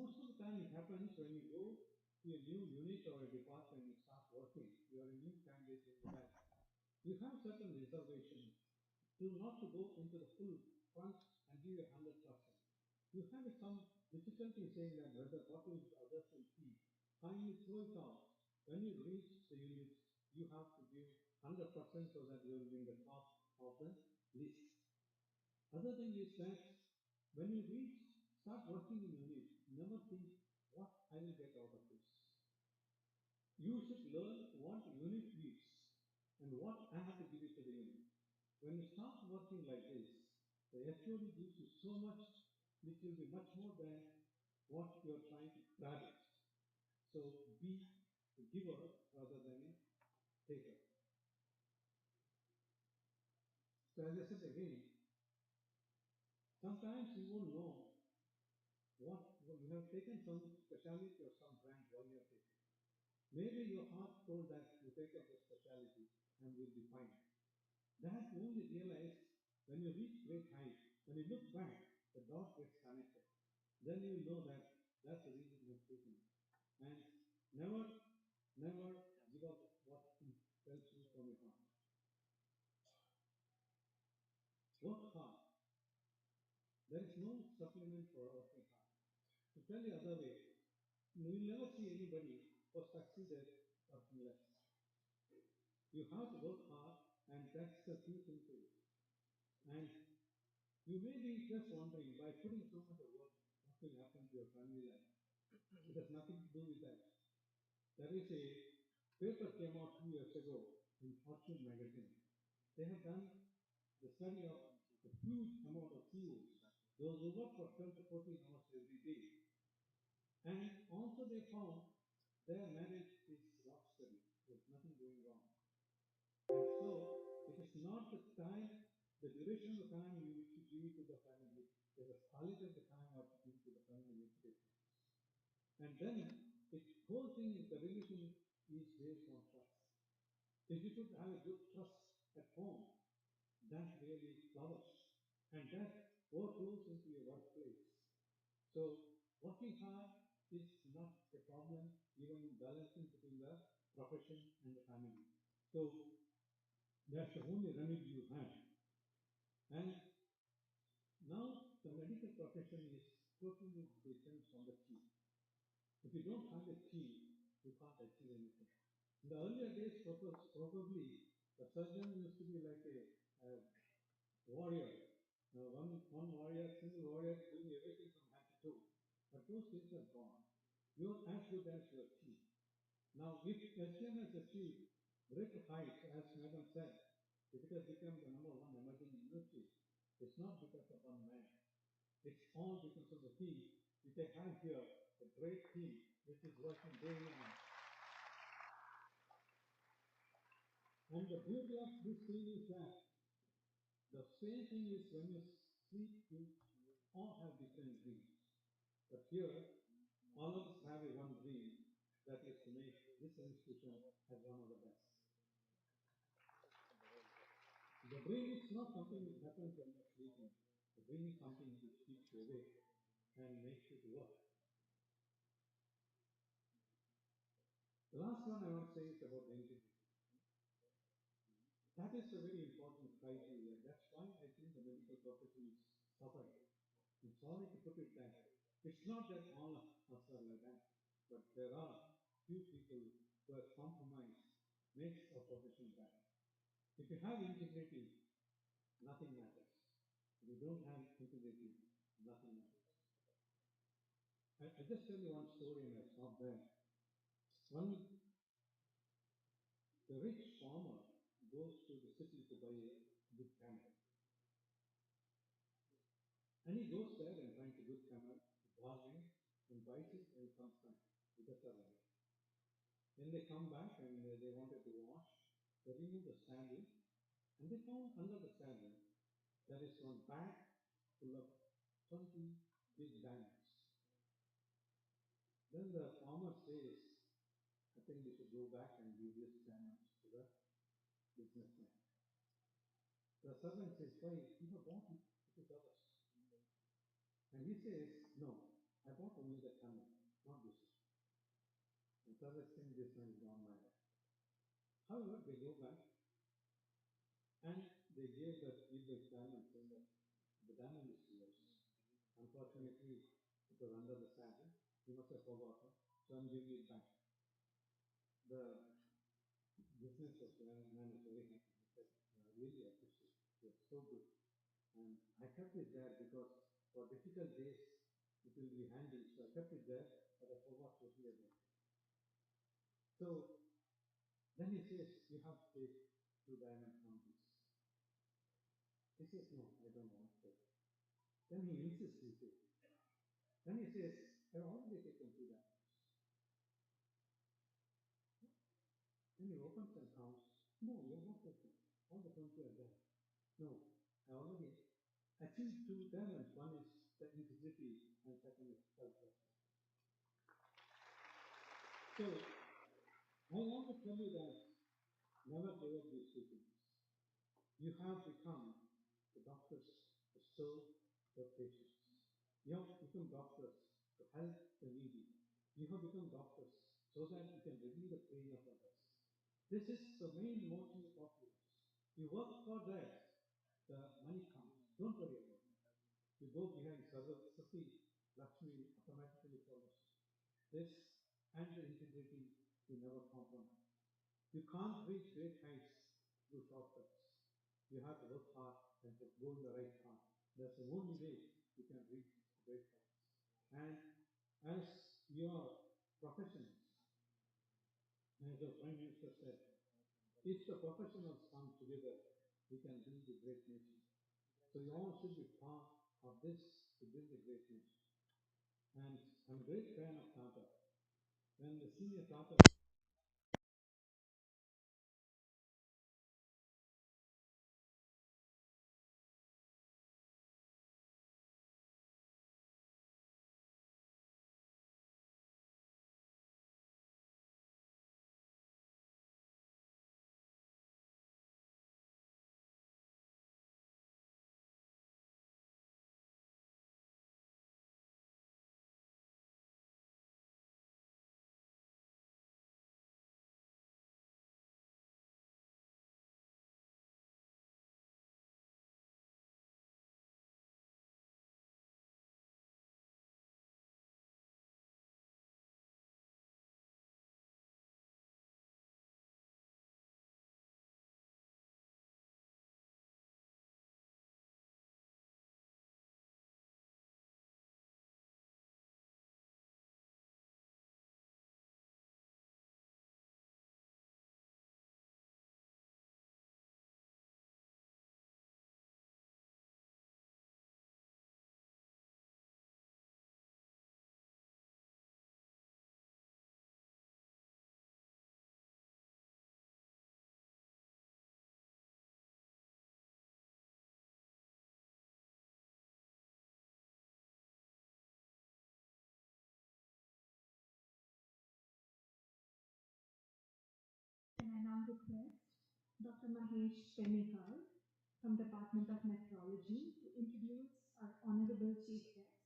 most of the time it happens when you go to a new unit or a department and start working, you are a new candidate into that. You have certain reservations to not to go into the full front and give a 100%. You have some difficulty saying that whether what will others will see. Kindly throw it out. When you reach the unit, you have to give 100% so that you will be in the top of the list. Other thing is that when you reach, start working in unit, never think what I will get out of this. You should learn what unit needs and what I have to give it to the unit. When you start working like this, the HOD gives you so much, which will be much more than what you are trying to grab it. So be a giver rather than a taker. So as I said again, sometimes you won't know what you have taken some specialty or some branch while you have taken. Maybe your heart told that you take up the specialty and will be fine. That you only realize when you reach great height, when you look back, the dot gets connected. Then you know that that's the reason you have taken it. And never give up what tells you from your heart. Work hard. There is no supplement for working hard. To tell you other way, you will never see anybody who succeeded working less. You have to work hard, and that's the key thing to it. And you may be just wondering, by putting so much of work, what will happen to your family life? It has nothing to do with that. There is a paper came out 2 years ago in Fortune magazine. They have done the study of a huge amount of CEOs, those who work for 12 to 14 hours every day. And also they found their marriage is rock steady. There's nothing going wrong. And so it is not the time, the duration of the time you should give to the family. It is quality of the time what you give to the family needs to take place. And then the whole thing, the relation is based on trust. If you could have a good trust at home, that really flowers. And that overflows into your workplace. So working hard is not a problem, even balancing between the profession and the family. So that's the only remedy you have. And now the medical profession is totally different from the chief. If you don't have a chief, you can't achieve anything. In the earlier days, probably the surgeon used to be like a warrior. One warrior, single warrior, doing everything from head to toe. But those days are gone. You're as good as your chief. Now, if SDM as a chief break heights, as Madam said, if it has become the number one emerging industry, it's not because of one man. It's all because of the team. Which I have here, a great team which is working day in and out. And the beauty of this team is that the same thing is when you sleep, you all have different dreams. But here, all of us have a one dream, that is to make this institution as one of the best. The dream is not something which happens when you're sleeping. The dream is something which keeps you awake and makes you to work. The last one I want to say is about integrity. That is a very important criteria. That's why I think the medical profession is suffering. I'm sorry to put it that way. It's not that all of us are like that, but there are few people who have compromised, makes our profession bad. If you have integrity, nothing matters. If you don't have integrity, nothing matters. I just tell you one story and I stop there. One, the rich farmer goes to the city to buy a good camel. And he goes there and finds a good camel, bargains, and buys it and comes back with a survey. Then they come back and they wanted to wash. They remove the saddle and they found under the saddle there is one bag full of 20 big diamonds. Then the farmer says, I think we should go back and give this diamonds to the businessman. The servant says, why? You have bought it, it is ours. And he says, no, I bought only the camel, not this. And suggesting this one is gone mad. However, they go back and they gave the feedback diamond saying that the diamond is yours. Unfortunately, it was under the saddle. He must have forgotten, so I'm giving it back. The business of the man is very happy. He said, I really appreciate it. You're so good. And I kept it there because for difficult days it will be handy. So I kept it there, but I forgot totally about it. So then he says, you have to take 2 diamond counties. He says, no, I don't want to. Then he insists he takes. Then he says, I've already taken 2 diamonds. Then he opens and counts. No, you're not taking. All the 20 are there. No, I already achieved 2 diamonds. One is the integrity and second is self-respect. So I want to tell you that never give up these 2 things. You have become the doctors to serve your patients. You have become doctors to help the needy. You have become doctors so that you can relieve the pain of others. This is the main motive of yours. You work for that, the money comes. Don't worry about it. You go behind Saraswati, Lakshmi automatically follows. This and the integrity you never compromise. You can't reach great heights through shortcuts. You have to work hard and to go in the right path. That's the only way you can reach great heights. And as your professionals, as the Prime Minister said, if the professionals come together, we can build a great nation. So you all should be part of this to build a great nation. And I'm a great fan of Tata. When the senior Tata Can I now request Dr. Mahesh Pennikar from Department of Nephrology to introduce our Honorable Chief Guest,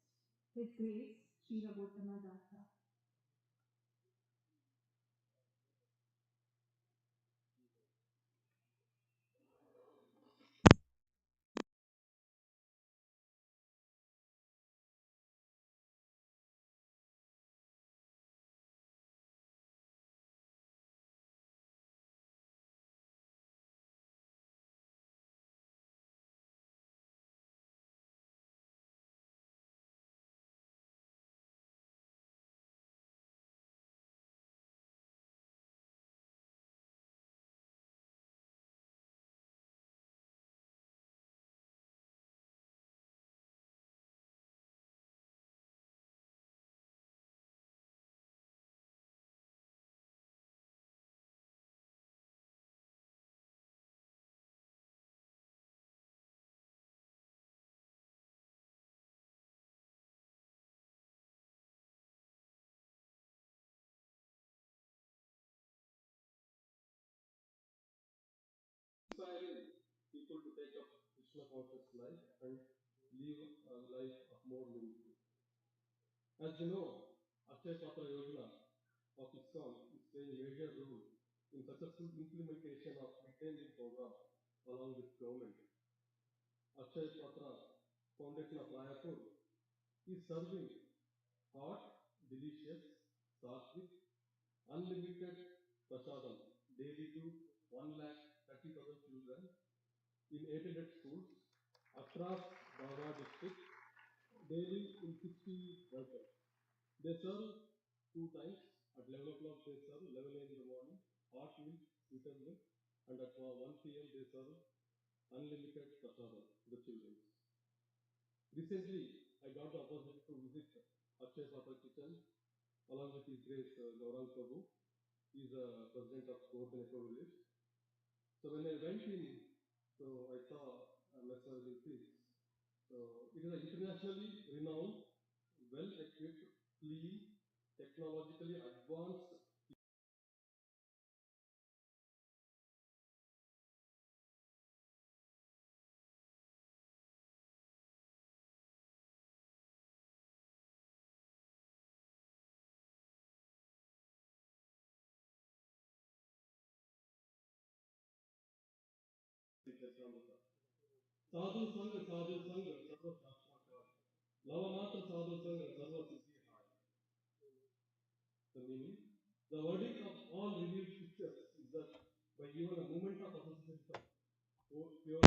His Grace Shri Dasa. Inspiring people to take up Krishna conscious life and live a life of more meaningful. As you know, Akshay Patra Yojana of ISKCON is playing a major role in successful implementation of midday meal program along with government. Akshay Patra Foundation of Mayapur is serving hot, delicious, sattvic, unlimited prasadam daily to 1,30,000 children in 800 schools across Bhaga district daily in 60 workers. They serve two times. At 11 o'clock they serve 11 a.m. in the morning, hot milk, sweetened milk, and at 1 p.m. they serve unlimited prasadam to the children. Recently, I got the opportunity to visit Akshay Patra Kitchen along with his grace Gaurang Prabhu. He is the president of Coordinator Village. So when I went in, so I saw Mr. Wilkins. So it is an internationally renowned, well-equipped, clean, technologically advanced साधु संग सर्व शास्त्र लवमात्र साधु संग सर्व सिद्धि हाय. The meaning, the verdict of all revealed scriptures is that by even a moment of association of pure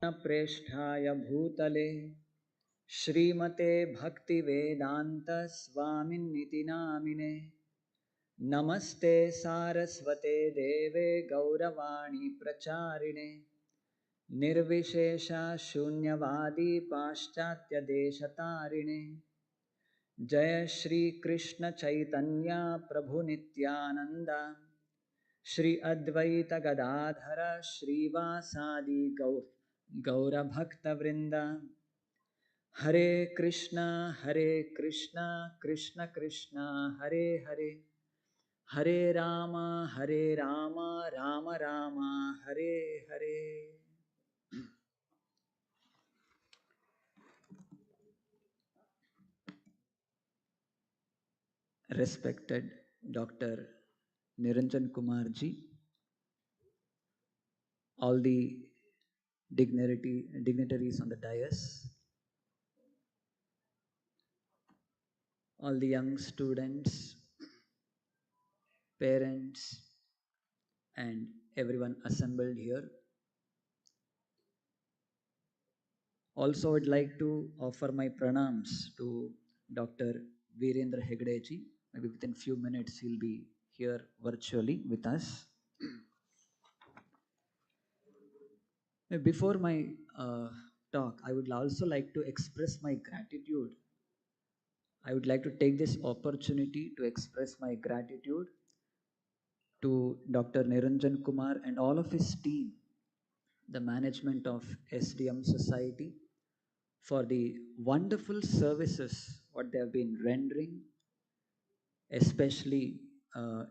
प्रेष्ठाय भूतले श्रीमते भक्तिवेदांत स्वामिन्निति नामिने नमस्ते सारस्वते देवे गौरवाणी प्रचारिणे निर्विशेष शून्यवादी पाश्चात्य देशतारिणे जय श्री कृष्ण चैतन्य प्रभु नित्यानंद श्री अद्वैत गदाधर श्रीवासादि गौरभक्तवृंद हरे Krishna Krishna Krishna Hare Hare Hare Ram Ram Ram Hare Hare. Respected Dr. Niranjan Kumar ji, all the dignitaries on the dais, all the young students, parents, and everyone assembled here. Also, I'd like to offer my pranams to Dr. Virendra Hegde ji. Maybe within few minutes he'll be here virtually with us. Before my talk, I would also like to express my gratitude I would like to take this opportunity to express my gratitude to Dr. Niranjan Kumar and all of his team, the management of SDM Society, for the wonderful services what they have been rendering, especially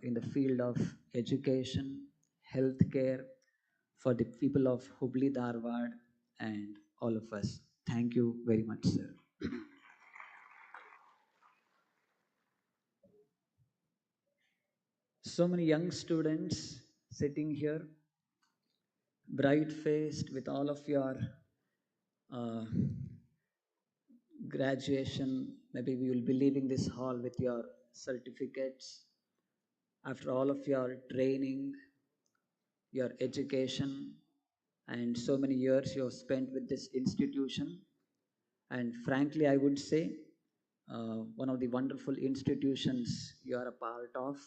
in the field of education, healthcare, for the people of Hubli, Dharwad, and all of us. Thank you very much, sir. So many young students sitting here, bright faced with all of your uh, graduation. Maybe we will be leaving this hall with your certificates. After all of your training, your education, and so many years you have spent with this institution. And frankly, I would say one of the wonderful institutions you are a part of,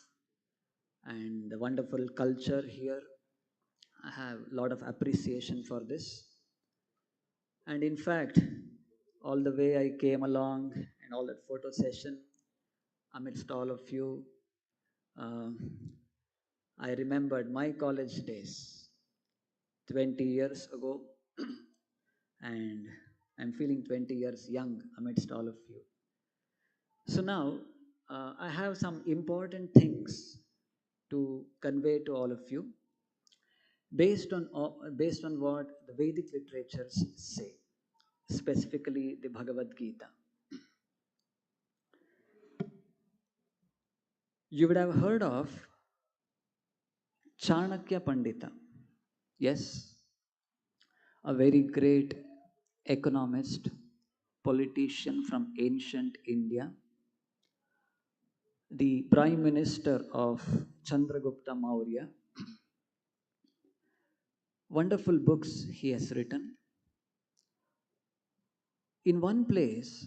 and the wonderful culture here. I have a lot of appreciation for this. And in fact, all the way I came along and all that photo session amidst all of you, uh, I remembered my college days 20 years ago, and I'm feeling 20 years young amidst all of you. So now I have some important things to convey to all of you based on what the Vedic literatures say, specifically the Bhagavad Gita. You would have heard of Chanakya Pandita. Yes, a very great economist, politician from ancient India, the Prime Minister of Chandragupta Maurya. Wonderful books he has written. In one place,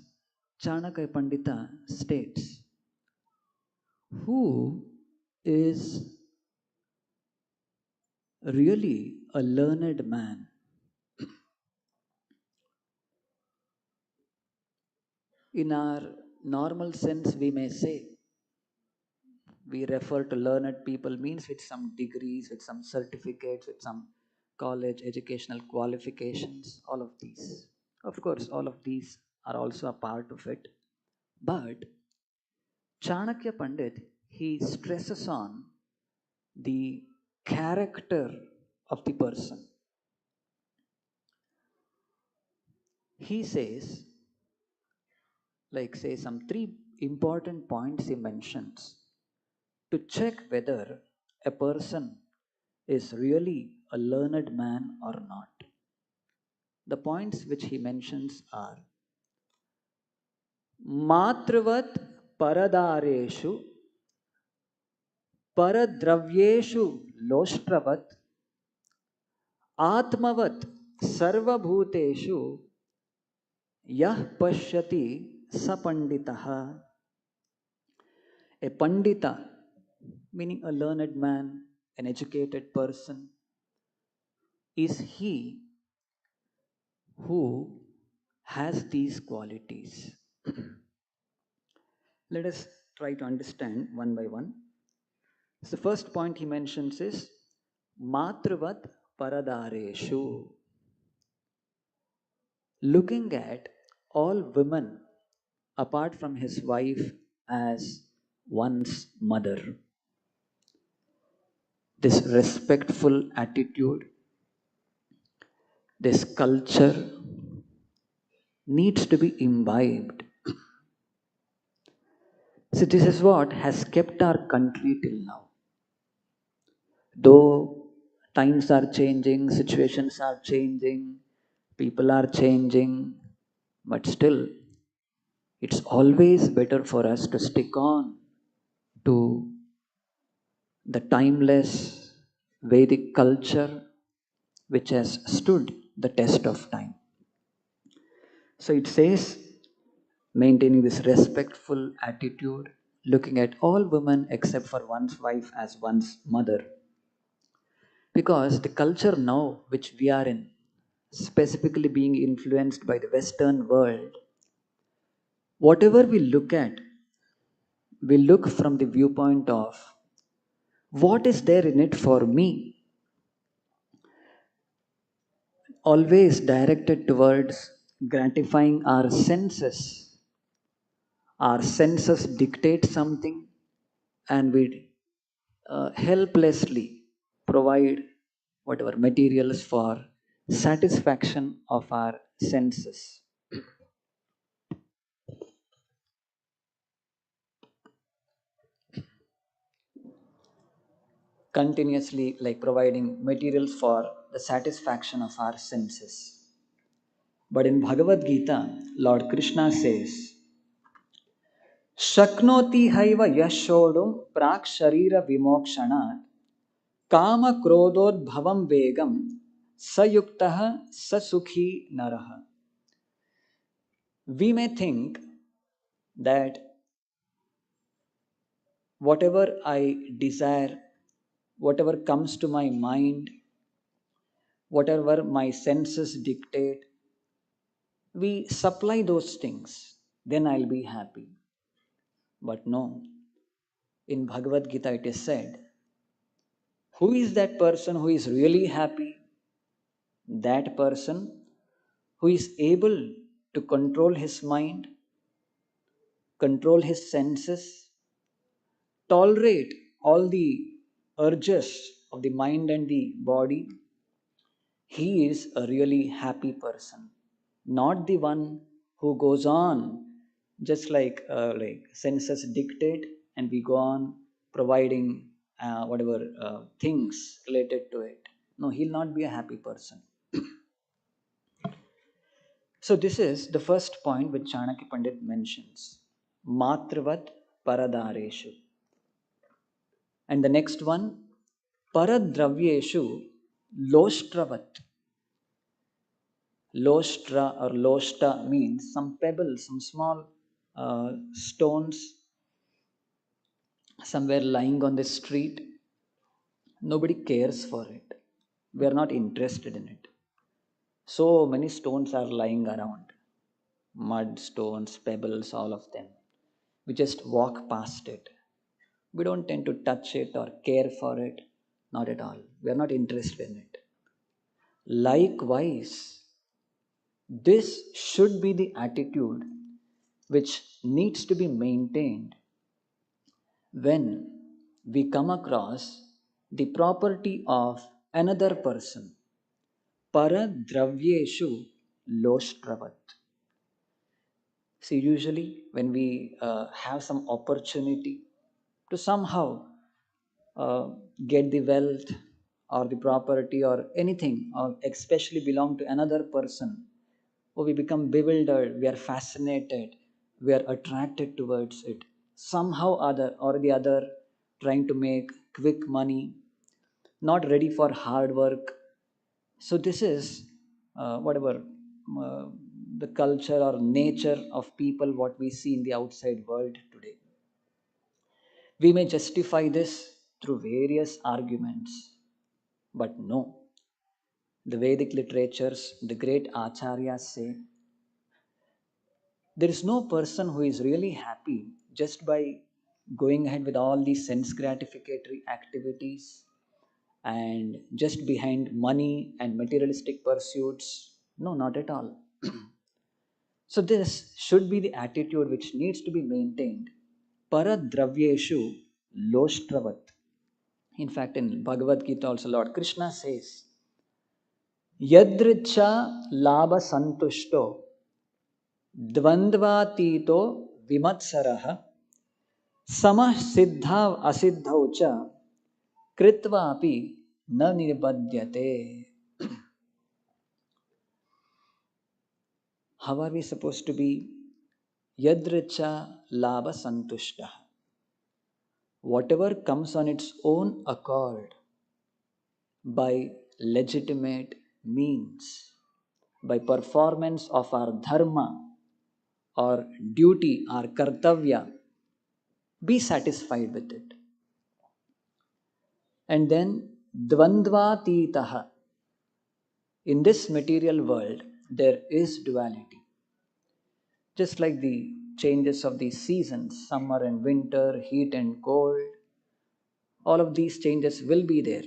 Chanakya Pandita states, who is really a learned man? In our normal sense, we may say, we refer to learned people means with some degrees, with some certificates, with some college educational qualifications, all of these. Of course, all of these are also a part of it. But Chanakya Pandit, he stresses on the character of the person. He says, like say some three important points he mentions to check whether a person is really a learned man or not. The points which he mentions are Matravat Paradareshu Paradravyeshu Loshtravat Atmavat Sarvabhuteshu Yah Pashyati Sapanditaha. A Pandita, meaning a learned man, an educated person, is he who has these qualities. Let us try to understand one by one. So the first point he mentions is Matravat Paradareshu. Looking at all women apart from his wife as one's mother. This respectful attitude, this culture needs to be imbibed. So this is what has kept our country till now. Though times are changing, situations are changing, people are changing, but still, it's always better for us to stick on to the timeless Vedic culture which has stood the test of time. So it says, maintaining this respectful attitude, looking at all women except for one's wife as one's mother. Because the culture now which we are in, specifically being influenced by the Western world, Whatever we look at, we look from the viewpoint of what is there in it for me, always directed towards gratifying our senses. Our senses dictate something, and we helplessly provide whatever materials for satisfaction of our senses. Continuously, like providing materials for the satisfaction of our senses. But in Bhagavad Gita, Lord Krishna says, Shaknoti haiva yashodum prak sharira vimokshana kama krodod bhavam vegam sayuktaha sasukhi naraha. We may think that whatever I desire, whatever comes to my mind, whatever my senses dictate, we supply those things, then I'll be happy. But no, in Bhagavad Gita it is said, who is that person who is really happy? That person who is able to control his mind, control his senses, tolerate all the urges of the mind and the body. He is a really happy person, not the one who goes on just like senses dictate, and we go on providing whatever things related to it. No, he'll not be a happy person. So this is the first point which Chanakya Pandit mentions. Matravat paradareshu. And the next one, paradravyeshu loshtravat. Loshtra or loshta means some pebbles, some small stones somewhere lying on the street. Nobody cares for it. We are not interested in it. So many stones are lying around, mud, stones, pebbles, all of them. We just walk past it. We don't tend to touch it or care for it. Not at all. We are not interested in it. Likewise, this should be the attitude which needs to be maintained when we come across the property of another person. Paradravyeshu loshtravat. See, usually when we have some opportunity to somehow uh, get the wealth or the property or anything, or especially belong to another person, we become bewildered, we are fascinated, we are attracted towards it. Somehow other or the other, trying to make quick money, not ready for hard work. So this is whatever uh, the culture or nature of people what we see in the outside world today. We may justify this through various arguments, but no. The Vedic literatures, the great acharyas say, there is no person who is really happy just by going ahead with all these sense gratificatory activities and just behind money and materialistic pursuits. No, not at all. So, this should be the attitude which needs to be maintained. Paradravyeshu loshtravat. In fact, in Bhagavad Gita also, Lord Krishna says, Yadricha laba santushto dvandvatito vimatsaraha samah siddha asiddhau cha kritvapi na nirbadyate. How are we supposed to be? Yadricha laba santushta. Whatever comes on its own accord by legitimate means, by performance of our dharma or duty, our kartavya, be satisfied with it. And then dvandvatitaha. In this material world, there is duality. Just like the changes of the seasons, summer and winter, heat and cold, all of these changes will be there.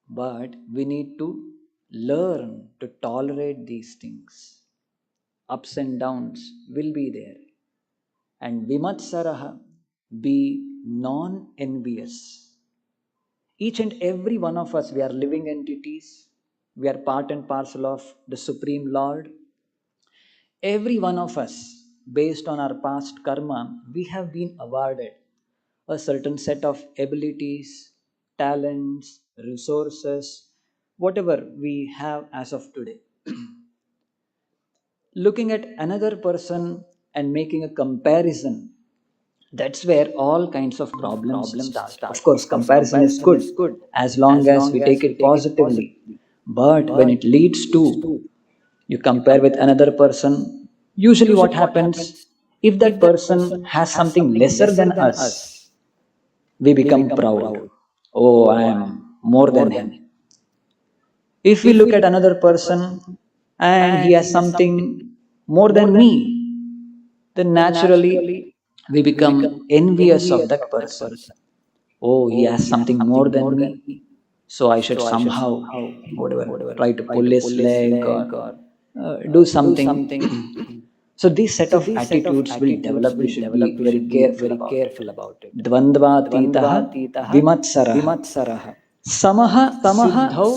But we need to learn to tolerate these things. Ups and downs will be there. And vimatsaraha, be non envious. Each and every one of us, we are living entities. We are part and parcel of the Supreme Lord. Every one of us, based on our past karma, we have been awarded a certain set of abilities, talents, resources, whatever we have as of today. Looking at another person and making a comparison, that's where all kinds of problems start. Of course, comparison is good as long as we take it positively. But when it leads to you compare with another person, usually what happens, if that person has something lesser than us, we become proud. Oh, I am more than him. If we look at another person and he has something more than me, then naturally we become envious of that person. Oh, he has something more than me, so I should somehow, whatever, try to pull his leg or do something. So this set of attitudes will develop. We should be very careful about it. Dvandvatitaha vimatsaraha samaha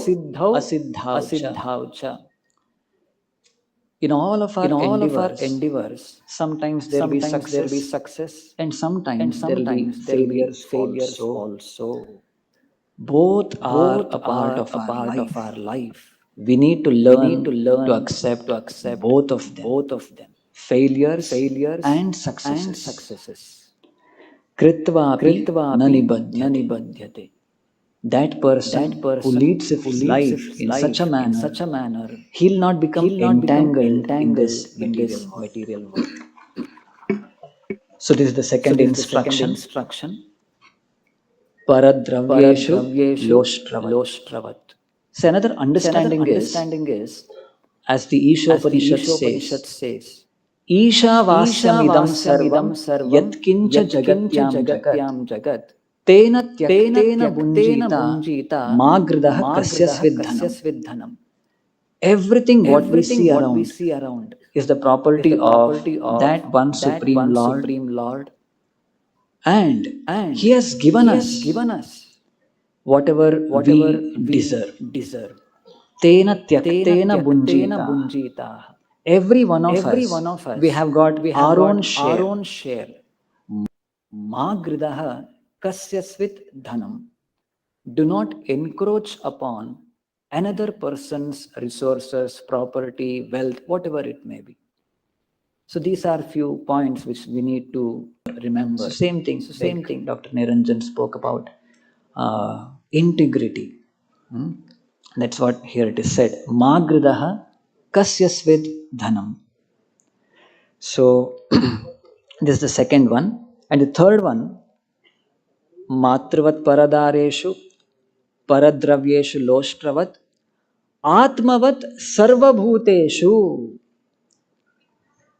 siddhau asiddhau cha. In all of our endeavors, sometimes there will be success and sometimes there will be failures also. Both are a part of our life. We need to learn to accept both of them, failures and successes. Kritvapi na nibadhyate. That person who leads his life in such a manner, he'll not become entangled in this material world. So this is the second instruction. Paradravyeshu loshtravat. So another understanding is, as the Ishopanishad says, Isha vasyam idam sarvam yatkincha jagatyam jagat tena tyaktena bunjita magridah kasyasvidhanam. Everything what we see around is the property of that one Supreme Lord, and He has given us whatever we deserve. Tena tyaktena bunjita. Every one of us, we have got our own share. Magridaha kasyasvit dhanam. Do not encroach upon another person's resources, property, wealth, whatever it may be. So these are few points which we need to remember. So same thing. Dr. Niranjan spoke about integrity. That's what here it is said. Magridaha kasyasvit dhanam. So this is the second one. And the third one, matravat paradareshu paradravyeshu loshtravat atmavat sarvabhuteshu.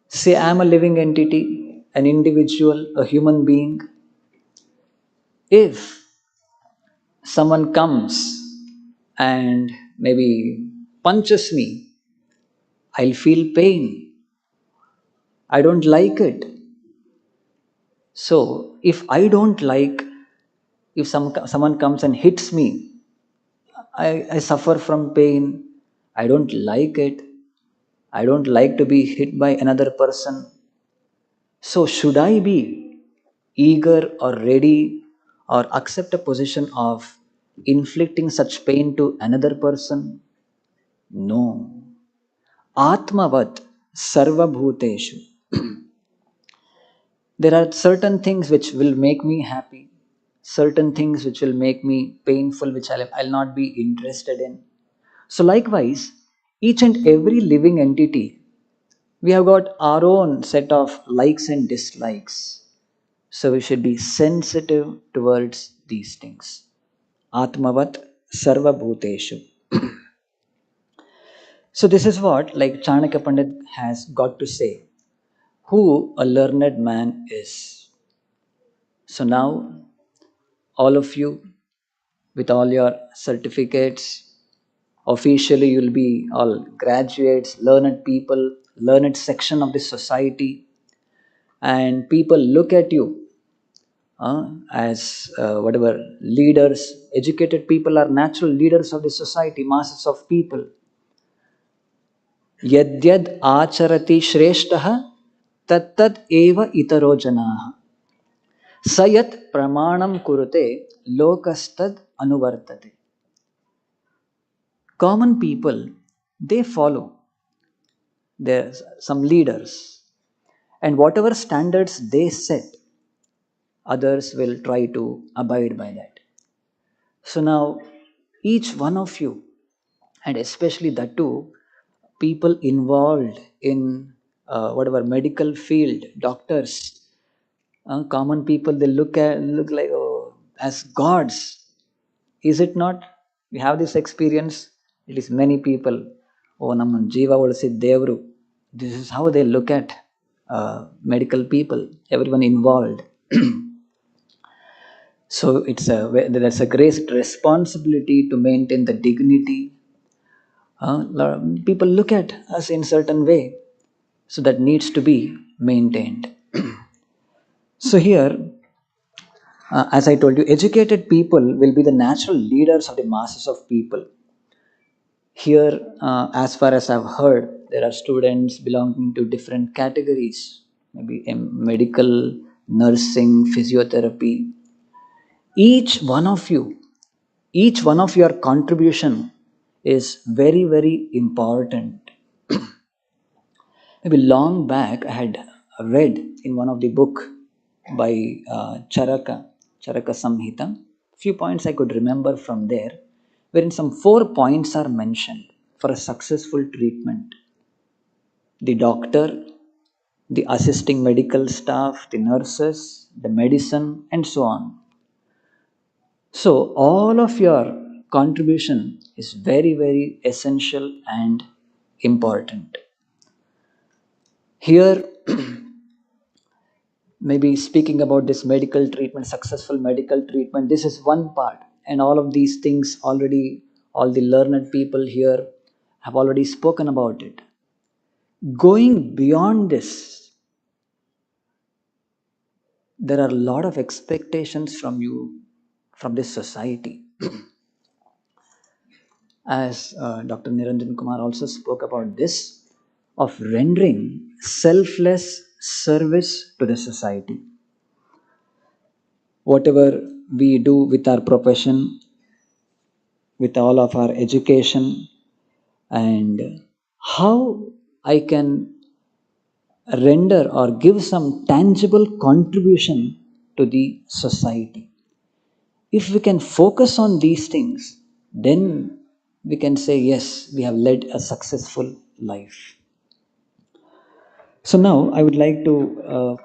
Say I am a living entity, an individual, a human being. If someone comes and maybe punches me, I'll feel pain. I don't like it. So if I don't like, if someone comes and hits me, I suffer from pain. I don't like it. I don't like to be hit by another person. So should I be eager or ready or accept a position of inflicting such pain to another person? No. Atmavat sarvabhuteshu. There are certain things which will make me happy, certain things which will make me painful, which I'll not be interested in. So, likewise, each and every living entity, we have got our own set of likes and dislikes. So, we should be sensitive towards these things. Atmavat sarva bhuteshu. So, this is what like Chanakya Pandit has got to say. who a learned man is. So now, all of you, with all your certificates, officially you'll be all graduates, learned people, learned section of the society, and people look at you as whatever leaders. Educated people are natural leaders of the society, masses of people. यद्यद् आचरति श्रेष्ठः तत्तद् एव इतरो जनाः स यत् प्रमाणं कुरुते लोकस्तद् अनुवर्तते. Common people, they follow there's some leaders, and whatever standards they set, others will try to abide by that. So now each one of you, and especially the two people involved in whatever medical field, doctors, common people, they look like, oh, as gods. Is it not? We have this experience. It is many people. Oh, ನಮ್ಮ ಜೀವ ಉಳಿಸಿದ ದೇವರು. This is how they look at medical people, everyone involved. So there's a great responsibility to maintain the dignity. People look at us in certain way, so that needs to be maintained. So here, as I told you, educated people will be the natural leaders of the masses of people. Here, as far as I've heard, there are students belonging to different categories, maybe medical, nursing, physiotherapy. Each one of you, each one of your contribution is very, very important. Maybe long back, I had read in one of the book by Charaka Samhita. Few points I could remember from there, wherein some 4 points are mentioned for a successful treatment: the doctor, the assisting medical staff, the nurses, the medicine, and so on. So all of your contribution is very, very essential and important. Here, maybe speaking about this medical treatment, successful medical treatment, this is one part, and all of these things already, all the learned people here have already spoken about it. Going beyond this, there are a lot of expectations from you, from this society. As Dr. Niranjan Kumar also spoke about this, of rendering selfless service to the society. Whatever we do with our profession, with all of our education, and how I can render or give some tangible contribution to the society. If we can focus on these things, then we can say, yes, we have led a successful life. So now I would like to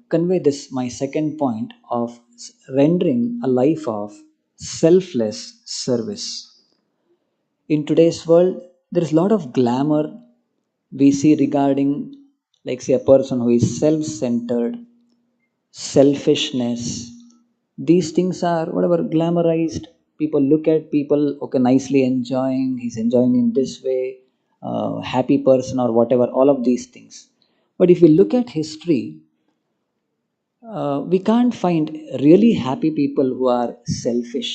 convey this, my second point of rendering a life of selfless service. In today's world, there is a lot of glamour we see regarding, like, say, a person who is self-centered, selfishness. These things are whatever glamorized. People look at people, okay, nicely enjoying, he's enjoying in this way, happy person or whatever, all of these things. But if we look at history, we can't find really happy people who are selfish.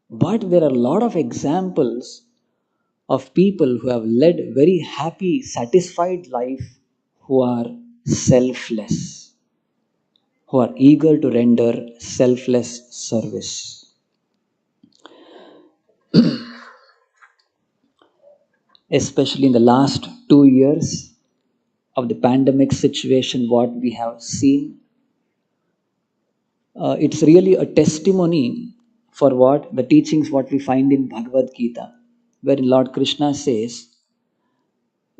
But there are a lot of examples of people who have led very happy, satisfied life, who are selfless, who are eager to render selfless service. Especially in the last 2 years of the pandemic situation, what we have seen, it's really a testimony for what the teachings what we find in Bhagavad Gita, wherein Lord Krishna says,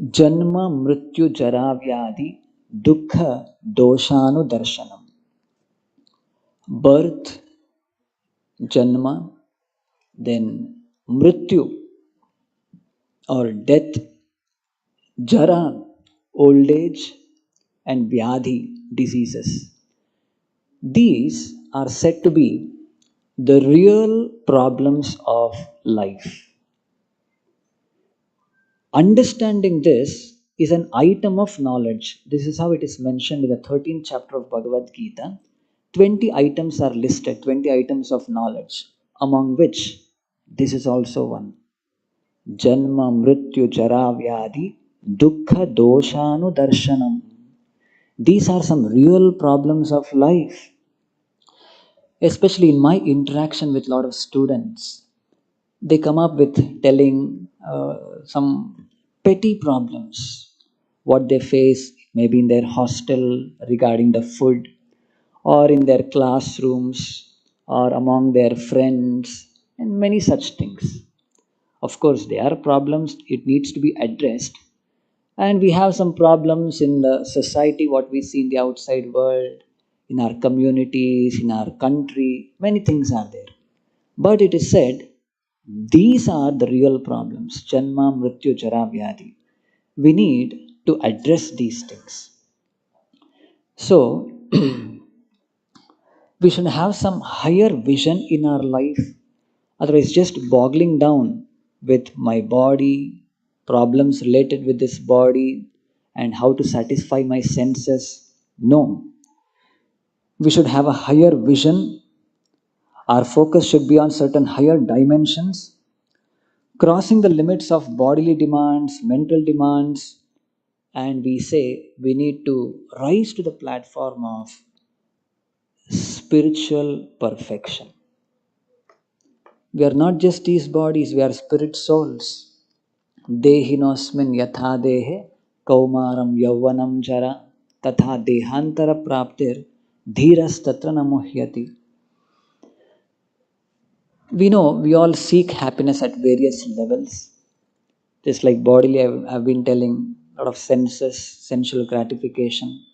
Janma Mrityu Jara Vyadi Dukkha Doshanu Darshanam. Birth, Janma, then Mrityu or death, Jara, old age, and Vyadhi diseases. These are said to be the real problems of life. Understanding this is an item of knowledge. This is how it is mentioned in the 13th chapter of Bhagavad Gita. 20 items are listed, 20 items of knowledge, among which this is also one. Janma Mrityu Jara Vyadhi Dukkha Doshanu Darshanam. These are some real problems of life, especially in my interaction with a lot of students. They come up with telling some petty problems, what they face maybe in their hostel regarding the food, or in their classrooms, or among their friends, and many such things. Of course, they are problems, it needs to be addressed. And we have some problems in the society, what we see in the outside world, in our communities, in our country, many things are there. But it is said, these are the real problems. Janma, Mrityu, Jara, Vyadhi. We need to address these things. So, we should have some higher vision in our life. Otherwise, just boggling down with my body, problems related with this body, and how to satisfy my senses. No. We should have a higher vision. Our focus should be on certain higher dimensions, crossing the limits of bodily demands, mental demands, and we say we need to rise to the platform of spiritual perfection. We are not just these bodies, we are spirit souls. Dehinosmin yatha dehe kaumaram yauvanam jara tatha dehantara praptir dhiras tatra namuhyati. We know we all seek happiness at various levels. Just like bodily, I've been telling a lot of senses, sensual gratification,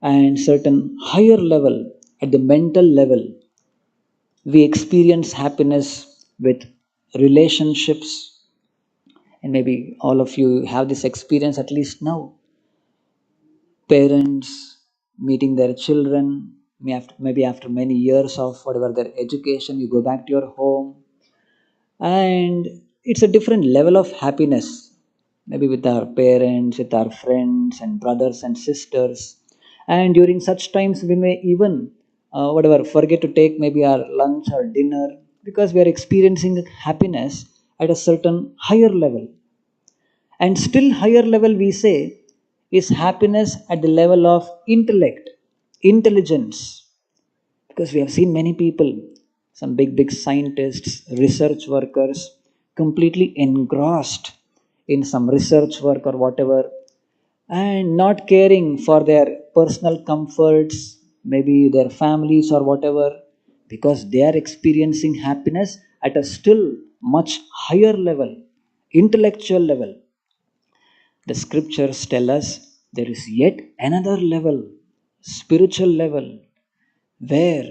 and certain higher level, at the mental level, we experience happiness with relationships, and maybe all of you have this experience at least now. Parents meeting their children, maybe after many years of whatever their education, you go back to your home, and it's a different level of happiness, maybe with our parents, with our friends and brothers and sisters. And during such times we may even whatever forget to take maybe our lunch or dinner, because we are experiencing happiness at a certain higher level. And still higher level, we say, is happiness at the level of intellect, intelligence, because we have seen many people, some big scientists, research workers, completely engrossed in some research work or whatever, and not caring for their personal comforts, maybe their families or whatever, because they are experiencing happiness at a still much higher level, intellectual level. The scriptures tell us there is yet another level, spiritual level, where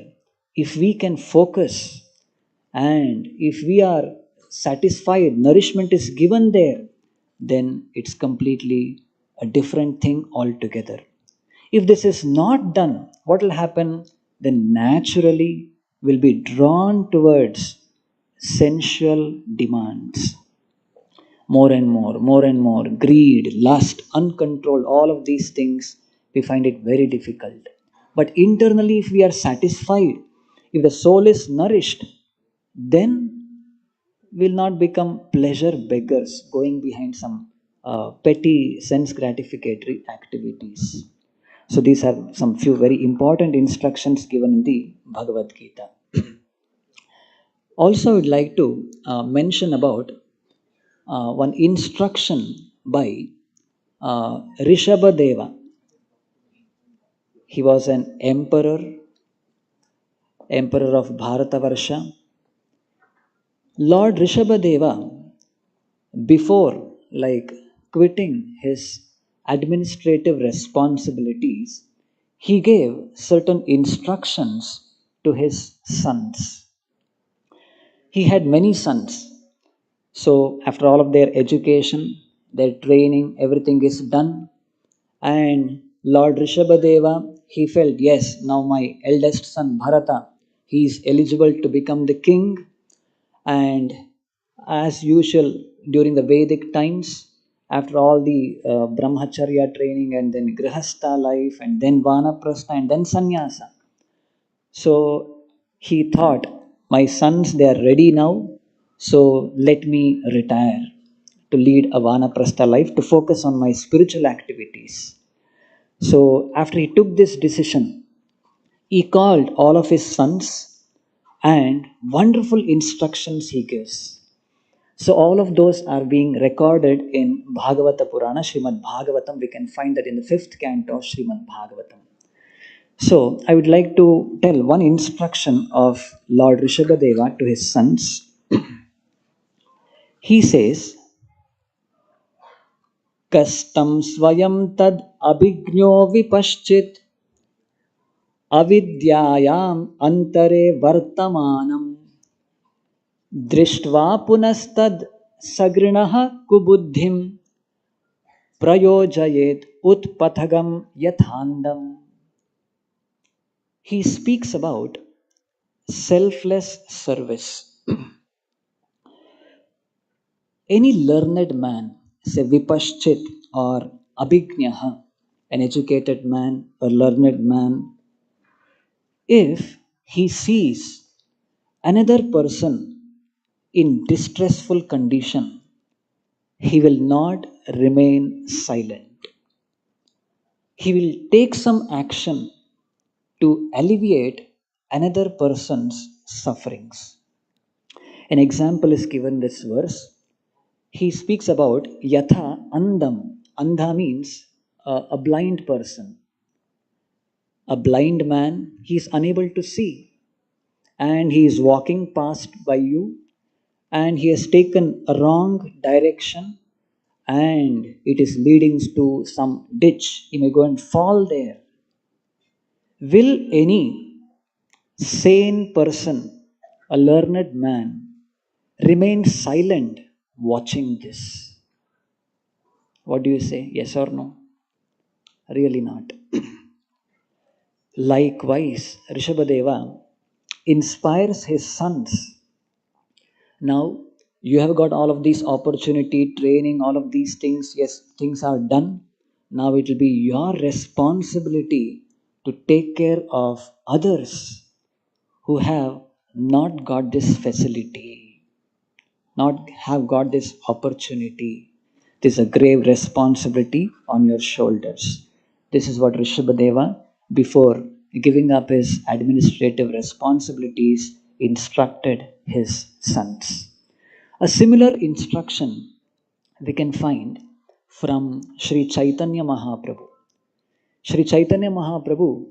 if we can focus and if we are satisfied, nourishment is given there, then it's completely a different thing altogether. If this is not done, what will happen? Then naturally will be drawn towards sensual demands, more and more, greed, lust, uncontrolled, all of these things, we find it very difficult. But internally, if we are satisfied, if the soul is nourished, then we'll not become pleasure beggars going behind some petty sense gratificatory activities. So these are some few very important instructions given in the Bhagavad Gita. Also, I would like to mention about one instruction by Rishabhadeva. He was an emperor of Bharatavarsha. Lord Rishabhadeva, before quitting his administrative responsibilities, he gave certain instructions to his sons. He had many sons. So, after all of their education, their training, everything is done, and Lord Rishabhadeva, he felt, yes, now my eldest son Bharata, he is eligible to become the king. And as usual, during the Vedic times, after all the brahmacharya training and then grihastha life and then vanaprastha and then sannyasa, so he thought, my sons, they are ready now, so let me retire to lead a vanaprastha life to focus on my spiritual activities. So after he took this decision, he called all of his sons and wonderful instructions he gives. So all of those are being recorded in Bhagavata Purana, Srimad Bhagavatam. We can find that in the fifth canto of Srimad Bhagavatam. So I would like to tell one instruction of Lord Rishabhadeva to his sons. He says, Kastam swayam tad abhignyo vipaschit avidyayam antare vartamanam दृष्ट्वा पुनस्तद सगृणः कुबुद्धिं प्रयोजयेत उत्पथगम यथांदम. He speaks about selfless service. Any learned man, say Vipaschit or Abhignaha, an educated man or learned man, if he sees another person in distressful condition, he will not remain silent. He will take some action to alleviate another person's sufferings. An example is given in this verse. He speaks about yatha andam. Andha means a blind person. A blind man, he is unable to see and he is walking past by you and he has taken a wrong direction and it is leading to some ditch. He may go and fall there. Will any sane person, a learned man, remain silent watching this? What do you say? Yes or no? Really not. Likewise, Rishabhadeva inspires his sons. Now, you have got all of these opportunity, training, all of these things. Yes, things are done. Now it will be your responsibility to take care of others who have not got this facility, not have got this opportunity. This is a grave responsibility on your shoulders. This is what Rishabhadeva, before giving up his administrative responsibilities, instructed his sons. A similar instruction we can find from Sri Chaitanya Mahaprabhu. Sri Chaitanya Mahaprabhu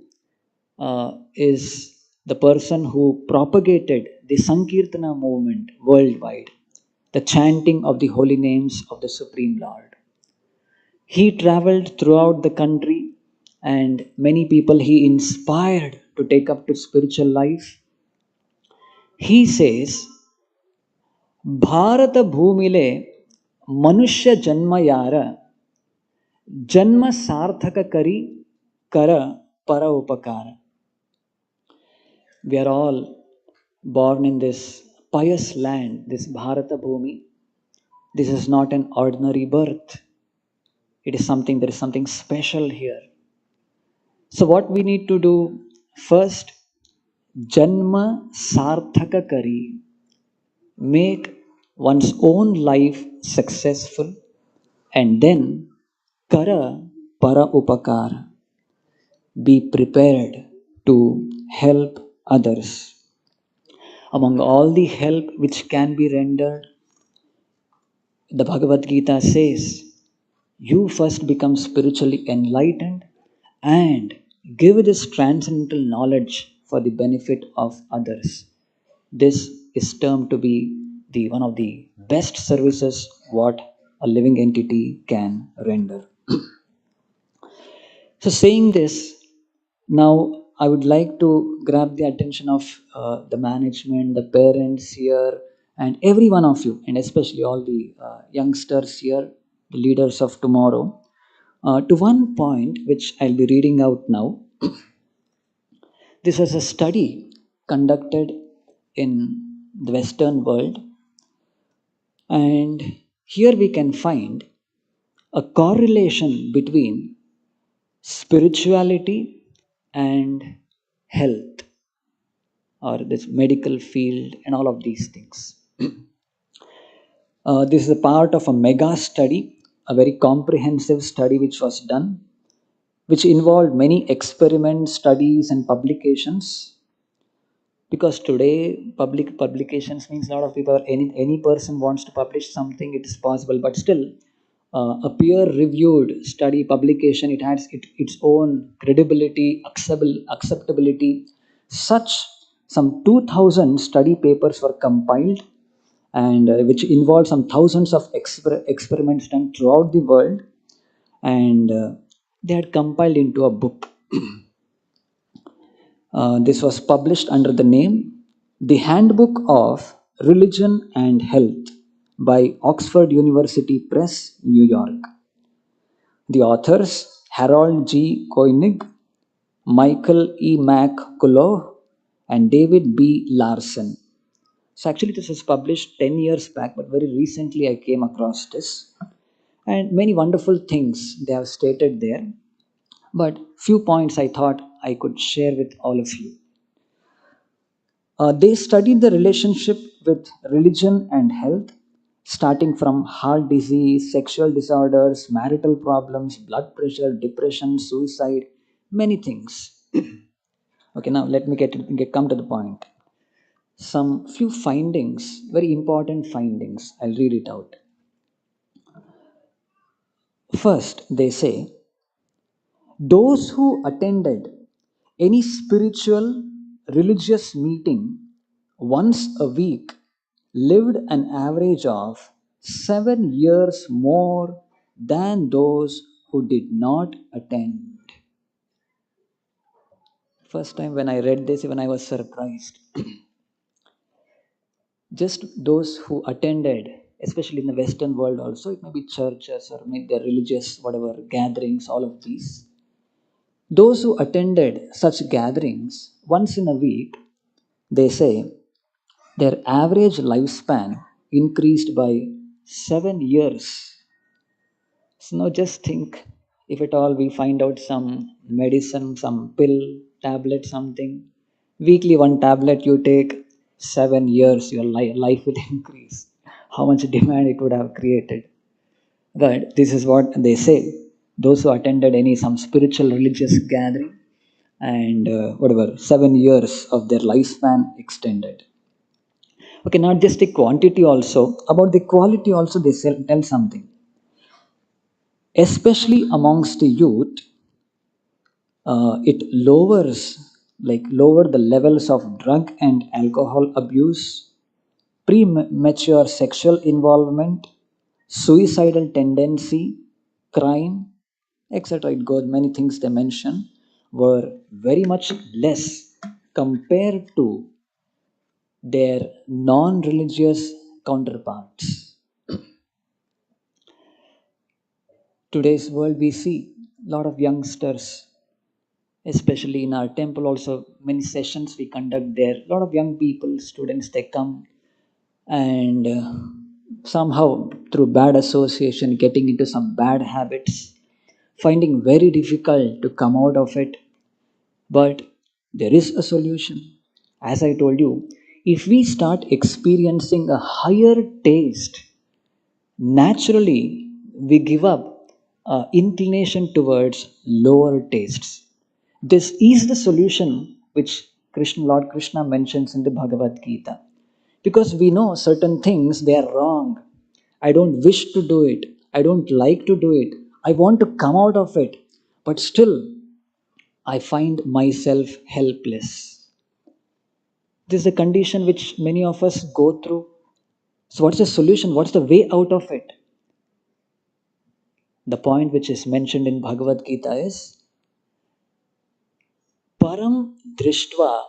is the person who propagated the Sankirtana movement worldwide, the chanting of the holy names of the Supreme Lord. He traveled throughout the country and many people he inspired to take up to spiritual life. He says, Bharata Bhumile Manushya Janmayara Janma Sarthaka Kari Kara Para Upakara. We are all born in this pious land, this Bharata Bhumi. This is not an ordinary birth. It is something, there is something special here. So, what we need to do first, Janma Sarthaka Kari, make one's own life successful, and then Kara Para Upakara, be prepared to help others. Among all the help which can be rendered, the Bhagavad Gita says, you first become spiritually enlightened and give this transcendental knowledge for the benefit of others. This is termed to be the one of the best services what a living entity can render. So, saying this, now I would like to grab the attention of the management, the parents here, and every one of you, and especially all the youngsters here, the leaders of tomorrow. To one point which I'll be reading out now. This was a study conducted in the Western world, and here we can find a correlation between spirituality and health, or this medical field and all of these things. This is a part of a mega study, a very comprehensive study which was done, which involved many experiments, studies, and publications. Because today, public publications means a lot of people, any person wants to publish something, it is possible. But still, a peer-reviewed study publication, it has its own credibility, acceptability. Such some 2,000 study papers were compiled, and which involved some thousands of experiments done throughout the world, and they had compiled into a book. This was published under the name The Handbook of Religion and Health by Oxford University Press, New York. The authors Harold G. Koenig, Michael E. McCullough, and David B. Larson. So actually this was published 10 years back, but very recently I came across this. And many wonderful things they have stated there. But few points I thought I could share with all of you. They studied the relationship with religion and health, starting from heart disease, sexual disorders, marital problems, blood pressure, depression, suicide, many things. Okay, now let me come to the point. Some few findings, very important findings. I'll read it out. First, they say those who attended any spiritual religious meeting once a week lived an average of 7 years more than those who did not attend. First time when I read this, even I was surprised. Just those who attended, especially in the Western world also, it may be churches or maybe the religious, whatever, gatherings, all of these. Those who attended such gatherings once in a week, they say their average lifespan increased by 7 years. So now just think, if at all we find out some medicine, some pill, tablet, something, weekly one tablet you take, 7 years, your life will increase. How much demand it would have created. But this is what they say. Those who attended any some spiritual religious gathering, and whatever, 7 years of their lifespan extended. Okay, not just the quantity, also about the quality also they tell something. Especially amongst the youth, it lower the levels of drug and alcohol abuse, premature sexual involvement, suicidal tendency, crime, etc. It goes, many things they mention were very much less compared to their non-religious counterparts. Today's world, we see a lot of youngsters, especially in our temple also, many sessions we conduct there. A lot of young people, students, they come, and somehow through bad association, getting into some bad habits, finding very difficult to come out of it. But there is a solution. As I told you, if we start experiencing a higher taste, naturally we give up inclination towards lower tastes. This is the solution which Lord Krishna mentions in the Bhagavad Gita. Because we know certain things, they are wrong. I don't wish to do it. I don't like to do it. I want to come out of it. But still, I find myself helpless. This is a condition which many of us go through. So, what's the solution? What's the way out of it? The point which is mentioned in Bhagavad Gita is Param Drishtva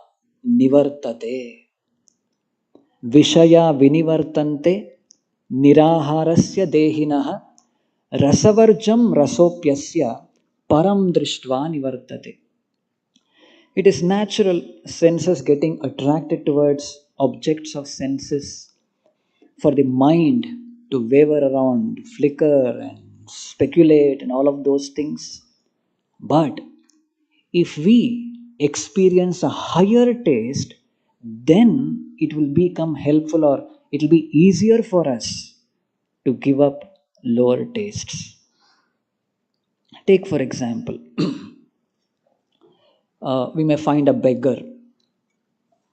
Nivartate Vishaya Vinivartante Niraharasya Dehinaha Rasavarjam rasopyasya param drishtva nivartate. It is natural senses getting attracted towards objects of senses for the mind to waver around, flicker and speculate and all of those things. But if we experience a higher taste, then it will become helpful or it will be easier for us to give up lower tastes. Take, for example, we may find a beggar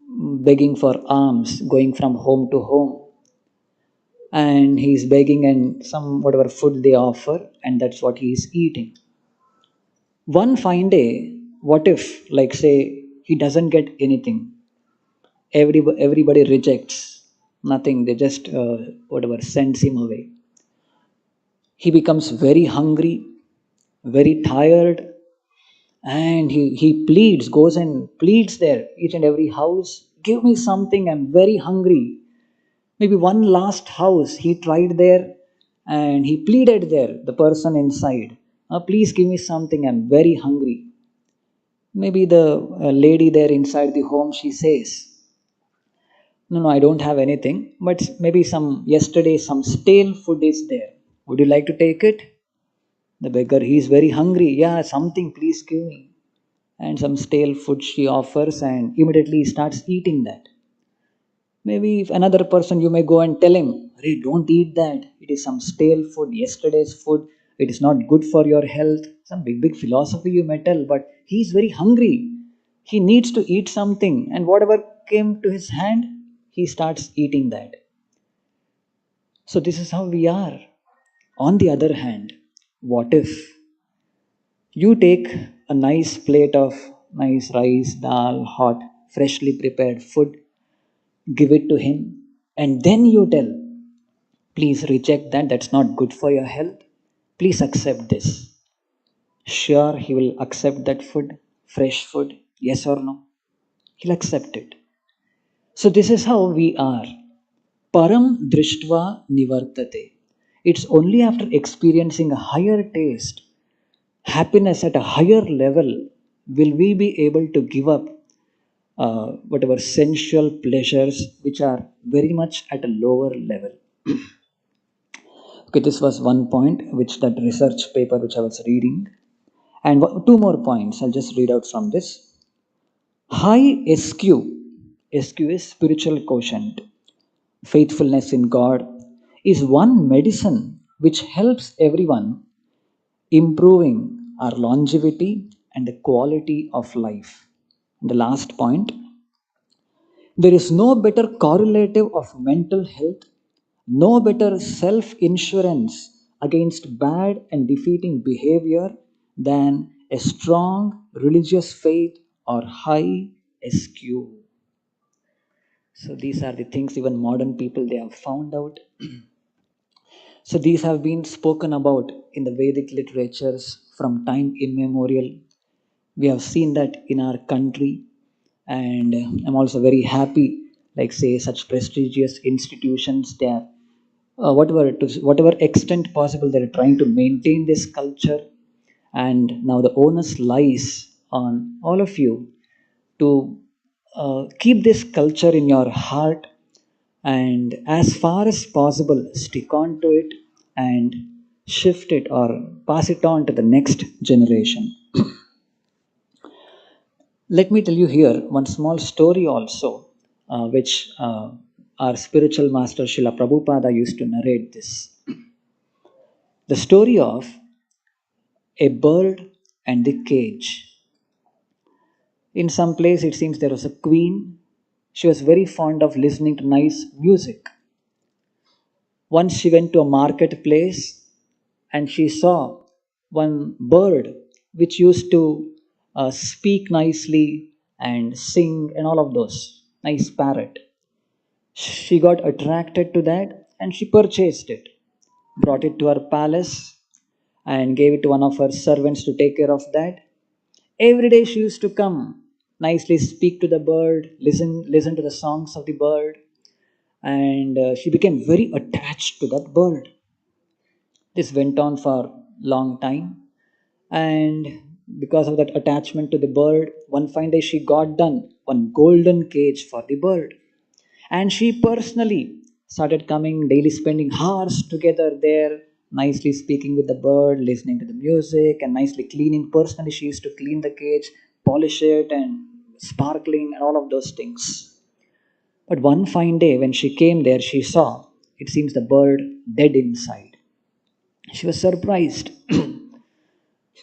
begging for alms, going from home to home, and he's begging and some whatever food they offer, and that's what he is eating. One fine day, what if, like, say, he doesn't get anything? Everybody rejects nothing, they just whatever sends him away. He becomes very hungry, very tired, and he pleads, goes and pleads there, each and every house, give me something, I'm very hungry. Maybe one last house he tried there and he pleaded there, the person inside, please give me something, I'm very hungry. Maybe the lady there inside the home, she says, no, no, I don't have anything, but maybe some yesterday some stale food is there. Would you like to take it? The beggar, he is very hungry. Yeah, something, please give me. And some stale food she offers, and immediately he starts eating that. Maybe if another person, you may go and tell him, hey, don't eat that. It is some stale food, yesterday's food. It is not good for your health. Some big, big philosophy you may tell, but he is very hungry. He needs to eat something, and whatever came to his hand, he starts eating that. So, this is how we are. On the other hand, what if you take a nice plate of nice rice, dal, hot, freshly prepared food, give it to him, and then you tell, please reject that, that's not good for your health. Please accept this. Sure, he will accept that food, fresh food, yes or no? He'll accept it. So, this is how we are. Param drishtva nivartate. It's only after experiencing a higher taste, happiness at a higher level, will we be able to give up whatever sensual pleasures which are very much at a lower level. Okay, this was one point which that research paper which I was reading. And two more points I'll just read out from this. High SQ is spiritual quotient, faithfulness in God, is one medicine which helps everyone improving our longevity and the quality of life. And the last point, there is no better correlative of mental health, no better self insurance against bad and defeating behavior than a strong religious faith or high SQ. So these are the things even modern people they have found out. So these have been spoken about in the Vedic literatures from time immemorial. We have seen that in our country, and I'm also very happy. Like say, such prestigious institutions, they are whatever to whatever extent possible, they're trying to maintain this culture. And now the onus lies on all of you to keep this culture in your heart and as far as possible stick on to it and shift it or pass it on to the next generation. Let me tell you here one small story also, which our spiritual master Srila Prabhupada used to narrate this. The story of a bird and the cage. In some place, it seems there was a queen. She was very fond of listening to nice music. Once she went to a marketplace and she saw one bird which used to speak nicely and sing and all of those. Nice parrot. She got attracted to that and she purchased it, brought it to her palace, and gave it to one of her servants to take care of that. Every day she used to come, nicely speak to the bird, listen to the songs of the bird, and she became very attached to that bird. This went on for long time, and because of that attachment to the bird, one fine day she got done one golden cage for the bird, and she personally started coming daily, spending hours together there, nicely speaking with the bird, listening to the music, and nicely cleaning. Personally, she used to clean the cage, polish it, and sparkling and all of those things. But one fine day when she came there, she saw, it seems, the bird dead inside. She was surprised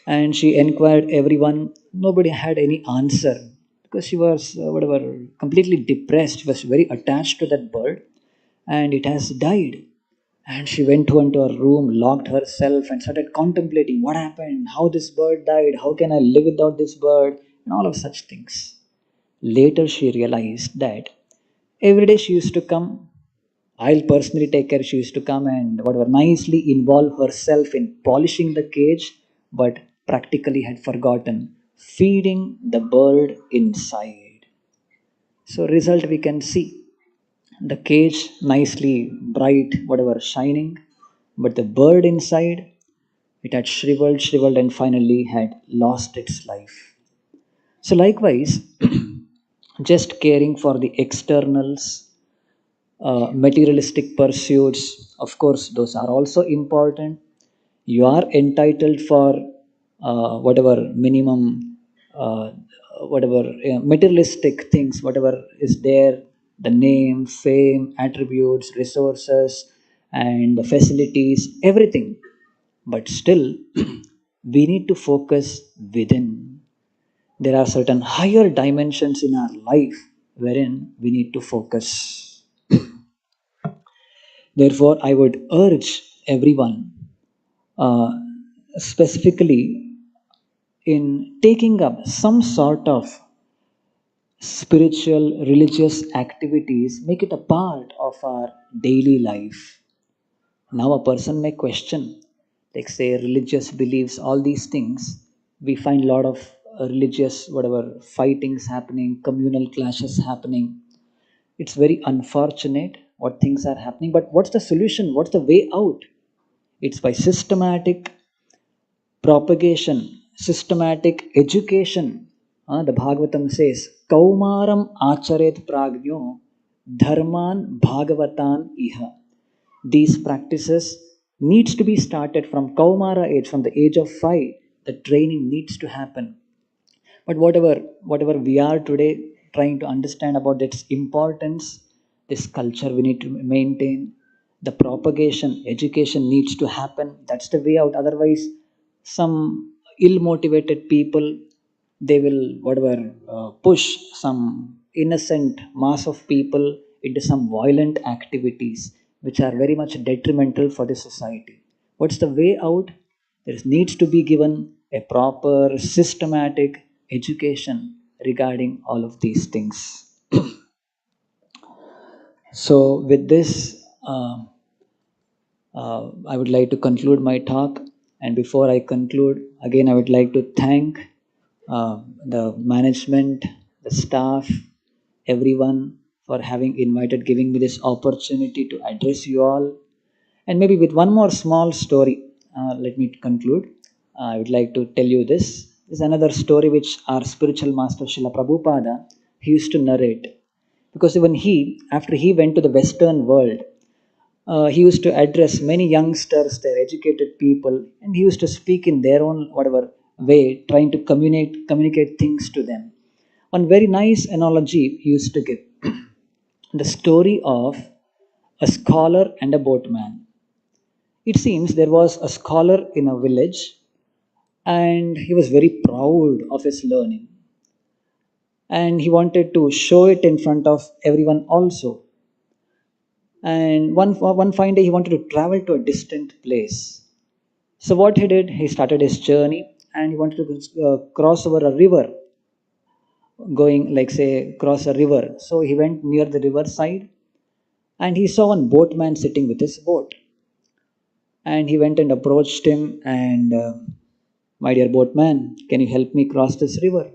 and she inquired everyone. Nobody had any answer because she was whatever, completely depressed. She was very attached to that bird, and it has died. And she went to into her room, locked herself, and started contemplating what happened, how this bird died, how can I live without this bird, and all of such things. Later, she realized that every day she used to come. I'll personally take care. She used to come and whatever, nicely involve herself in polishing the cage, but practically had forgotten feeding the bird inside. So, result we can see the cage nicely bright, whatever, shining, but the bird inside, it had shriveled, and finally had lost its life. So, likewise, just caring for the externals, materialistic pursuits, of course, those are also important. You are entitled for whatever minimum, uh, whatever materialistic things, whatever is there, the name, fame, attributes, resources, and the facilities, everything. But still, we need to focus within. There are certain higher dimensions in our life wherein we need to focus. Therefore, I would urge everyone, uh, specifically in taking up some sort of spiritual, religious activities, make it a part of our daily life. Now, a person may question, like say, religious beliefs, all these things. We find a lot of religious, whatever, fightings happening, communal clashes happening. It's very unfortunate what things are happening, but what's the solution? What's the way out? It's by systematic propagation, systematic education. The Bhagavatam says, Kaumaram acharet pragyo dharman bhagavatan iha. These practices needs to be started from Kaumara age, from the age of 5. The training needs to happen. But whatever we are today trying to understand about its importance, this culture we need to maintain, the propagation, education needs to happen. That's the way out. Otherwise, some ill motivated people, they will whatever, push some innocent mass of people into some violent activities which are very much detrimental for the society. What's the way out? There needs to be given a proper systematic education regarding all of these things. So, with this, I would like to conclude my talk. And before I conclude, again, I would like to thank the management, the staff, everyone for having invited, giving me this opportunity to address you all. And maybe with one more small story, let me conclude. I would like to tell you this. This is another story which our spiritual master Srila Prabhupada, he used to narrate. Because even he, after he went to the Western world, he used to address many youngsters, their educated people, and he used to speak in their own whatever way, trying to communicate things to them. One very nice analogy he used to give: the story of a scholar and a boatman. It seems there was a scholar in a village, and he was very proud of his learning, and he wanted to show it in front of everyone also. And one fine day, he wanted to travel to a distant place. So what he did, he started his journey, and he wanted to cross over a river, going like say cross a river. So he went near the river side, and he saw one boatman sitting with his boat. And he went and approached him and, my dear boatman, can you help me cross this river?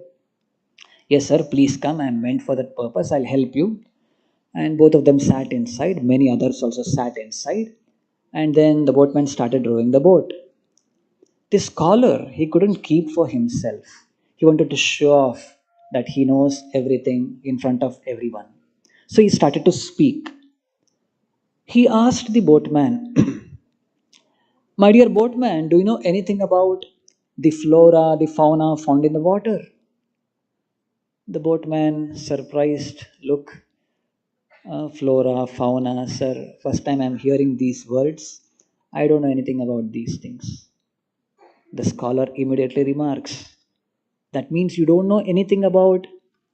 Yes, sir, please come. I'm meant for that purpose. I'll help you. And both of them sat inside. Many others also sat inside. And then the boatman started rowing the boat. This scholar, he couldn't keep for himself. He wanted to show off that he knows everything in front of everyone. So he started to speak. He asked the boatman, my dear boatman, do you know anything about the flora, the fauna found in the water? The boatman, surprised look, flora, fauna, sir, first time I'm hearing these words. I don't know anything about these things. The scholar immediately remarks, that means you don't know anything about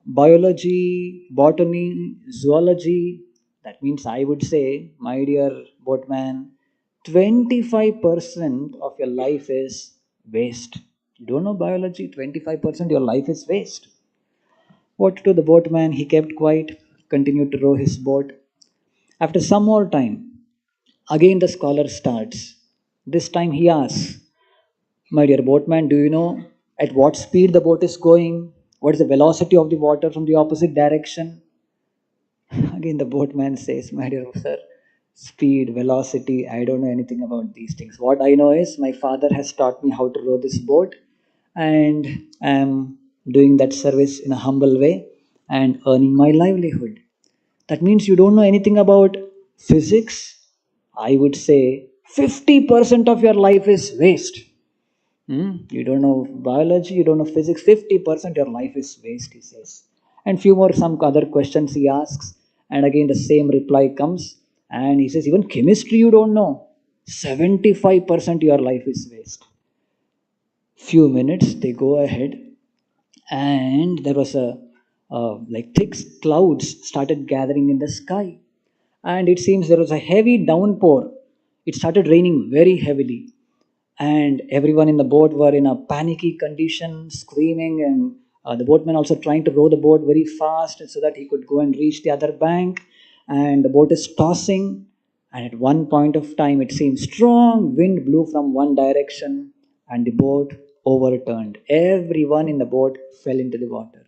biology, botany, zoology. That means I would say, my dear boatman, 25% of your life is waste. You don't know biology, 25% your life is waste. What to do the boatman? He kept quiet, continued to row his boat. After some more time, again the scholar starts. This time he asks, my dear boatman, do you know at what speed the boat is going? What is the velocity of the water from the opposite direction? Again, the boatman says, my dear sir, speed, velocity, I don't know anything about these things. What I know is my father has taught me how to row this boat, and I am doing that service in a humble way and earning my livelihood. That means you don't know anything about physics? I would say 50% of your life is waste. You don't know biology, you don't know physics, 50% your life is waste, he says. And few more some other questions he asks, and again the same reply comes, and he says, even chemistry you don't know. 75% your life is waste. Few minutes they go ahead, and there was a like thick clouds started gathering in the sky, and it seems there was a heavy downpour. It started raining very heavily, and everyone in the boat were in a panicky condition, screaming, and the boatman also trying to row the boat very fast so that he could go and reach the other bank. And the boat is tossing, and at one point of time it seems strong wind blew from one direction, and the boat overturned. Everyone in the boat fell into the water,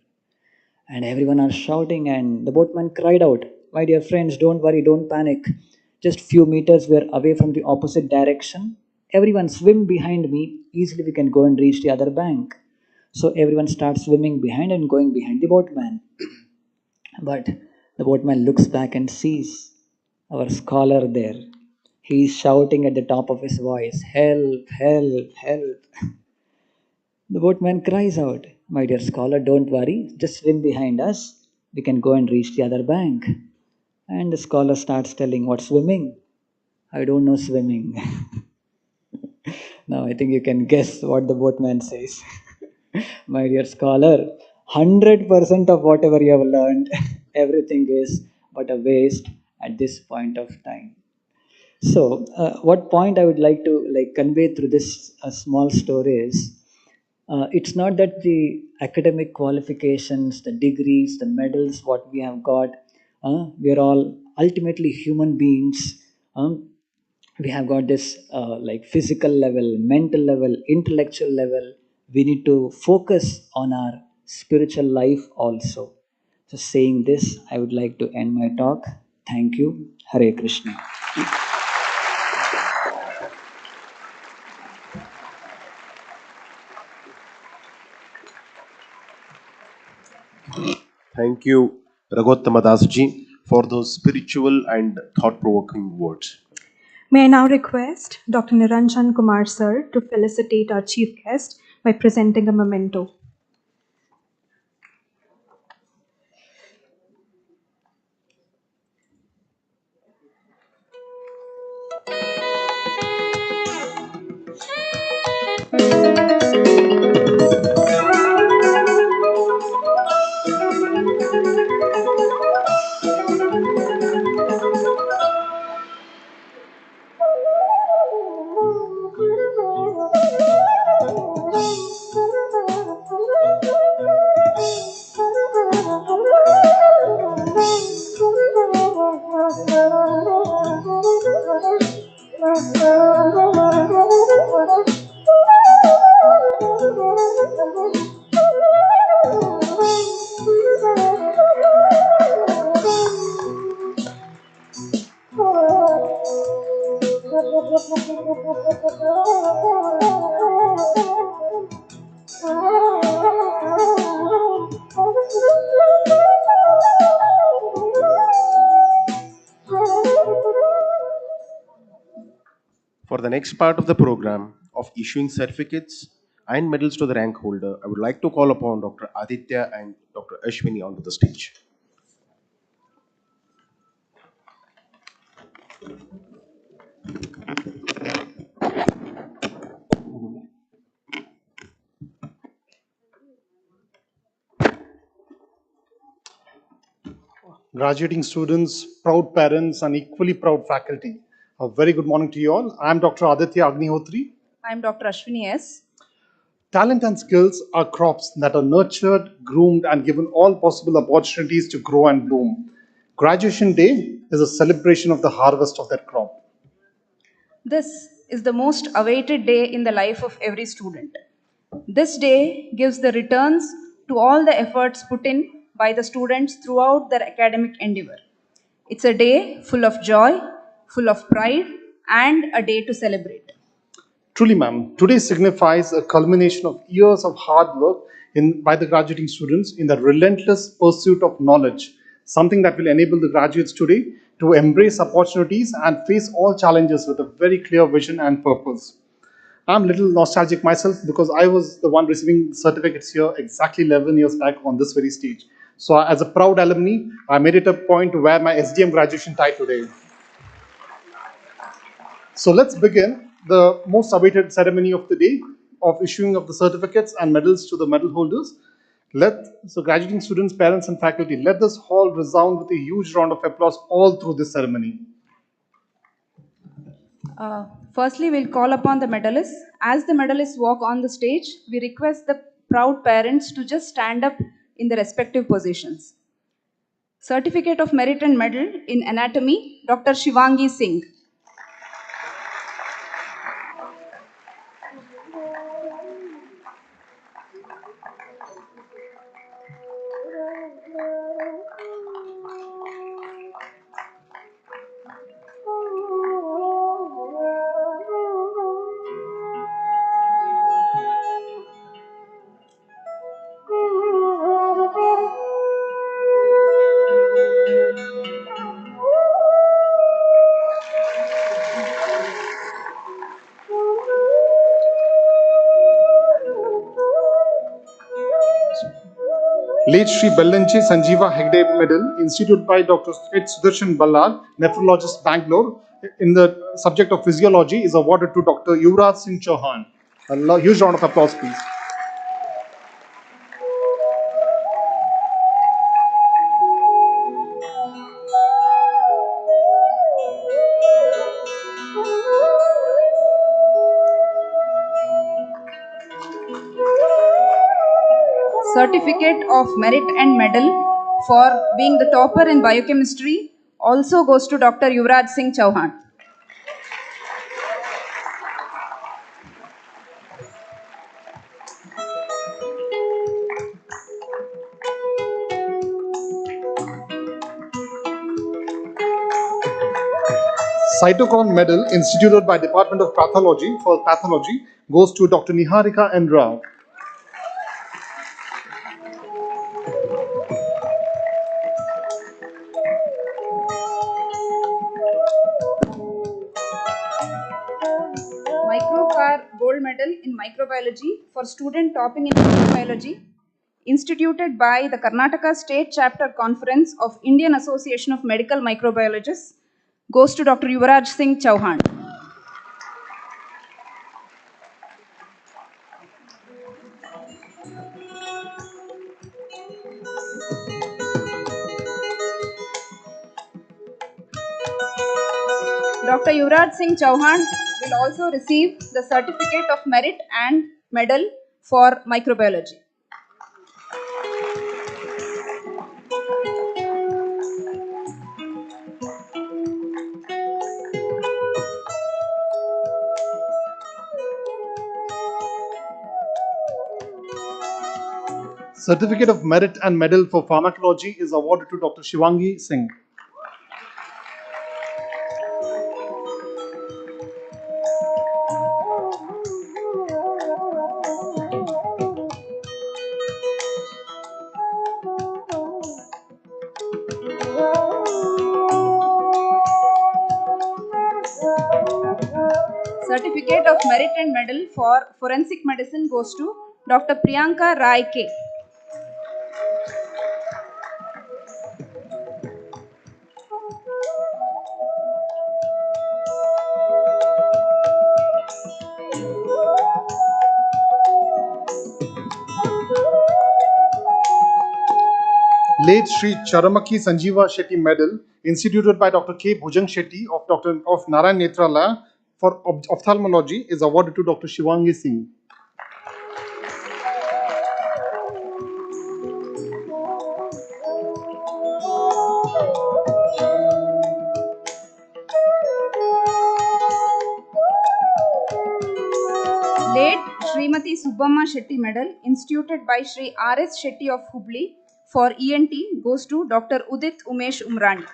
and everyone are shouting, and the boatman cried out, my dear friends, don't worry, don't panic, just few meters we're away from the opposite direction. Everyone swim behind me, easily we can go and reach the other bank. So everyone starts swimming behind and going behind the boatman. But the boatman looks back and sees our scholar there. He is shouting at the top of his voice, help, help, help. The boatman cries out, my dear scholar, don't worry, just swim behind us. We can go and reach the other bank. And the scholar starts telling, what swimming? I don't know swimming. Now I think you can guess what the boatman says. My dear scholar, 100% of whatever you have learned, everything is but a waste at this point of time. So, what point I would like to like convey through this small story is, it's not that the academic qualifications, the degrees, the medals, what we have got, we are all ultimately human beings. We have got this like physical level, mental level, intellectual level. We need to focus on our spiritual life also. So, saying this, I would like to end my talk. Thank you. Hare Krishna. Thank you, Raghuttama Das ji, for those spiritual and thought provoking words. May I now request Dr. Niranjan Kumar sir to felicitate our chief guest by presenting a memento. For the next part of the program of issuing certificates and medals to the rank holder, I would like to call upon Dr. Aditya and Dr. Ashwini onto the stage. Graduating students, proud parents, and equally proud faculty. A very good morning to you all. I am Dr. Aditya Agnihotri. I am Dr. Ashwini S. Talent and skills are crops that are nurtured, groomed, and given all possible opportunities to grow and bloom. Graduation Day is a celebration of the harvest of that crop. This is the most awaited day in the life of every student. This day gives the returns to all the efforts put in by the students throughout their academic endeavor. It's a day full of joy, full of pride, and a day to celebrate. Truly, ma'am, today signifies a culmination of years of hard work by the graduating students in the relentless pursuit of knowledge, something that will enable the graduates today to embrace opportunities and face all challenges with a very clear vision and purpose. I'm a little nostalgic myself because I was the one receiving certificates here exactly 11 years back on this very stage. So, as a proud alumni, I made it a point to wear my SDM graduation tie today. So let's begin the most awaited ceremony of the day of issuing of the certificates and medals to the medal holders. So graduating students, parents, and faculty, let this hall resound with a huge round of applause all through this ceremony. Firstly, we'll call upon the medalists. As the medalists walk on the stage, we request the proud parents to just stand up in their respective positions. Certificate of Merit and Medal in Anatomy, Dr. Shivangi Singh. Late Shri Bellanchi Sanjeeva Hegde Medal, instituted by Dr. H. Sudarshan Ballad, nephrologist, Bangalore, in the subject of physiology, is awarded to Dr. Yuvraj Singh Chauhan. A huge round of applause, please. Certificate of Merit and Medal for being the topper in biochemistry also goes to Dr. Yuvraj Singh Chauhan. Cytochrome Medal, instituted by Department of Pathology for Pathology, goes to Dr. Niharika N. Rao. Microcar Gold Medal in Microbiology for student topping in microbiology, instituted by the Karnataka State Chapter Conference of Indian Association of Medical Microbiologists, goes to Dr. Yuvraj Singh Chauhan. Dr. Yuvraj Singh Chauhan will also receive the Certificate of Merit and Medal for Microbiology. Certificate of Merit and Medal for Pharmacology is awarded to Dr. Shivangi Singh. Certificate of Merit and Medal for Forensic Medicine goes to Dr. Priyanka Rai K. Late Shri Charamaki Sanjeeva Shetty Medal, instituted by Dr. K. Bhujang Shetty of Narayan Netralaya for ophthalmology, is awarded to Dr. Shivangi Singh. Late Srimati Subbamma Shetty Medal, instituted by Shri R.S. Shetty of Hubli for ENT, goes to Dr. Udit Umesh Umrani.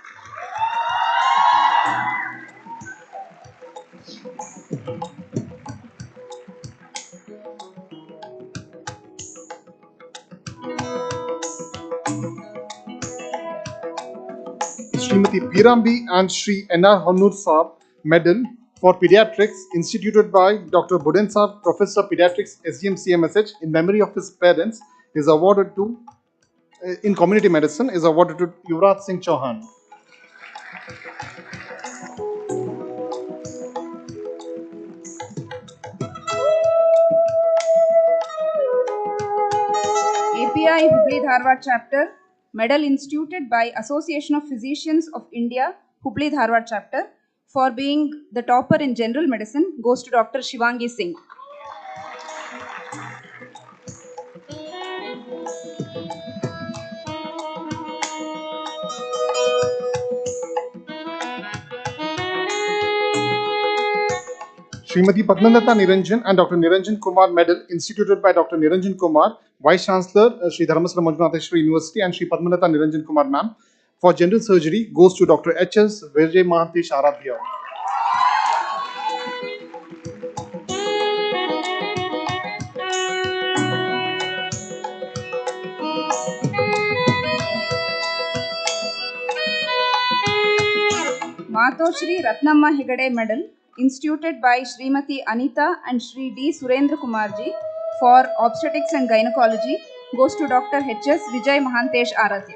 Srimati Pirambi and Shri N.R. Hannur Saab Medal for Pediatrics, instituted by Dr. Budin Saab, Professor Pediatrics, SGM CMSH, in memory of his parents, is awarded to, in community medicine, is awarded to Yuvraj Singh Chauhan. API Hubli Dharwad Chapter, medal instituted by Association of Physicians of India, Hubli Dharwad Chapter, for being the topper in general medicine, goes to Dr. Shivangi Singh. Srimati Padmalata Niranjan and Dr. Niranjan Kumar Medal, instituted by Dr. Niranjan Kumar, Vice Chancellor, Shri Dharmasthala Manjunatheshwara University, and Shri Padmalata Niranjan Kumar Ma'am, for general surgery, goes to Dr. H.S. Mahantesh Aradhya. Matoshri Ratnamma Hegade Medal, instituted by Srimati Anita and Shri D. Surendra Kumarji for obstetrics and gynecology, goes to Dr. H.S. Vijay Mahantesh Aradhya.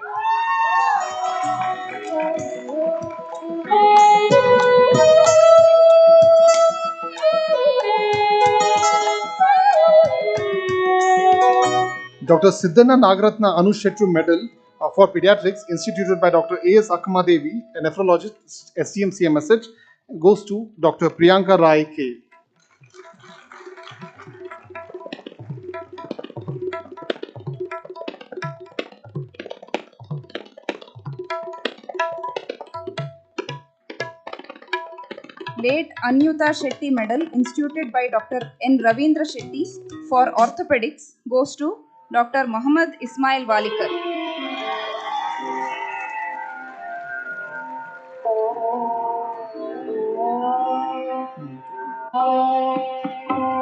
Dr. Siddhana Nagaratna Anushetru Medal for Pediatrics, instituted by Dr. A.S. Akamadevi, a nephrologist, SCM CMSH, goes to Dr. Priyanka Rai K. Late Anyuta Shetty Medal, instituted by Dr. N. Ravindra Shetty for orthopedics, goes to Dr. Muhammad Ismail Walikar.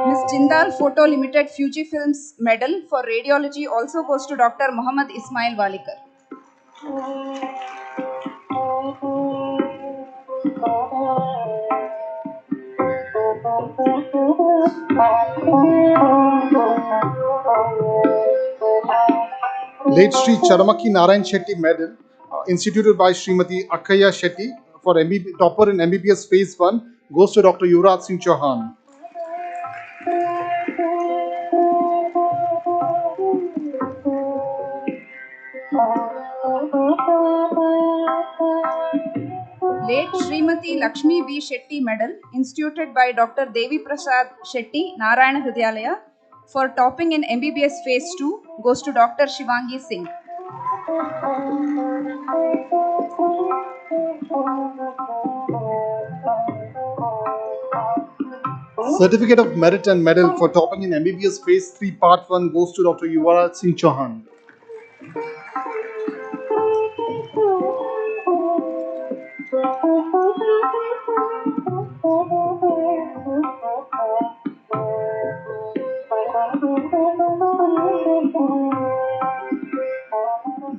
Ms. Jindal Photo Limited Fujifilms Medal for radiology also goes to Dr. Muhammad Ismail Walikar. Late Shri Charamaki Narayan Shetty Medal, instituted by Srimati Akkaya Shetty for topper in MBBS Phase 1, goes to Dr. Yuvraj Singh Chauhan. Late Srimati Lakshmi B. Shetty Medal, instituted by Dr. Devi Prasad Shetty, Narayana Hridyalaya, for topping in MBBS Phase 2, goes to Dr. Shivangi Singh. Certificate of Merit and Medal for topping in MBBS Phase 3 Part 1 goes to Dr. Yuvraj Singh Chauhan.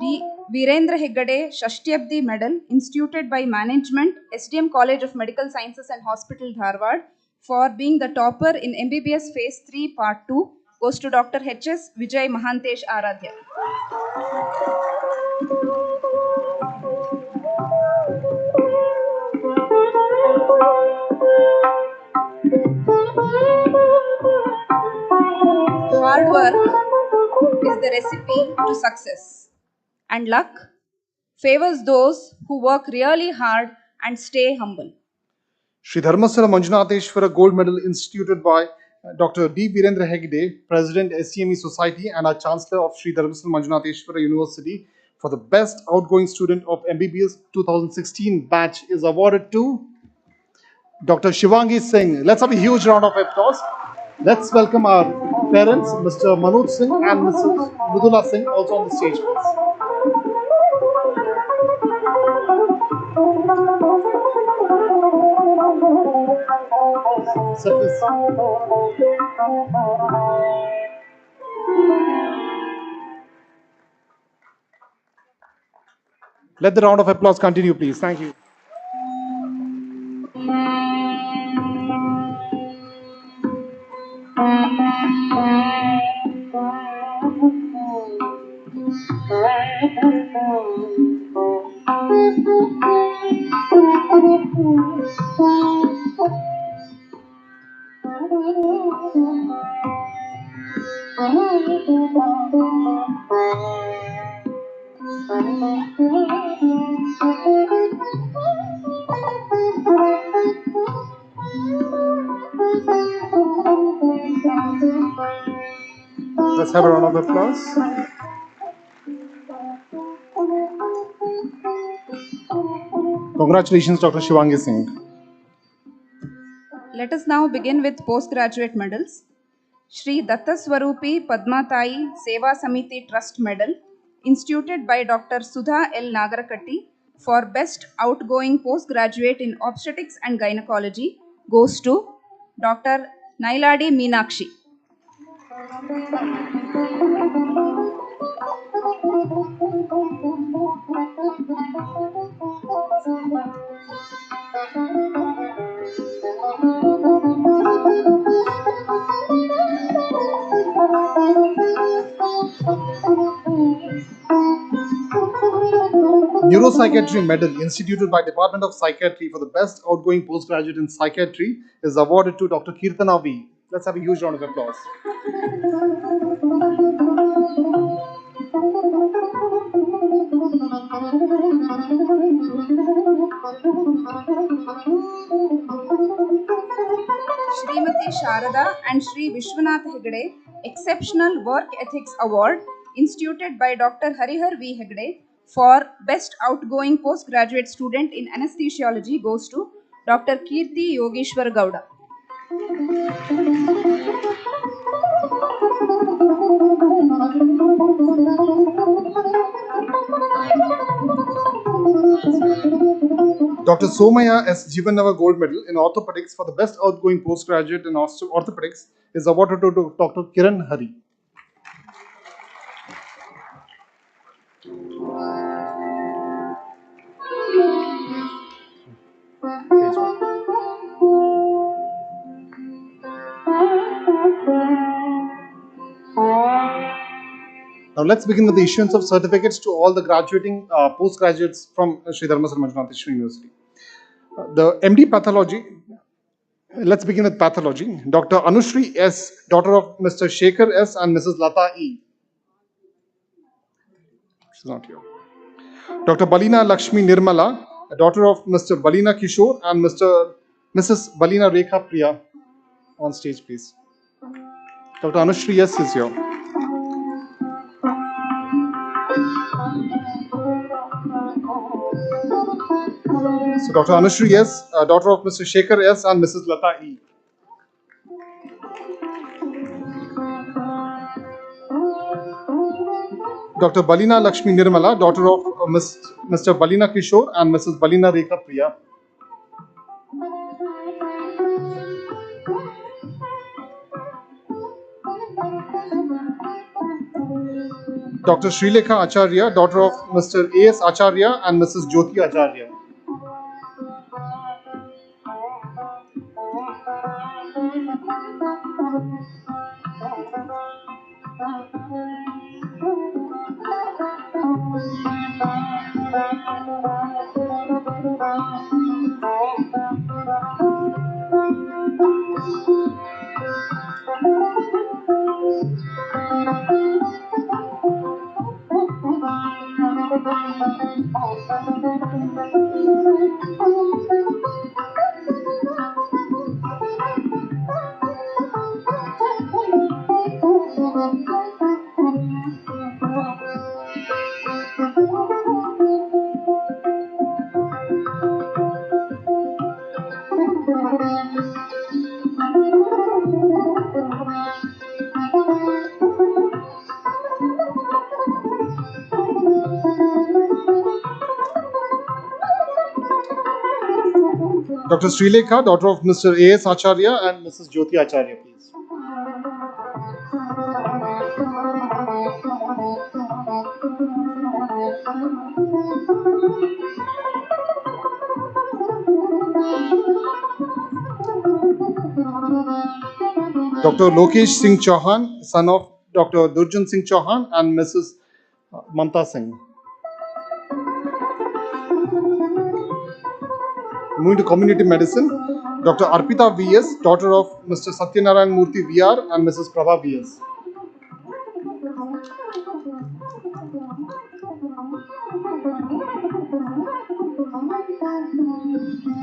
D. Virendra Hegade Shashtyabdi Medal, instituted by Management, SDM College of Medical Sciences and Hospital, Dharwad, for being the topper in MBBS Phase 3 Part 2 goes to Dr. H.S. Vijay Mahantesh Aradhya. Hard work is the recipe to success, and luck favors those who work really hard and stay humble. Shri Dharmasthala Manjunatheshwara Gold Medal instituted by Dr. D. Virendra Hegde, President SCME Society and our Chancellor of Shri Dharmasthala Manjunatheshwara University for the best outgoing student of MBBS 2016 batch is awarded to Dr. Shivangi Singh. Let's have a huge round of applause. Let's welcome our parents, Mr. Manoj Singh and Mrs. Mridula Singh, also on the stage, please. Set this. Let the round of applause continue, please. Thank you. Let's have a round of applause. Congratulations, Dr. Shivangi Singh. Let us now begin with postgraduate medals. Shri Dattaswarupi Padmatai Seva Samiti Trust Medal, instituted by Dr. Sudha L. Nagarakatti for Best Outgoing Postgraduate in Obstetrics and Gynecology, goes to Dr. Nailadi Meenakshi. Neuropsychiatry Medal, instituted by Department of Psychiatry for the best outgoing postgraduate in psychiatry, is awarded to Dr. Kirtana V. Let's have a huge round of applause. Srimati Sharada and Shri Vishwanath Hegde Exceptional Work Ethics Award, instituted by Dr. Harihar V. Hegde for Best Outgoing Postgraduate Student in Anesthesiology, goes to Dr. Kirti Yogeshwar Gowda. Dr. Somaya S. Jivanava Gold Medal in Orthopedics for the best outgoing postgraduate in orthopedics is awarded to Dr. Kiran Hari. Now let's begin with the issuance of certificates to all the graduating postgraduates from Shri Dharmasthala Manjunatheshwara University. The MD Pathology, let's begin with Pathology. Dr. Anushri S., daughter of Mr. Shekhar S. and Mrs. Lata E. She's not here. Dr. Balina Lakshmi Nirmala, a daughter of Mr. Balina Kishore and Mrs. Balina Rekha Priya. On stage, please. Dr. Anushri S. is here. So Dr. Anushri S., daughter of Mr. Shekhar S. and Mrs. Lata E. Dr. Balina Lakshmi Nirmala, daughter of Mr. Balina Kishore and Mrs. Balina Rekha Priya. Dr. Srilekha Acharya, daughter of Mr. A.S. Acharya and Mrs. Jyoti Acharya. Dr. Srilekha, daughter of Mr. A.S. Acharya and Mrs. Jyoti Acharya, please. Dr. Lokesh Singh Chauhan, son of Dr. Durjan Singh Chauhan and Mrs. Mamta Singh. Moving to community medicine, Dr. Arpita V.S., daughter of Mr. Satyanarayan Murthy V.R. and Mrs. Prabha V.S.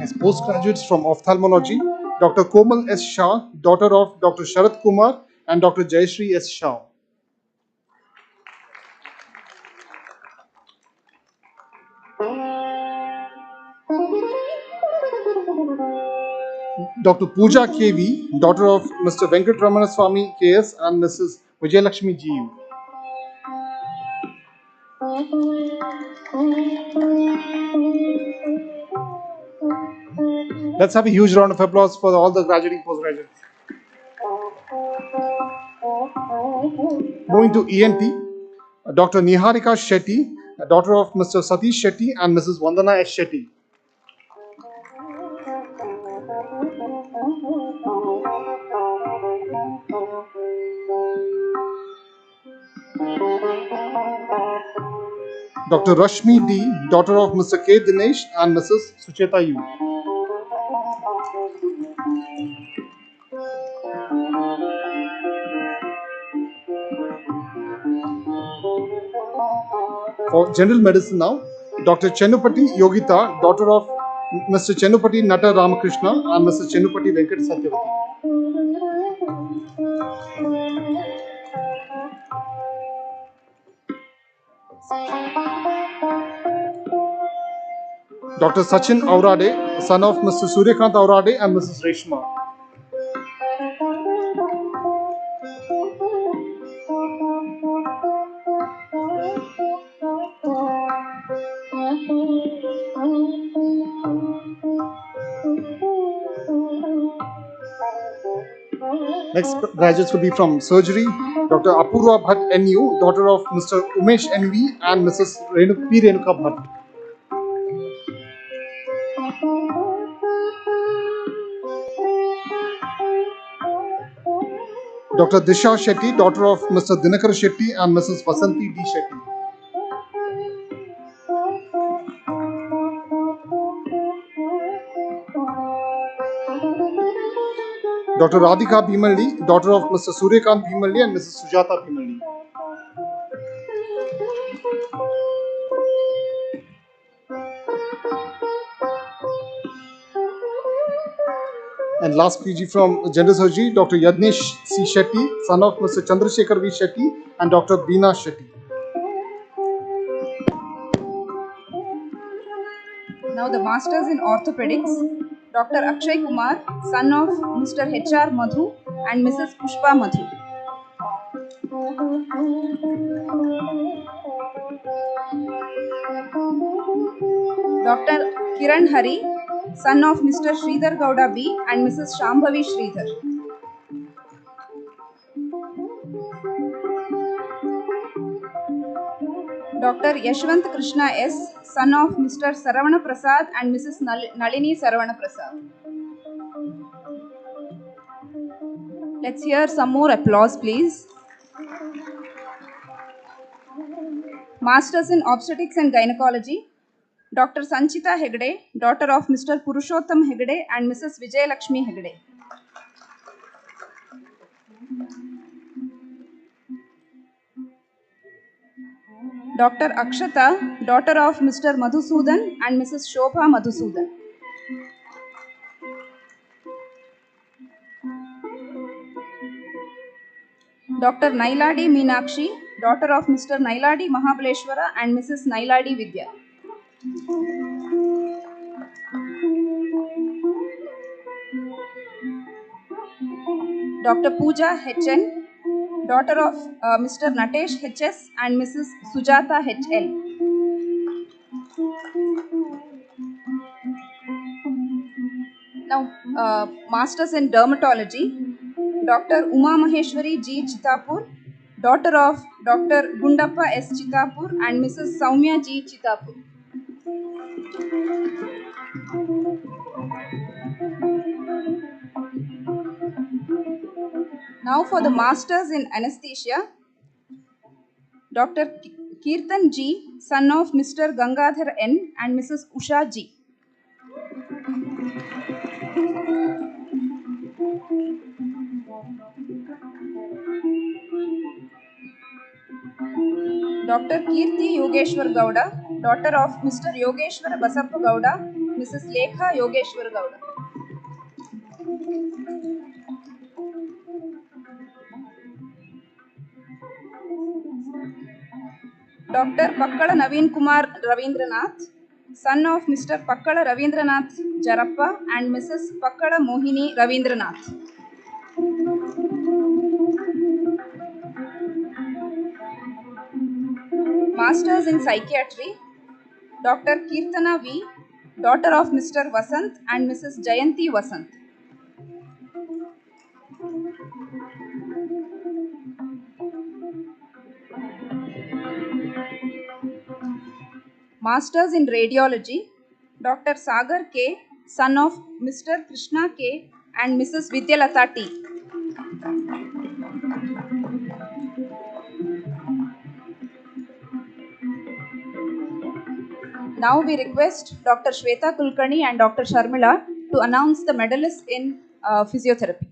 As postgraduates from ophthalmology, Dr. Komal S. Shah, daughter of Dr. Sharat Kumar and Dr. Jayashree S. Shah. Dr. Pooja K.V., daughter of Mr. Venkatramana Swamy K.S. and Mrs. Vijayalakshmi G. Let's have a huge round of applause for all the graduating postgraduates. Moving to ENT, Dr. Niharika Shetty, daughter of Mr. Satish Shetty and Mrs. Vandana S. Shetty. Dr. Rashmi D, daughter of Mr. K. Dinesh and Mrs. Sucheta U. For general medicine now, Dr. Chennupati Yogita, daughter of Mr. Chennupati Nata Ramakrishna and Mrs. Chennupati Venkat Satyavati. Dr. Sachin Aurade, son of Mr. Suryakant Aurade and Mrs. Reshma. Next graduates will be from surgery, Dr. Apurva Bhatt NU, daughter of Mr. Umesh NV and Mrs. P. Renuka Bhatt. Dr. Disha Shetty, daughter of Mr. Dinakar Shetty and Mrs. Vasanti D. Shetty. Dr. Radhika Bhimalli, daughter of Mr. Suryakant Bhimalli and Mrs. Sujata Bhimalli. And last PG from General Surgery, Dr. Yadnesh C. Shetty, son of Mr. Chandrasekhar V. Shetty and Dr. Beena Shetty. Now the Masters in Orthopedics, Dr. Akshay Kumar, son of Mr. H.R. Madhu and Mrs. Pushpa Madhu. Dr. Kiran Hari, son of Mr. Sridhar Gowda B and Mrs. Shambhavi Sridhar. Dr. Yashwant Krishna S, son of Mr. Saravana Prasad and Mrs. Nalini Saravana Prasad. Let's hear some more applause, please. Masters in Obstetrics and Gynecology, Dr. Sanchita Hegde, daughter of Mr. Purushottam Hegde and Mrs. Vijayalakshmi Hegde. Dr. Akshata, daughter of Mr. Madhusudan and Mrs. Shobha Madhusudan. Dr. Nailadi Meenakshi, daughter of Mr. Nailadi Mahabaleshwara and Mrs. Nailadi Vidya. Dr. Pooja HN, daughter of Mr. Natesh HS and Mrs. Sujata HL. Now, Masters in Dermatology, Dr. Uma Maheshwari G. Chitapur, daughter of Dr. Gundappa S. Chitapur and Mrs. Saumya G. Chitapur. Now for the Masters in Anesthesia, Dr. Kirtan G., son of Mr. Gangadhar N. and Mrs. Usha G. Dr. Kirti Yogeshwar Gowda, daughter of Mr. Yogeshwar Basappa Gowda, Mrs. Lekha Yogeshwar Gowda. Dr. Pakkala Naveen Kumar Ravindranath, son of Mr. Pakkala Ravindranath Jarappa and Mrs. Pakkala Mohini Ravindranath. Masters in Psychiatry, Dr. Kirtana V., daughter of Mr. Vasant and Mrs. Jayanti Vasant. Masters in Radiology, Dr. Sagar K., son of Mr. Krishna K. and Mrs. Vidyalata T. Now we request Dr. Shweta Kulkarni and Dr. Sharmila to announce the medalists in physiotherapy.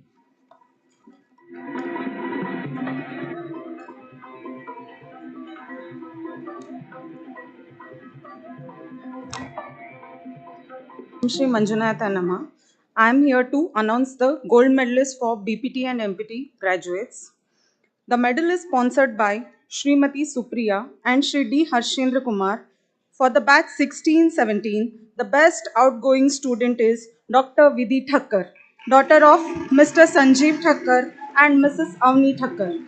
Shri Manjunatheshwara. I am here to announce the gold medalists for BPT and MPT graduates. The medal is sponsored by Srimati Supriya and Shri D. Harshendra Kumar. For the batch 16-17, the best outgoing student is Dr. Vidhi Thakkar, daughter of Mr. Sanjeev Thakkar and Mrs. Avni Thakkar.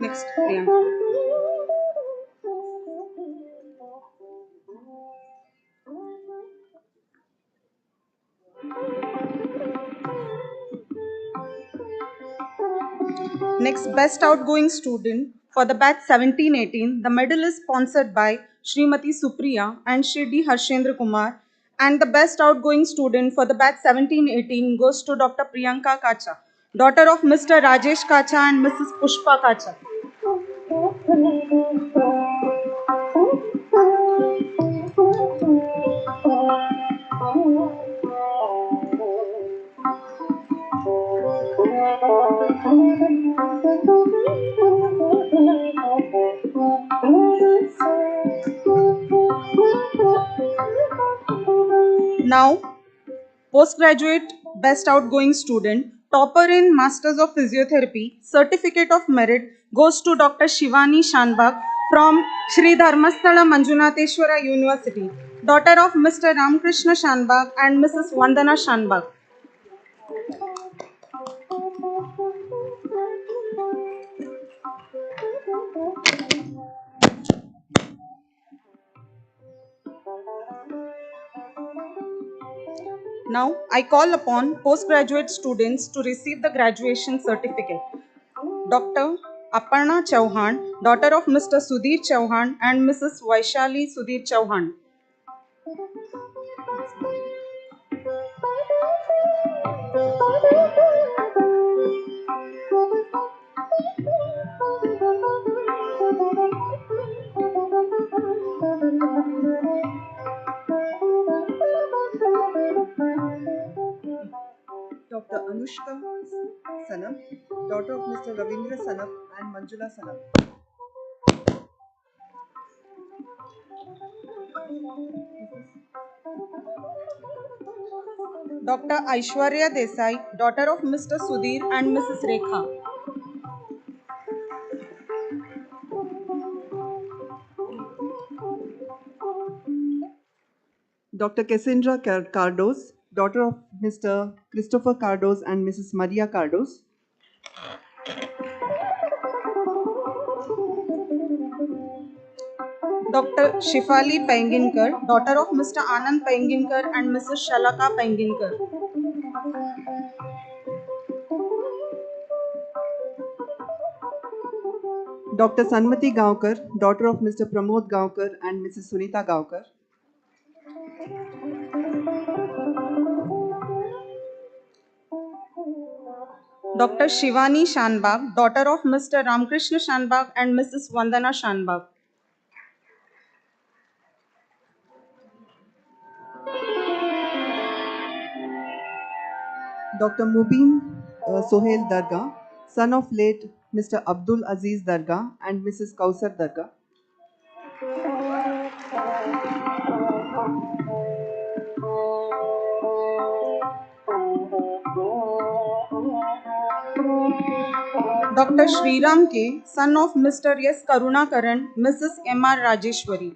Next, Priyanka. Next, best outgoing student for the batch 17-18. The medal is sponsored by Srimati Supriya and Shri D. Harshendra Kumar. And the best outgoing student for the batch 17-18 goes to Dr. Priyanka Kacha, daughter of Mr. Rajesh Kacha and Mrs. Pushpa Kacha. Now, postgraduate best outgoing student, topper in Masters of Physiotherapy, certificate of merit goes to Dr. Shivani Shanbag from Shri Dharmasthala Manjunatheshwara University, daughter of Mr. Ramakrishna Shanbag and Mrs. Vandana Shanbag. Now, I call upon postgraduate students to receive the graduation certificate. Dr. Aparna Chauhan, daughter of Mr. Sudhir Chauhan and Mrs. Vaishali Sudhir Chauhan. Dr. Anushka Sanam, daughter of Mr. Ravindra Sanam and Manjula Sanam. Dr. Aishwarya Desai, daughter of Mr. Sudhir and Mrs. Rekha. Dr. Cassandra Cardos, daughter of Mr. Christopher Cardos and Mrs. Maria Cardos. Dr. Shifali Penginkar, daughter of Mr. Anand Penginkar and Mrs. Shalaka Penginkar. Dr. Sanmati Gaonkar, daughter of Mr. Pramod Gaonkar and Mrs. Sunita Gaonkar. Dr. Shivani Shanbag, daughter of Mr. Ramkrishna Shanbag and Mrs. Vandana Shanbag. Dr. Mubin Sohail Darga, son of late Mr. Abdul Aziz Darga and Mrs. Kausar Darga. Dr. Shriram K, son of Mr. S. Karunakaran, Mrs. M.R. Rajeshwari.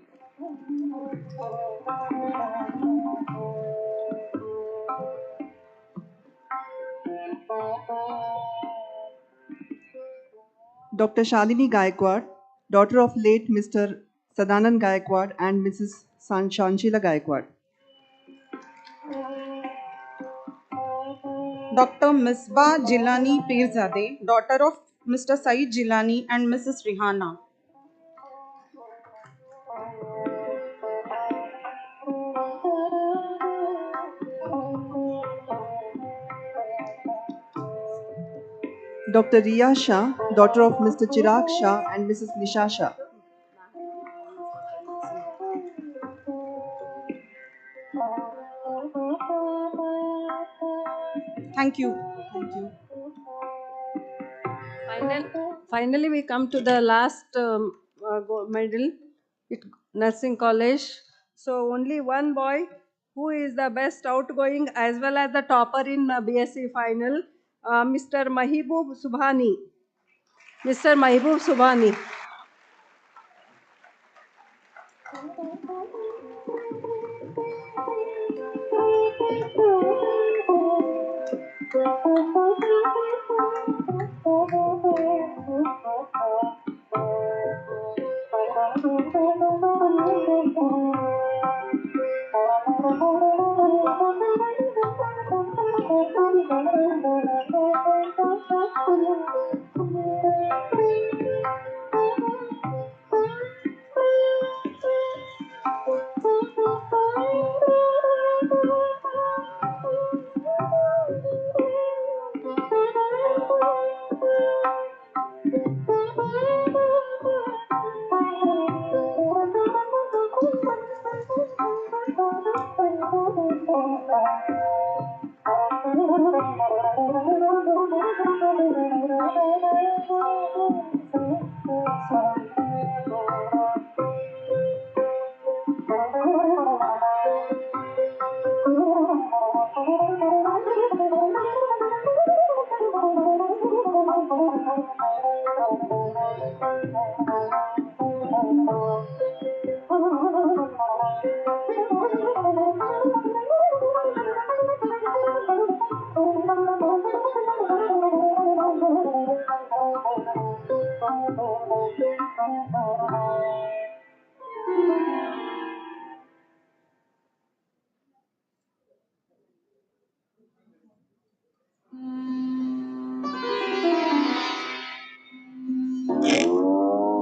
Dr. Shalini Gaikwad, daughter of late Mr. Sadanand Gaikwad and Mrs. Shanshila Gaikwad. Dr. Misbah Jilani Pirzadeh, daughter of Mr. Saeed Jilani and Mrs. Rihana. Dr. Riya Shah, daughter of Mr. Chirag Shah and Mrs. Nisha Shah. Thank you. Thank you. Finally, we come to the last medal, nursing college. So only one boy who is the best outgoing as well as the topper in BSc final, Mr. Mahibub Subhani. Mr. Mahibub Subhani.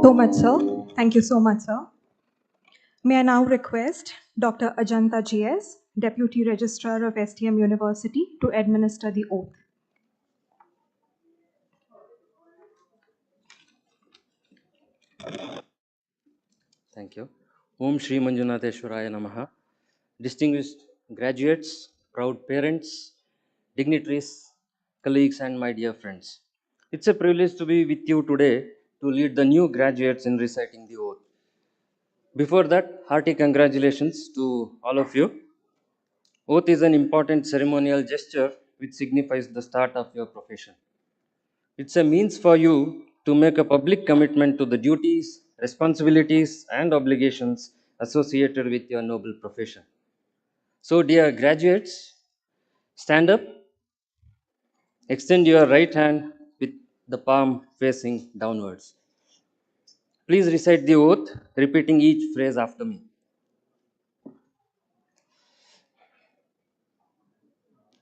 So much, sir. Thank you so much, sir. May I now request Dr. Ajanta GS, Deputy Registrar of STM University, to administer the oath. Thank you. Om Shri Manjunatheshwara Namaha. Distinguished graduates, proud parents, dignitaries, colleagues, and my dear friends. It's a privilege to be with you today to lead the new graduates in reciting the oath. Before that, hearty congratulations to all of you. Oath is an important ceremonial gesture which signifies the start of your profession. It's a means for you to make a public commitment to the duties, responsibilities, and obligations associated with your noble profession. So, dear graduates, stand up, extend your right hand with the palm facing downwards. Please recite the oath, repeating each phrase after me.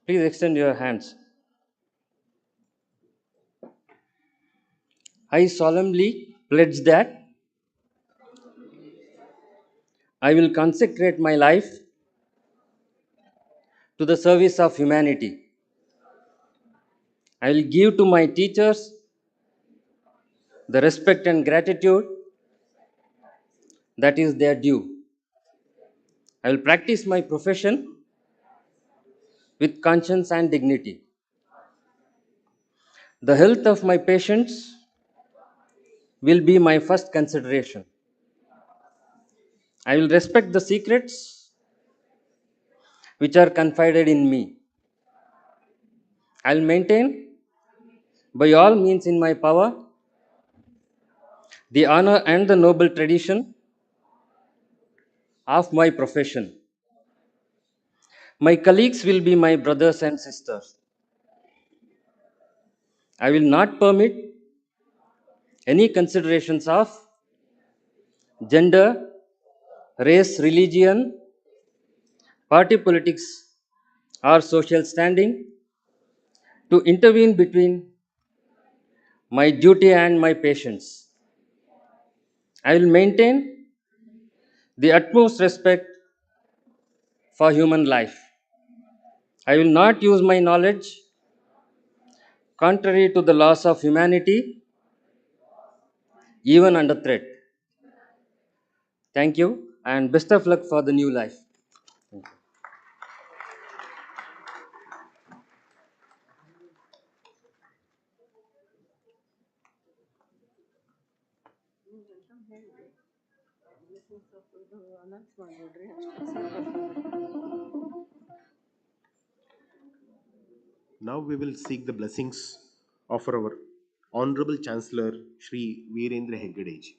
Please extend your hands. I solemnly pledge that I will consecrate my life to the service of humanity. I will give to my teachers the respect and gratitude that is their due. I will practice my profession with conscience and dignity. The health of my patients will be my first consideration. I will respect the secrets which are confided in me. I will maintain, by all means in my power, the honor and the noble tradition of my profession. My colleagues will be my brothers and sisters. I will not permit any considerations of gender, race, religion, party politics, or social standing to intervene between my duty and my patients. I will maintain the utmost respect for human life. I will not use my knowledge contrary to the laws of humanity, even under threat. Thank you and best of luck for the new life. Now we will seek the blessings of our Honorable Chancellor Shri Virendra Heggadeji.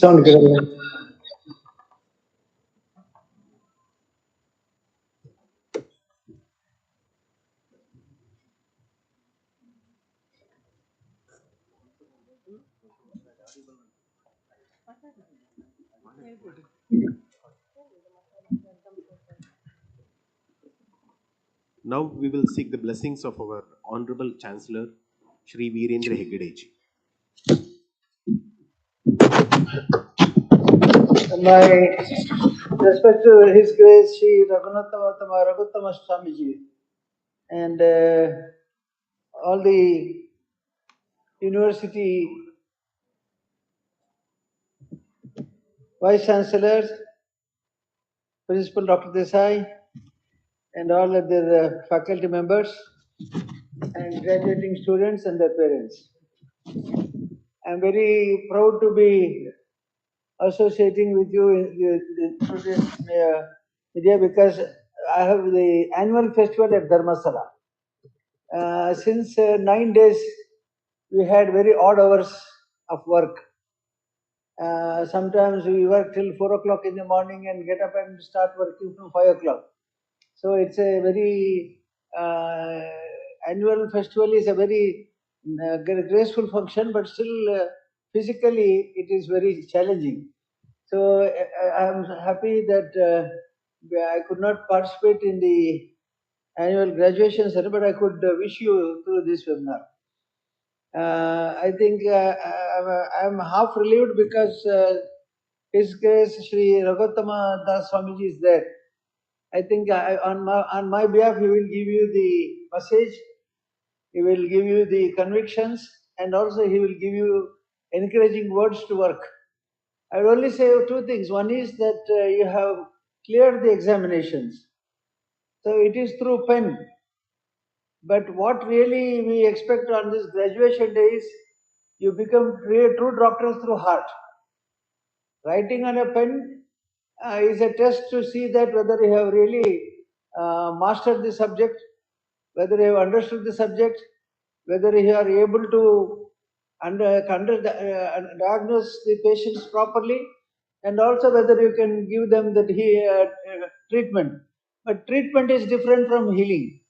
Sound good. Now we will seek the blessings of our Honorable Chancellor, Shri Virendra Heggade ji. My respect to His Grace Shri Raghunathama Swamiji and all the university vice chancellors, Principal Dr. Desai, and all other faculty members, and graduating students and their parents. I'm very proud to be associating with you through this media because I have the annual festival at Dharmasthala. Since 9 days, we had very odd hours of work. Sometimes we work till 4 o'clock in the morning and get up and start working from 5 o'clock. So it's a very annual festival is a very graceful function, but still physically it is very challenging. So I am happy that I could not participate in the annual graduation ceremony, but I could wish you through this webinar. I think I'm half relieved because His Grace Shri Raghunathama Das Swamiji is there. I think on my behalf, he will give you the message, he will give you the convictions, and also he will give you encouraging words to work. I will only say two things. One is that you have cleared the examinations. So it is through pen. But what really we expect on this graduation day is you become true doctors through heart. Writing on a pen is a test to see that whether you have really mastered the subject, whether you have understood the subject, whether you are able to diagnose the patients properly, and also whether you can give them the treatment. But treatment is different from healing.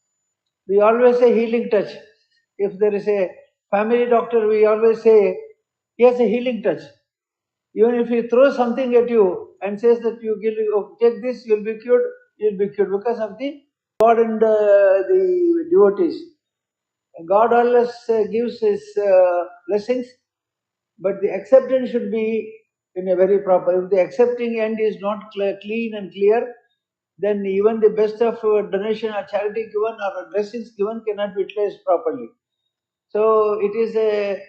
We always say healing touch. If there is a family doctor, we always say he has a healing touch. Even if he throws something at you and says that take this, you'll be cured because of the God and the devotees. God always gives his blessings, but the acceptance should be in a very proper. If the accepting end is not clean and clear, then even the best of donation or charity given or blessings given cannot be utilized properly. So it is a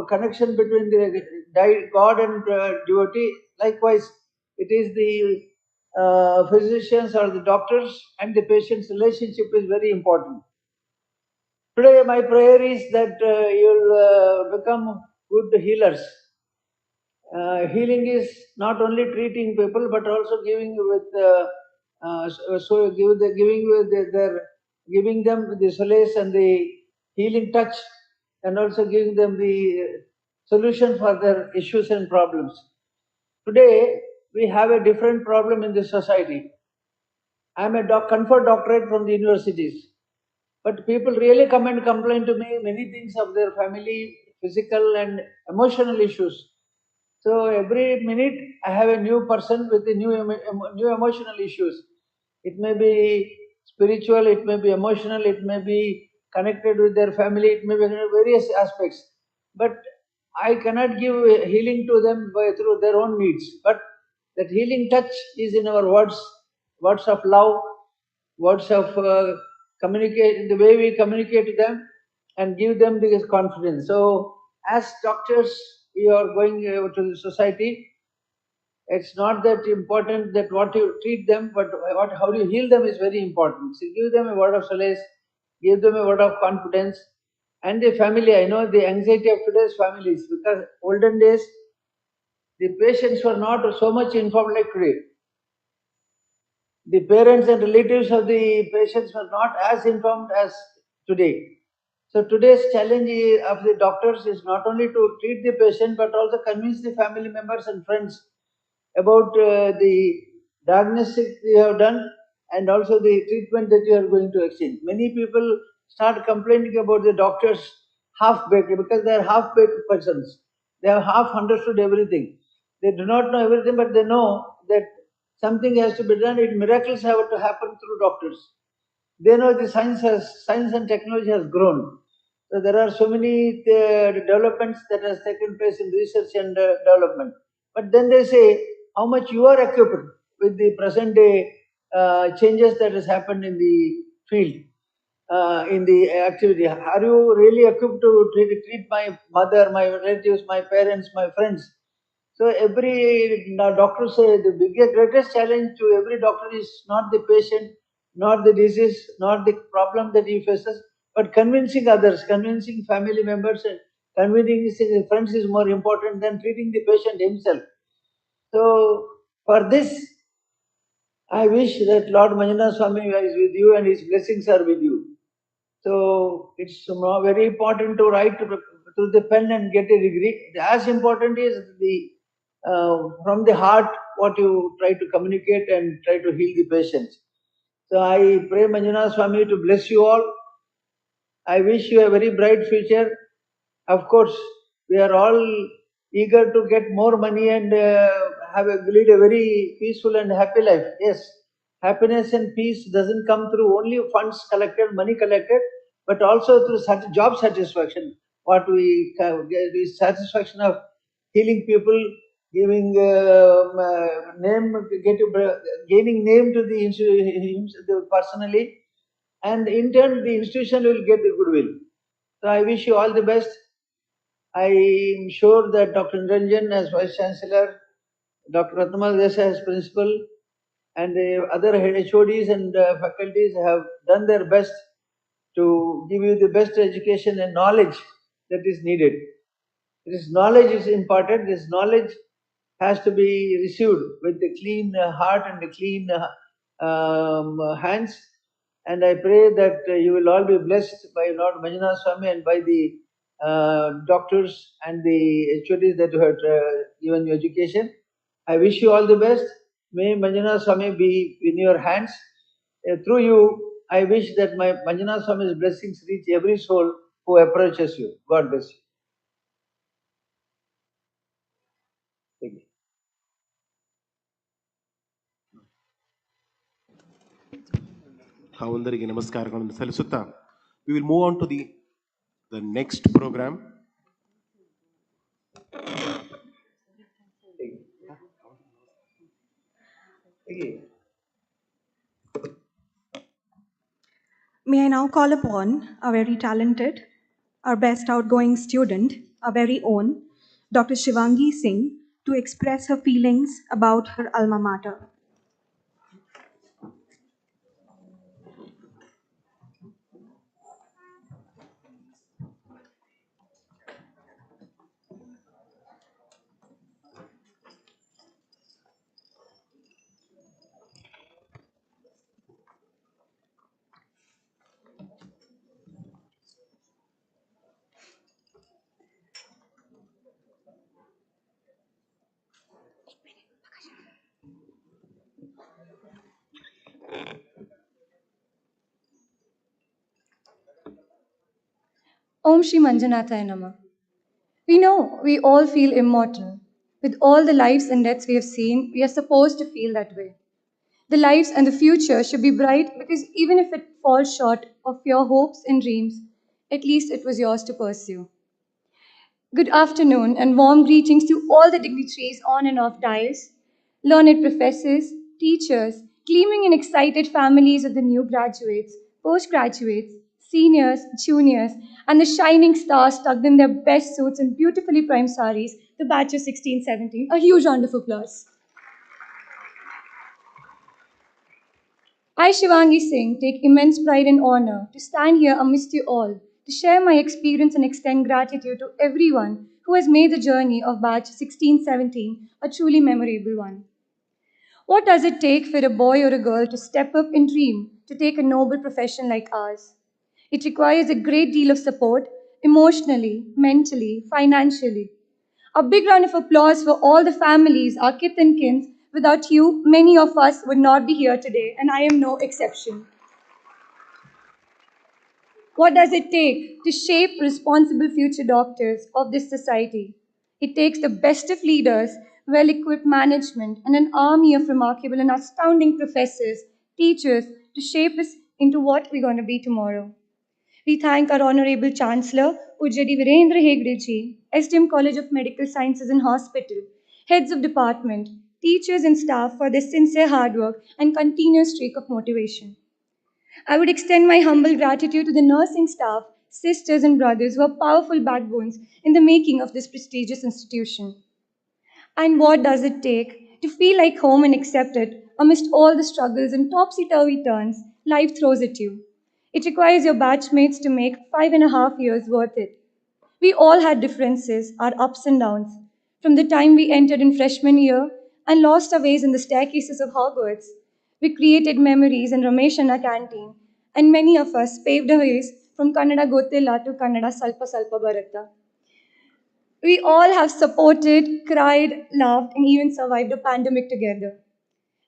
connection between the God and devotee. Likewise, it is the physicians or the doctors and the patient's relationship is very important. Today, my prayer is that you'll become good healers. Healing is not only treating people, but also giving giving them the solace and the healing touch, and also giving them the solution for their issues and problems. Today, we have a different problem in this society. I am a conferred doctorate from the universities. But people really come and complain to me many things of their family, physical and emotional issues. So every minute I have a new person with a new emotional issues. It may be spiritual, it may be emotional, it may be connected with their family, it may be various aspects. But I cannot give healing to them through their own needs. But that healing touch is in our words of love, words of communicate, the way we communicate to them and give them this confidence. So, as doctors, you are going to the society. It's not that important that what you treat them, but how do you heal them is very important. So, give them a word of solace, give them a word of confidence, and the family. I know the anxiety of today's families because olden days the patients were not so much informed like today. The parents and relatives of the patients were not as informed as today. So today's challenge of the doctors is not only to treat the patient but also convince the family members and friends about the diagnostic you have done and also the treatment that you are going to exchange. Many people start complaining about the doctors half-baked because they are half-baked persons. They have half understood everything. They do not know everything, but they know that something has to be done. Miracles have to happen through doctors. They know the science and technology has grown. So there are so many developments that has taken place in research and development. But then they say how much you are equipped with the present day changes that has happened in the field, in the activity. Are you really equipped to treat my mother, my relatives, my parents, my friends? So every doctor say the biggest, greatest challenge to every doctor is not the patient, not the disease, not the problem that he faces, but convincing others, convincing family members, and convincing friends is more important than treating the patient himself. So for this, I wish that Lord Manjunath Swami is with you and his blessings are with you. So it's very important to write to the pen and get a degree. As important is the from the heart what you try to communicate and try to heal the patients. So I pray Manjunath Swami to bless you all. I wish you a very bright future. Of course, we are all eager to get more money and lead a very peaceful and happy life. Yes, happiness and peace doesn't come through only funds collected, money collected, but also through job satisfaction. What we get is satisfaction of healing people, giving name, gaining name to the personally, and in turn the institution will get the goodwill. So I wish you all the best. I am sure that Dr. Niranjan as Vice Chancellor, Dr. Ratnamal Desai as Principal, and the other HODs and faculties have done their best to give you the best education and knowledge that is needed. This knowledge is important. This knowledge has to be received with a clean heart and a clean hands. And I pray that you will all be blessed by Lord Manjunath Swami and by the doctors and the HODs that have given you education. I wish you all the best. May Manjunath Swami be in your hands. Through you, I wish that my Manjunath Swami's blessings reach every soul who approaches you. God bless you. Thank you. ತಾವಂದರಿಗೆ ನಮಸ್ಕಾರಗಳನ್ನು ಸಲ್ಲಿಸುತ್ತಾ we will move on to the next program. May I now call upon our very talented, our best outgoing student, our very own, Dr. Shivangi Singh, to express her feelings about her alma mater. Om Shri Manjunathaya Namah. We know we all feel immortal. With all the lives and deaths we have seen, we are supposed to feel that way. The lives and the future should be bright because even if it falls short of your hopes and dreams, at least it was yours to pursue. Good afternoon and warm greetings to all the dignitaries on and off dais, learned professors, teachers, gleaming and excited families of the new graduates, postgraduates, seniors, juniors, and the shining stars tucked in their best suits and beautifully primed saris, the batch of 1617. A huge round of applause. I, Shivangi Singh, take immense pride and honor to stand here amidst you all, to share my experience and extend gratitude to everyone who has made the journey of batch 1617 a truly memorable one. What does it take for a boy or a girl to step up and dream to take a noble profession like ours? It requires a great deal of support, emotionally, mentally, financially. A big round of applause for all the families, our kith and kins. Without you, many of us would not be here today, and I am no exception. What does it take to shape responsible future doctors of this society? It takes the best of leaders, well equipped management, and an army of remarkable and astounding professors, teachers, to shape us into what we're going to be tomorrow. We thank our Honorable Chancellor, Ujjadi Virendra Hegde ji, SDM College of Medical Sciences and Hospital, heads of department, teachers and staff for their sincere hard work and continuous streak of motivation. I would extend my humble gratitude to the nursing staff, sisters and brothers who are powerful backbones in the making of this prestigious institution. And what does it take to feel like home and accepted amidst all the struggles and topsy-turvy turns life throws at you? It requires your batchmates to make 5.5 years worth it. We all had differences, our ups and downs. From the time we entered in freshman year and lost our ways in the staircases of Hogwarts, we created memories in Ramesh Anna canteen, and many of us paved our ways from Kannada Gottilla to Kannada Salpa Salpa Bharata. We all have supported, cried, laughed, and even survived a pandemic together.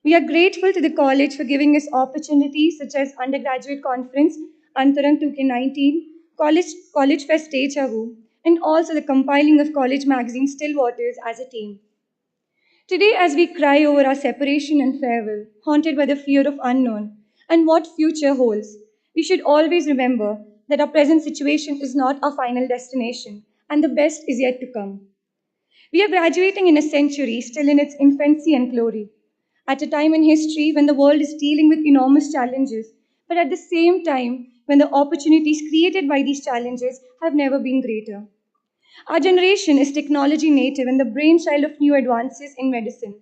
We are grateful to the college for giving us opportunities such as undergraduate conference, Antarang 2K19, College Fest Deja Vu, and also the compiling of college magazine Still Waters as a team. Today, as we cry over our separation and farewell, haunted by the fear of unknown and what future holds, we should always remember that our present situation is not our final destination, and the best is yet to come. We are graduating in a century still in its infancy and glory, at a time in history when the world is dealing with enormous challenges, but at the same time when the opportunities created by these challenges have never been greater. Our generation is technology native and the brainchild of new advances in medicine.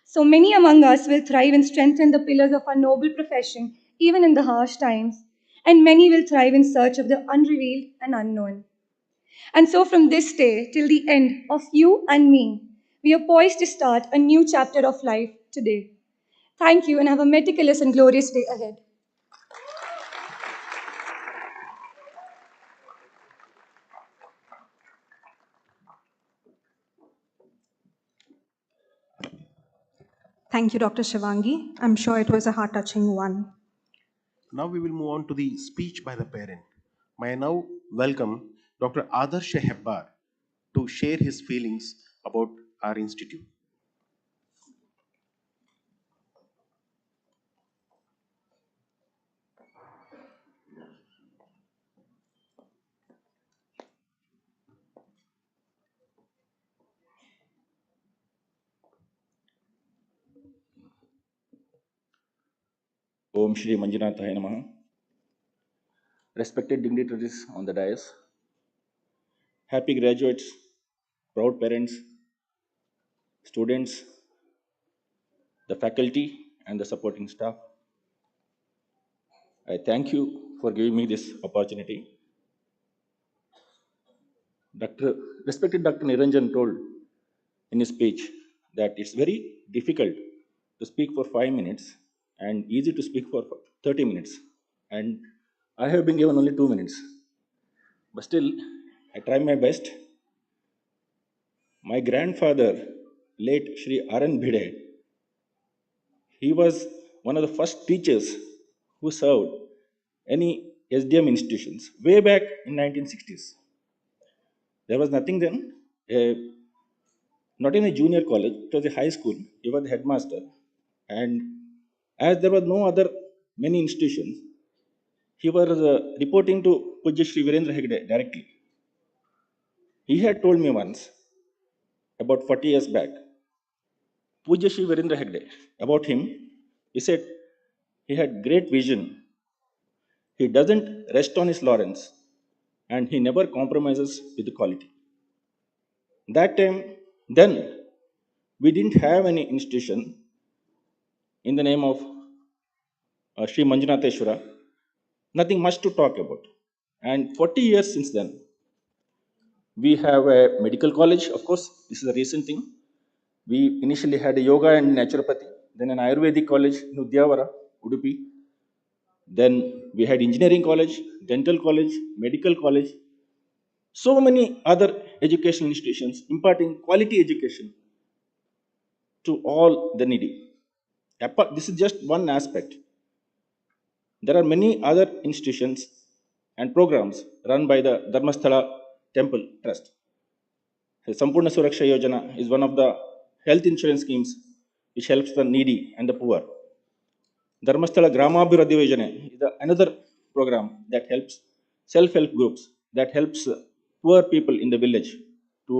So many among us will thrive and strengthen the pillars of our noble profession even in the harsh times, and many will thrive in search of the unrevealed and unknown. And so, from this day till the end of you and me, we are poised to start a new chapter of life today. Thank you and have a meticulous and glorious day ahead. Thank you, Dr. Shivangi. I'm sure it was a heart-touching one. Now we will move on to the speech by the parent. May I now welcome Dr. Adarsh Hebbar to share his feelings about our institute. Om Shri Manjunatheshwara Namaha. Respected dignitaries on the dais, happy graduates, proud parents, students, the faculty, and the supporting staff, I thank you for giving me this opportunity. Respected Dr. Niranjan told in his speech that it's very difficult to speak for 5 minutes and easy to speak for 30 minutes. And I have been given only 2 minutes. But still, I try my best. My grandfather, late Shri Aran Bhide, he was one of the first teachers who served any SDM institutions way back in 1960s. There was nothing then, not in a junior college, it was a high school. He was the headmaster. And as there was no other many institutions, he was reporting to Pujya Shri Virendra Hegde directly. He had told me once, about 40 years back, Pujya Shri Virendra Hegde, about him, he said he had great vision. He doesn't rest on his laurels and he never compromises with the quality. That time, then, we didn't have any institution in the name of Shri Manjunatheshwara, nothing much to talk about. And 40 years since then, we have a medical college, of course, this is a recent thing. We initially had a yoga and naturopathy, then an Ayurvedic college in Udyavara, Udupi. Then we had engineering college, dental college, medical college, so many other educational institutions imparting quality education to all the needy. This is just one aspect. There are many other institutions and programs run by the Dharmasthala Temple Trust. The Sampurna Suraksha Yojana is one of the health insurance schemes which helps the needy and the poor. Dharmasthala Gramabhiruddhi Yojana is another program that helps self-help groups that helps poor people in the village to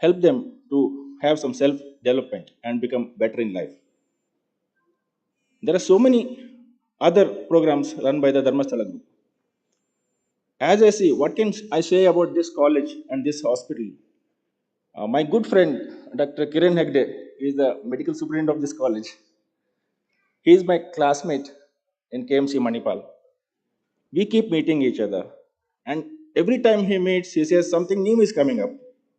help them to have some self-development and become better in life. There are so many other programs run by the Dharmasthala group. As I see, what can I say about this college and this hospital? My good friend, Dr. Kiran Hegde, is the medical superintendent of this college. He is my classmate in KMC Manipal. We keep meeting each other. And every time he meets, he says something new is coming up,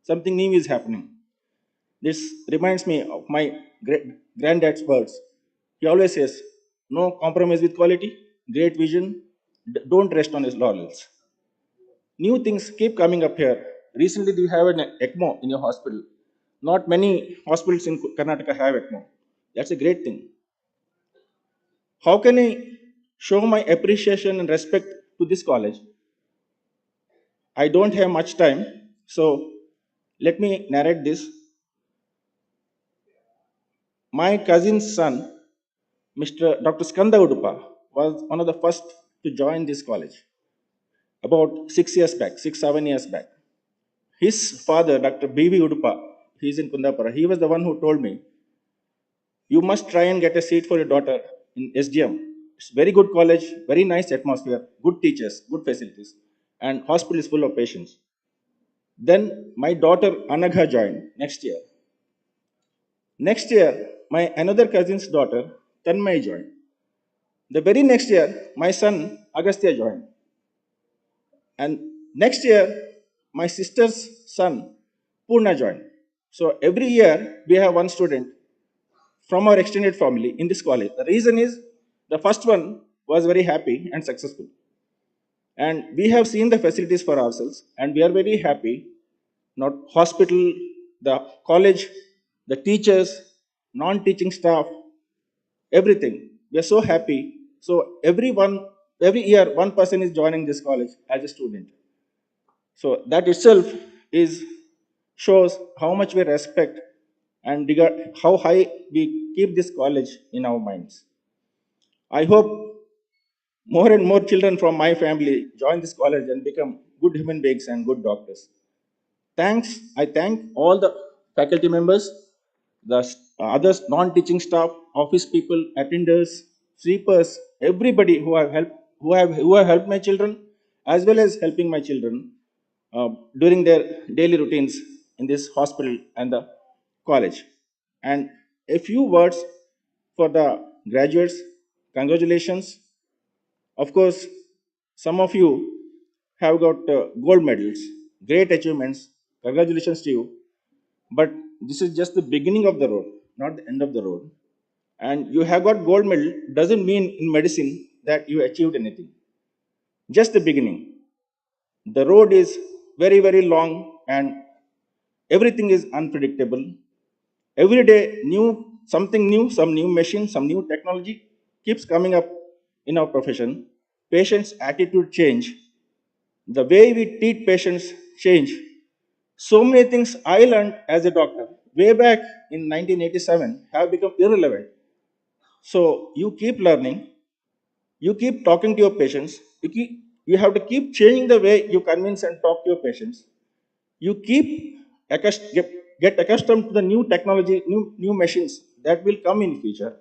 something new is happening. This reminds me of my granddad's words. He always says, no compromise with quality, great vision, don't rest on his laurels. New things keep coming up here. Recently, we have an ECMO in your hospital. Not many hospitals in Karnataka have ECMO. That's a great thing. How can I show my appreciation and respect to this college? I don't have much time, so let me narrate this. My cousin's son, Mr. Dr. Skanda Udupa, was one of the first to join this college about 6 years back, 7 years back. His father, Dr. B.V. Udupa, he's in Kundapura, he was the one who told me, you must try and get a seat for your daughter in SDM. It's very good college, very nice atmosphere, good teachers, good facilities, and hospital is full of patients. Then my daughter Anagha joined next year. Next year, my another cousin's daughter Tanmay joined. The very next year, my son Agastya joined. And next year, my sister's son Purna joined. So every year, we have one student from our extended family in this college. The reason is the first one was very happy and successful. And we have seen the facilities for ourselves, and we are very happy. Not hospital, the college, the teachers, non-teaching staff, everything. We are so happy. So every year, one person is joining this college as a student. So that itself is shows how much we respect and regard how high we keep this college in our minds. I hope more and more children from my family join this college and become good human beings and good doctors. Thanks. I thank all the faculty members, the others, non-teaching staff, office people, attenders, sweepers, everybody who have helped my children, as well as helping my children during their daily routines in this hospital and the college. And a few words for the graduates. Congratulations. Of course, some of you have got gold medals, great achievements. Congratulations to you. But this is just the beginning of the road, not the end of the road. And you have got gold medal doesn't mean in medicine that you achieved anything. Just the beginning. The road is very, very long and everything is unpredictable. Every day, something new, some new machine, some new technology keeps coming up in our profession. Patients' attitude change. The way we treat patients change. So many things I learned as a doctor way back in 1987 have become irrelevant. So you keep learning, you keep talking to your patients, you have to keep changing the way you convince and talk to your patients. You keep get accustomed to the new technology, new machines that will come in future.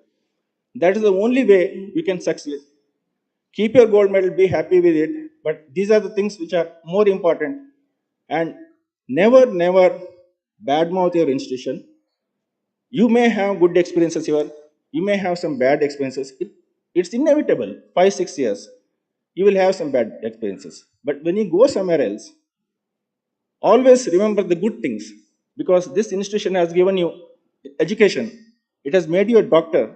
That is the only way we can succeed. Keep your gold medal, be happy with it, but these are the things which are more important. And never badmouth your institution. You may have good experiences here, you may have some bad experiences. It's inevitable. 5 6 years, you will have some bad experiences. But when you go somewhere else, always remember the good things, because this institution has given you education. It has made you a doctor,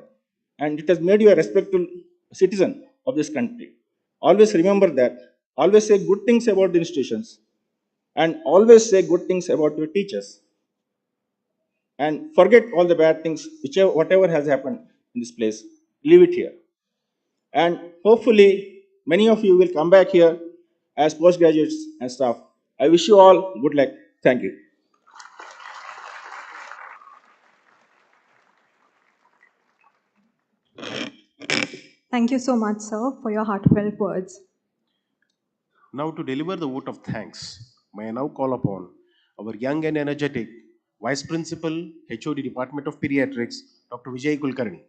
and it has made you a respectful citizen of this country. Always remember that. Always say good things about the institutions, and always say good things about your teachers. And forget all the bad things, whatever has happened in this place. Leave it here. And hopefully, many of you will come back here as postgraduates and staff. I wish you all good luck. Thank you. Thank you so much, sir, for your heartfelt words. Now, to deliver the vote of thanks, may I now call upon our young and energetic Vice Principal, HOD Department of Pediatrics, Dr. Vijay Kulkarni.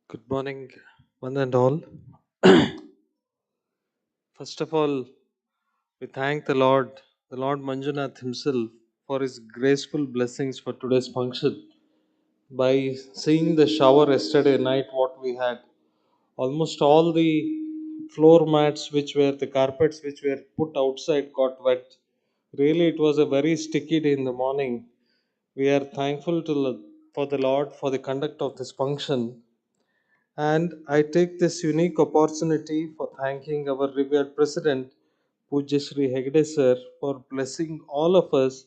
Good morning, one and all. First of all, we thank the Lord Manjunath himself, for his graceful blessings for today's function. By seeing the shower yesterday night, what we had, almost all the floor mats, the carpets which were put outside, got wet. Really, it was a very sticky day in the morning. We are thankful for the Lord for the conduct of this function. And I take this unique opportunity for thanking our revered President, Pujya Shri Hegde sir, for blessing all of us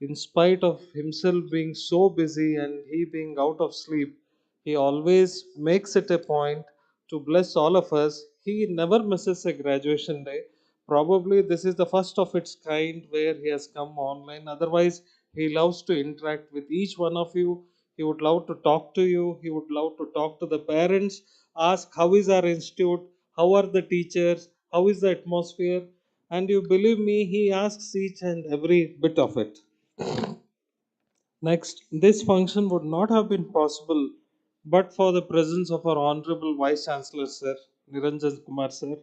in spite of himself being so busy and he being out of sleep. He always makes it a point to bless all of us. He never misses a graduation day. Probably this is the first of its kind where he has come online. Otherwise, he loves to interact with each one of you. He would love to talk to you. He would love to talk to the parents, ask how is our institute, how are the teachers, how is the atmosphere. And you believe me, he asks each and every bit of it. Next, this function would not have been possible but for the presence of our Honorable Vice Chancellor, Sir Niranjan Kumar, Sir.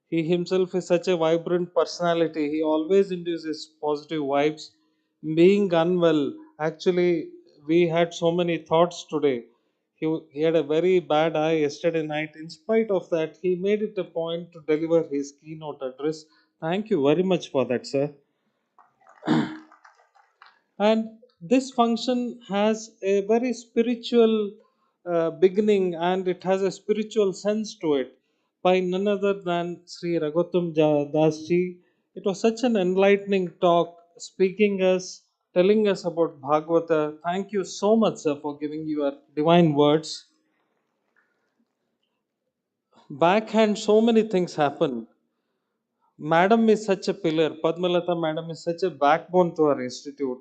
He himself is such a vibrant personality. He always induces positive vibes. Being unwell, actually, we had so many thoughts today. He had a very bad eye yesterday night. In spite of that, he made it a point to deliver his keynote address. Thank you very much for that, sir. And this function has a very spiritual beginning and it has a spiritual sense to it by none other than Sri Raghutam Das ji. It was such an enlightening talk, telling us about Bhagavata. Thank you so much, sir, for giving your divine words. Backhand, so many things happen. Madam is such a pillar. Padmalata Madam is such a backbone to our institute.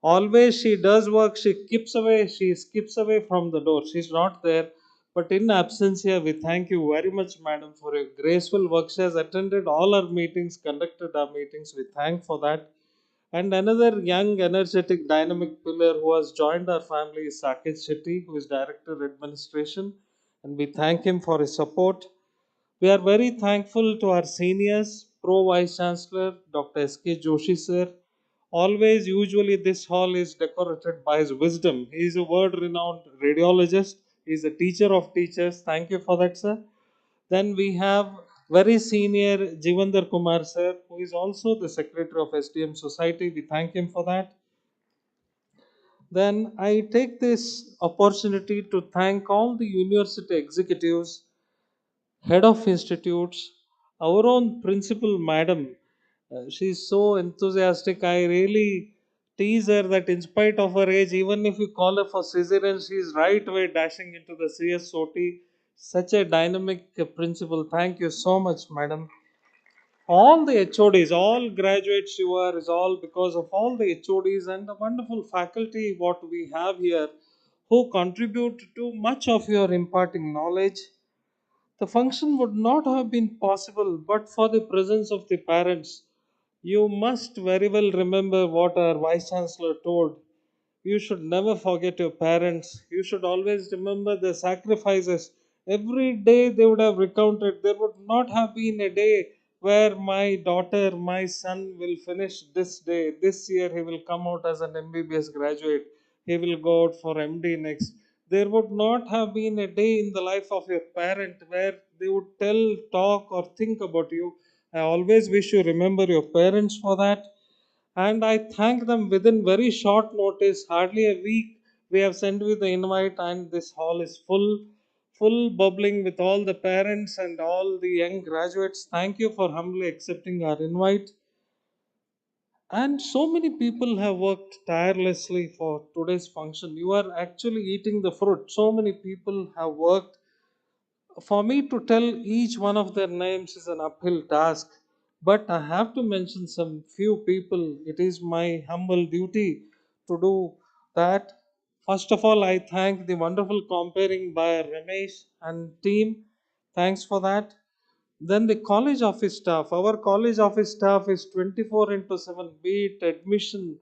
Always she does work, she skips away from the door. She's not there. But in absence here, we thank you very much, Madam, for your graceful work. She has attended all our meetings, conducted our meetings. We thank for that. And another young, energetic, dynamic pillar who has joined our family is Saket Shetty, who is Director Administration. And we thank him for his support. We are very thankful to our seniors, Pro Vice Chancellor Dr. S.K. Joshi sir. Always, usually, this hall is decorated by his wisdom. He is a world renowned radiologist, he is a teacher of teachers. Thank you for that, sir. Then we have very senior Jivandar Kumar sir, who is also the Secretary of SDM Society. We thank him for that. Then I take this opportunity to thank all the university executives, head of institutes, our own principal madam. She's so enthusiastic. I really tease her that in spite of her age, even if you call her for cesarean, she's right away dashing into the CSOT. Such a dynamic principal. Thank you so much, madam. All the HODs, all graduates you are, is all because of all the HODs and the wonderful faculty what we have here who contribute to much of your imparting knowledge. The function would not have been possible but for the presence of the parents. You must very well remember what our Vice Chancellor told. You should never forget your parents. You should always remember the sacrifices. Every day they would have recounted. There would not have been a day where my daughter, my son will finish this day. This year he will come out as an MBBS graduate. He will go out for MD next. There would not have been a day in the life of your parent where they would tell, talk, or think about you. I always wish you remember your parents for that. And I thank them within very short notice, hardly a week. We have sent you the invite, and this hall is full bubbling with all the parents and all the young graduates. Thank you for humbly accepting our invite. And so many people have worked tirelessly for today's function. You are actually eating the fruit. So many people have worked For me to tell each one of their names is an uphill task, but I have to mention some few people. It is my humble duty to do that. First of all, I thank the wonderful comparing by Ramesh and team. Thanks for that. Then the college office staff. Our college office staff is 24 into 7, be it admission,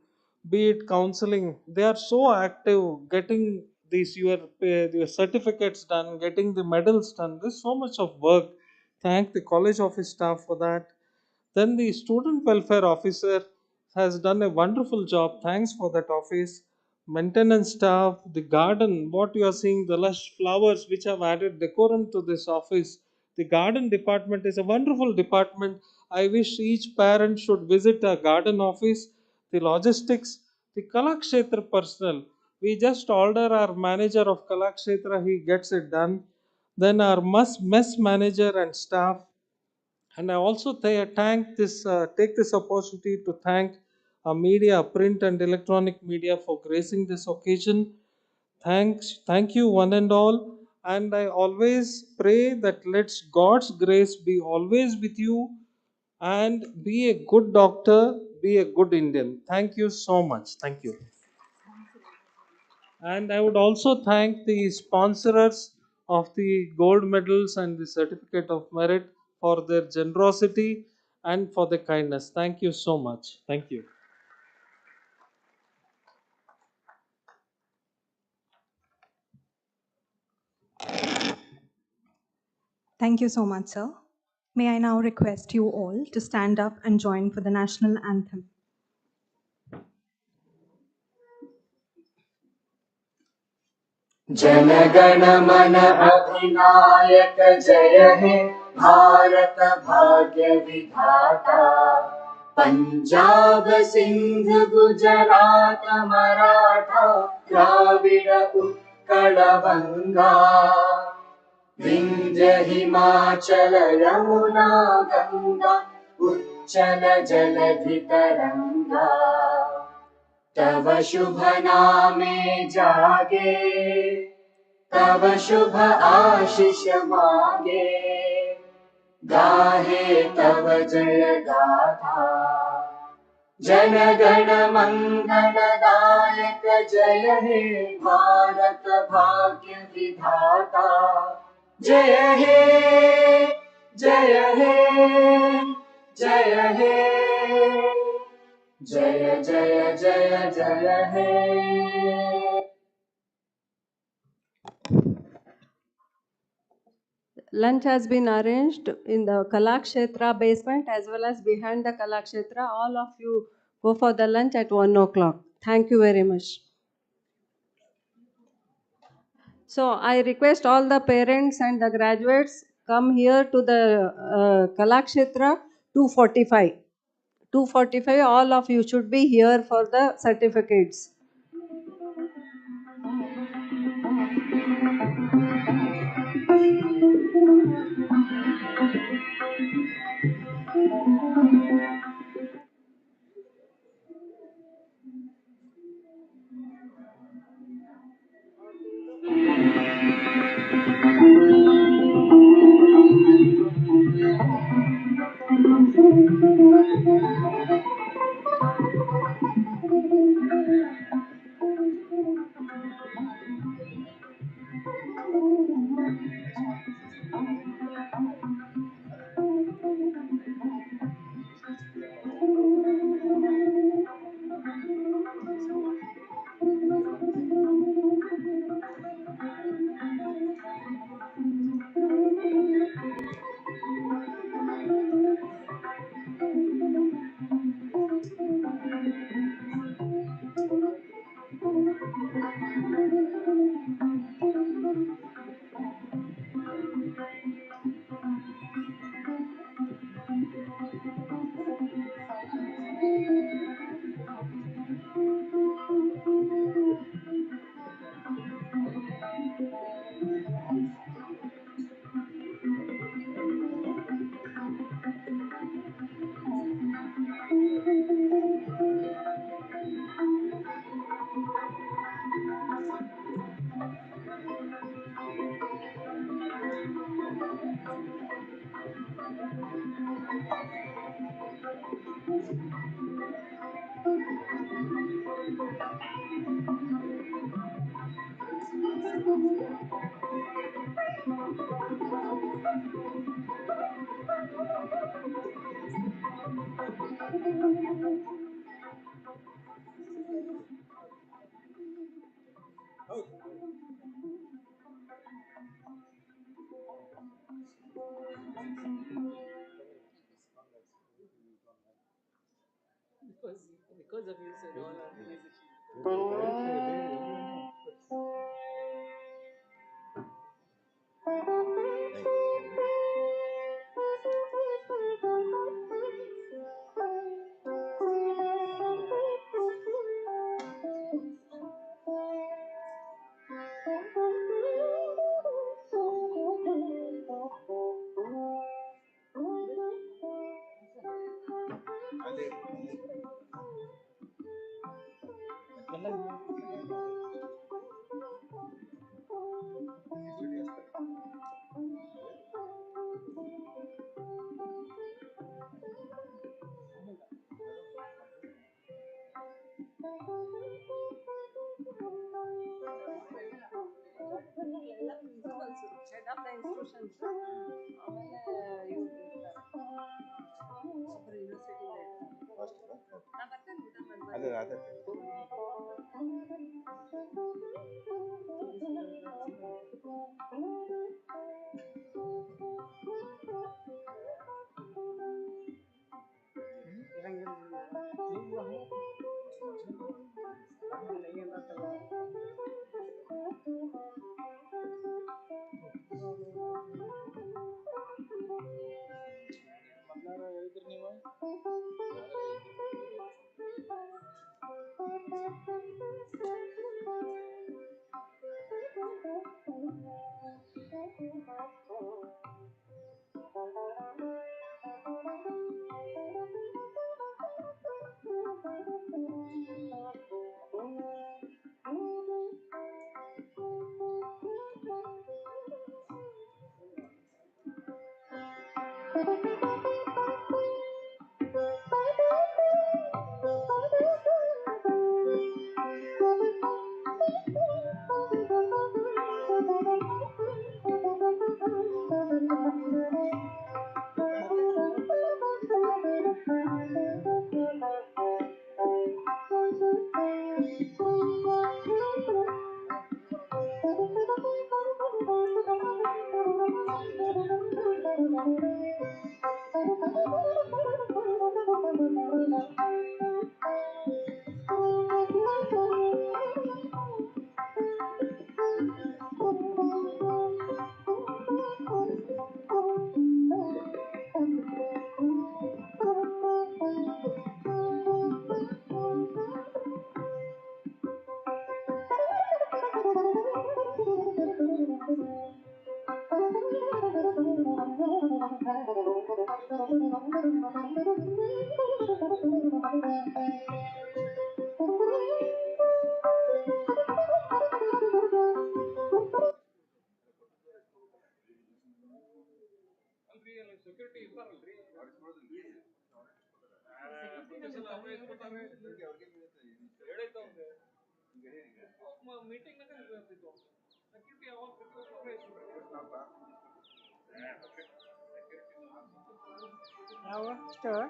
be it counseling. They are so active getting your certificates done, getting the medals done. There's so much of work. Thank the college office staff for that. Then the student welfare officer has done a wonderful job. Thanks for that office. Maintenance staff, the garden, what you are seeing, the lush flowers which have added decorum to this office. The garden department is a wonderful department. I wish each parent should visit a garden office. The logistics, the Kalakshetra personnel. We just order our manager of Kalakshetra, he gets it done. Then our mess manager and staff, and I also take this opportunity to thank media, print and electronic media for gracing this occasion. Thank you one and all. And I always pray that let's God's grace be always with you and be a good doctor, be a good Indian. Thank you so much. Thank you. And I would also thank the sponsors of the gold medals and the certificate of merit for their generosity and for the kindness. Thank you so much. Thank you. Thank you so much, sir. May I now request you all to stand up and join for the national anthem. जनगण मन अधिनायक जय हे भारत भाग्य विधाता। पंजाब सिंध गुजरात मराठा द्राविड उत्कल बंगा। विंध्य हिमाचल यमुना गंगा उच्चल जलधि तरंगा। तव शुभ नामे जागे तव शुभ आशीष मांगे। गाहे तव जय गाथा जन गण मंगल दायक जय हे भारत भाग्य विधाता। जय हे जय हे जय हे जय जय जय जय हे। Lunch has been arranged in the Kalakshetra basement as well as behind the Kalakshetra. All of you go for the lunch at 1 o'clock. Thank you very much. So I request all the parents and the graduates come here to the Kalakshetra 2:45. 2:45, all of you should be here for the certificates. Because of you, said all organization. ಎಲ್ಲ principles head of the institutions ಆಮೇಲೆ ಇವರು ಒಬ್ಬರು ಯೂನಿವರ್ಸಿಟಿಯಿಂದ ನಾ ಬರ್ತೇನೆ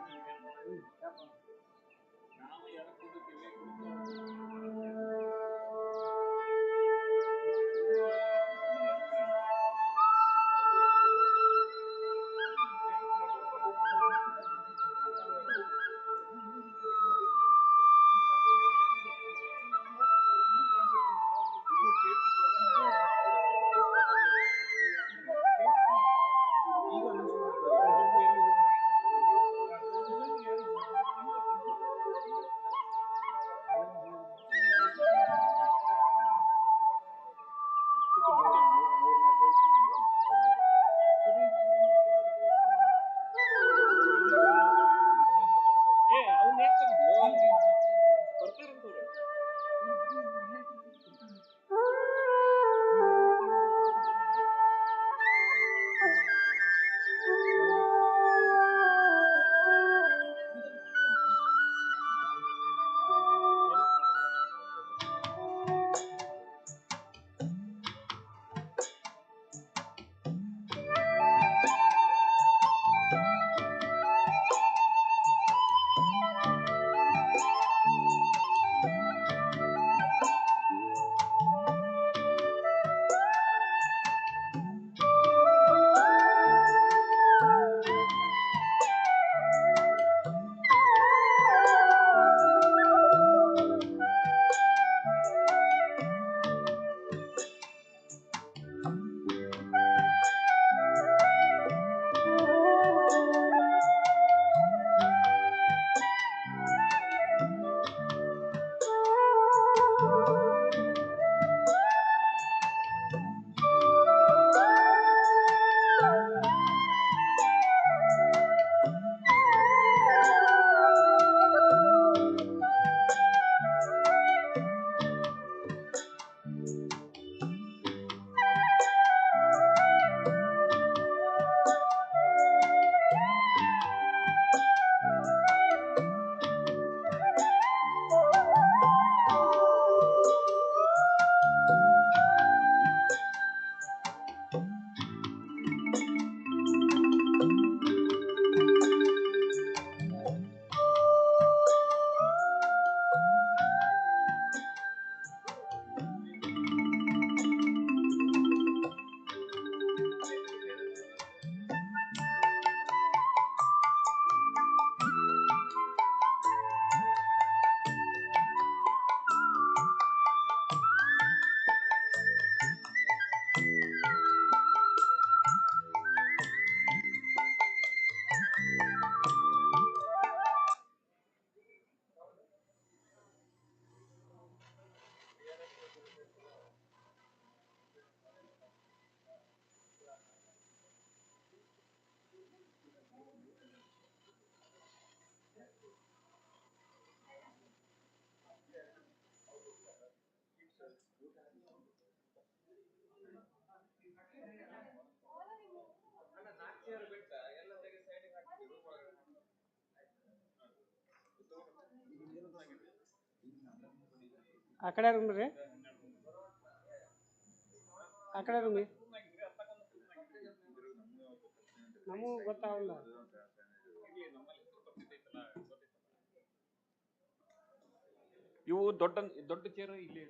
ಆ ಕಡೆ room ರೀ, ಆ ಕಡೆ ರೂಮ್ ನಮಗೂ ಗೊತ್ತಾಗಲ್ಲ. ಇವು ದೊಡ್ಡ ದೊಡ್ಡ ಚೇರು ಇಲ್ಲಿ.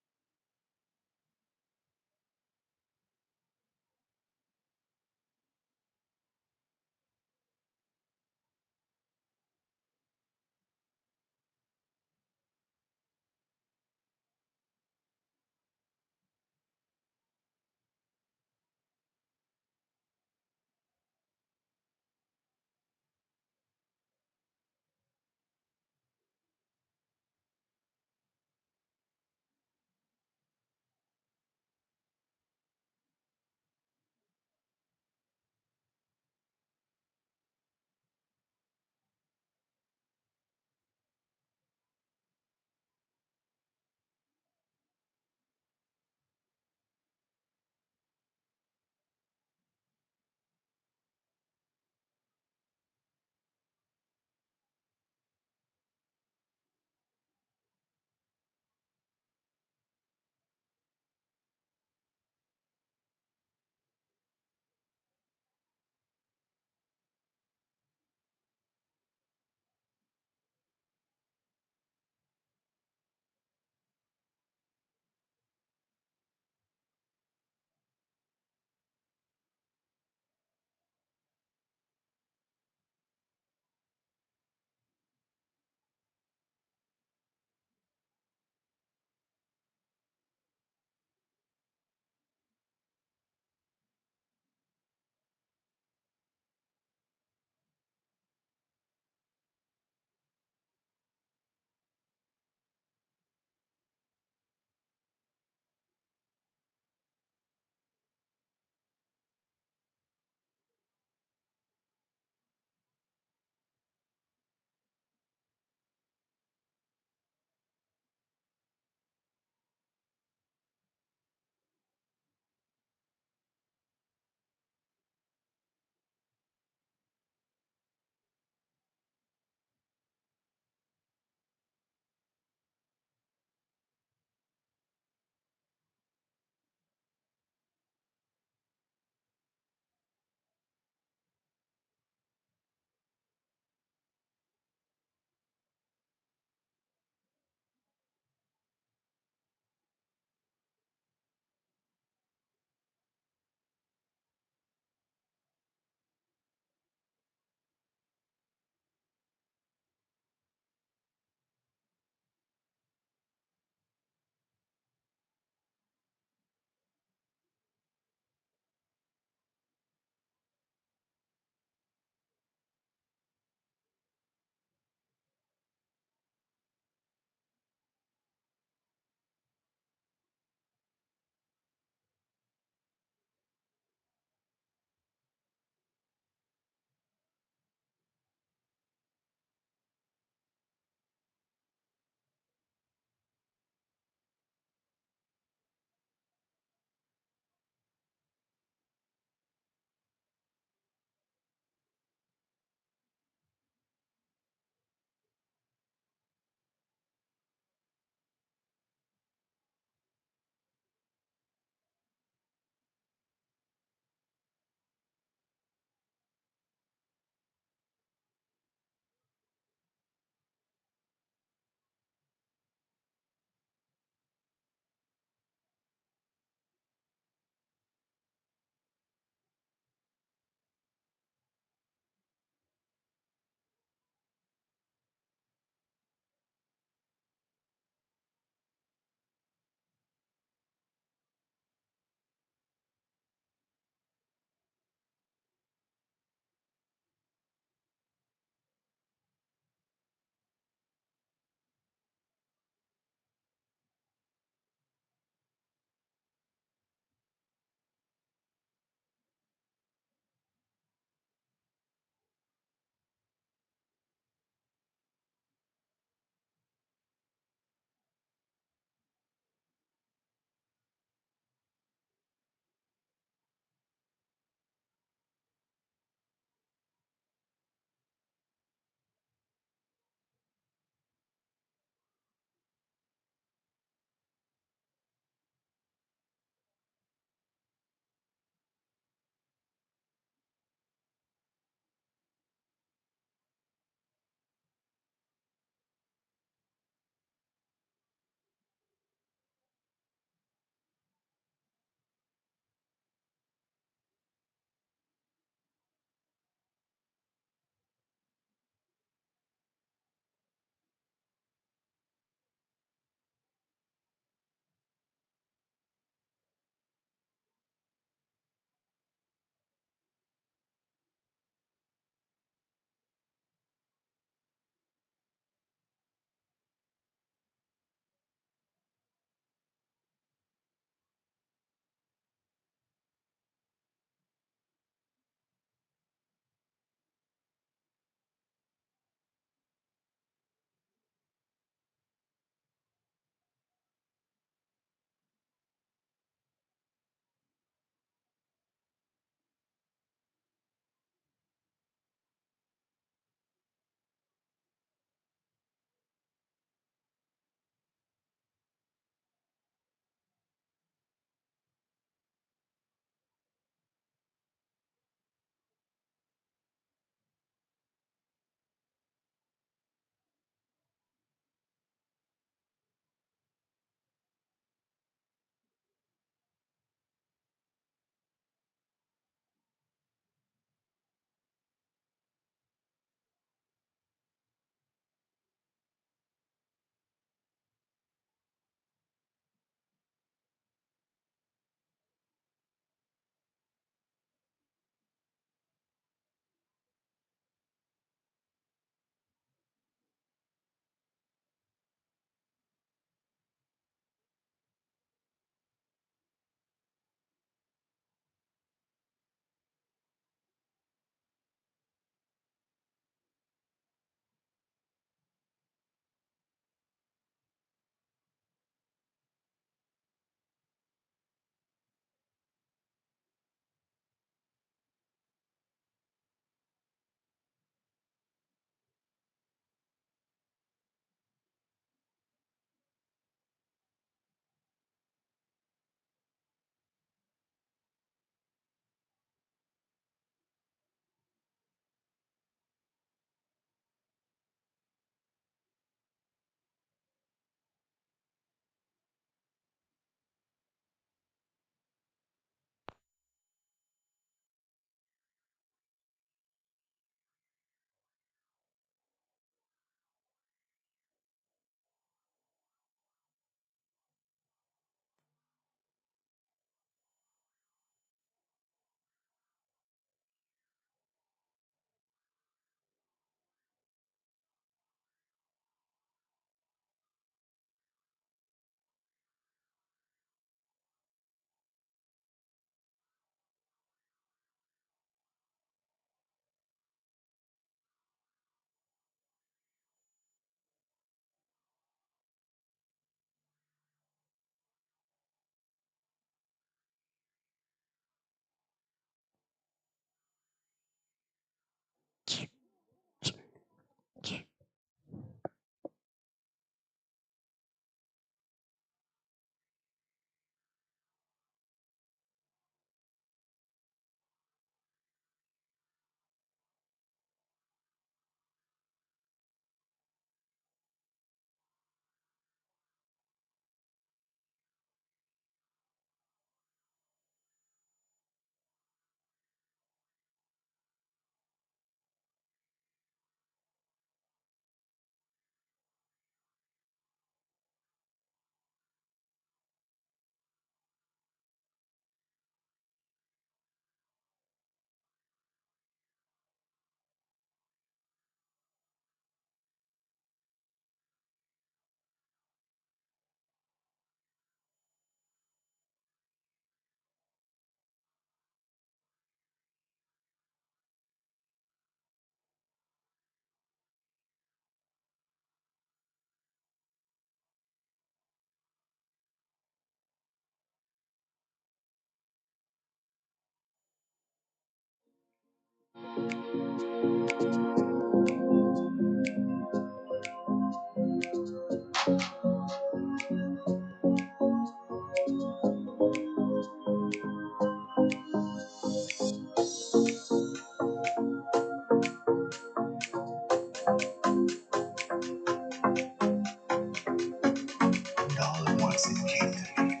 all at once it came to me.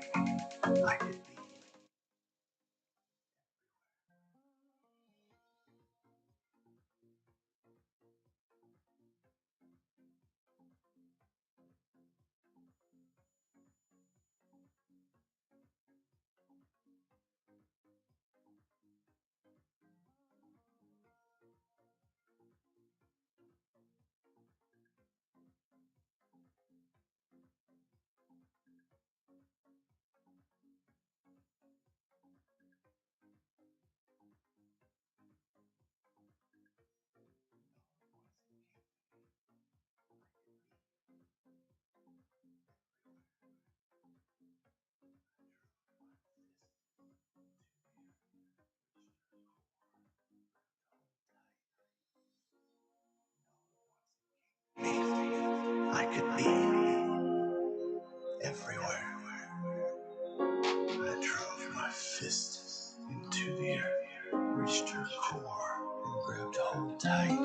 I could be. I could be everywhere. I drove my fist into the air, reached her core, and grabbed hold tight.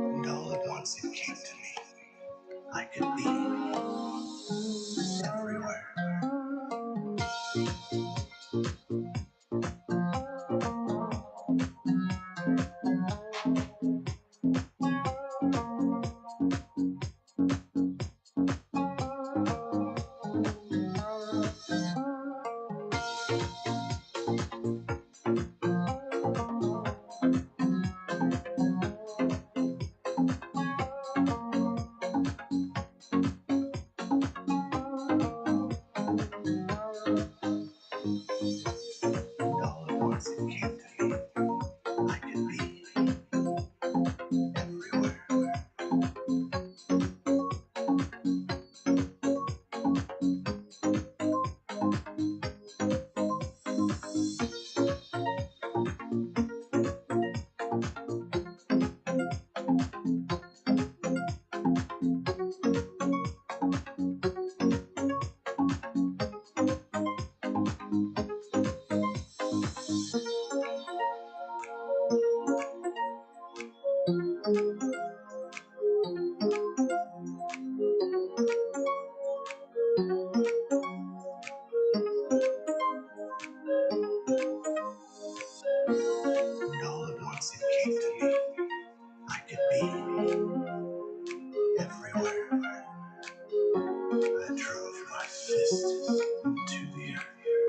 And all at once it came to me. I could be everywhere. And all at once it came to me. I could be everywhere. And all at once it came to me. I could be everywhere. I drove my fist into the air,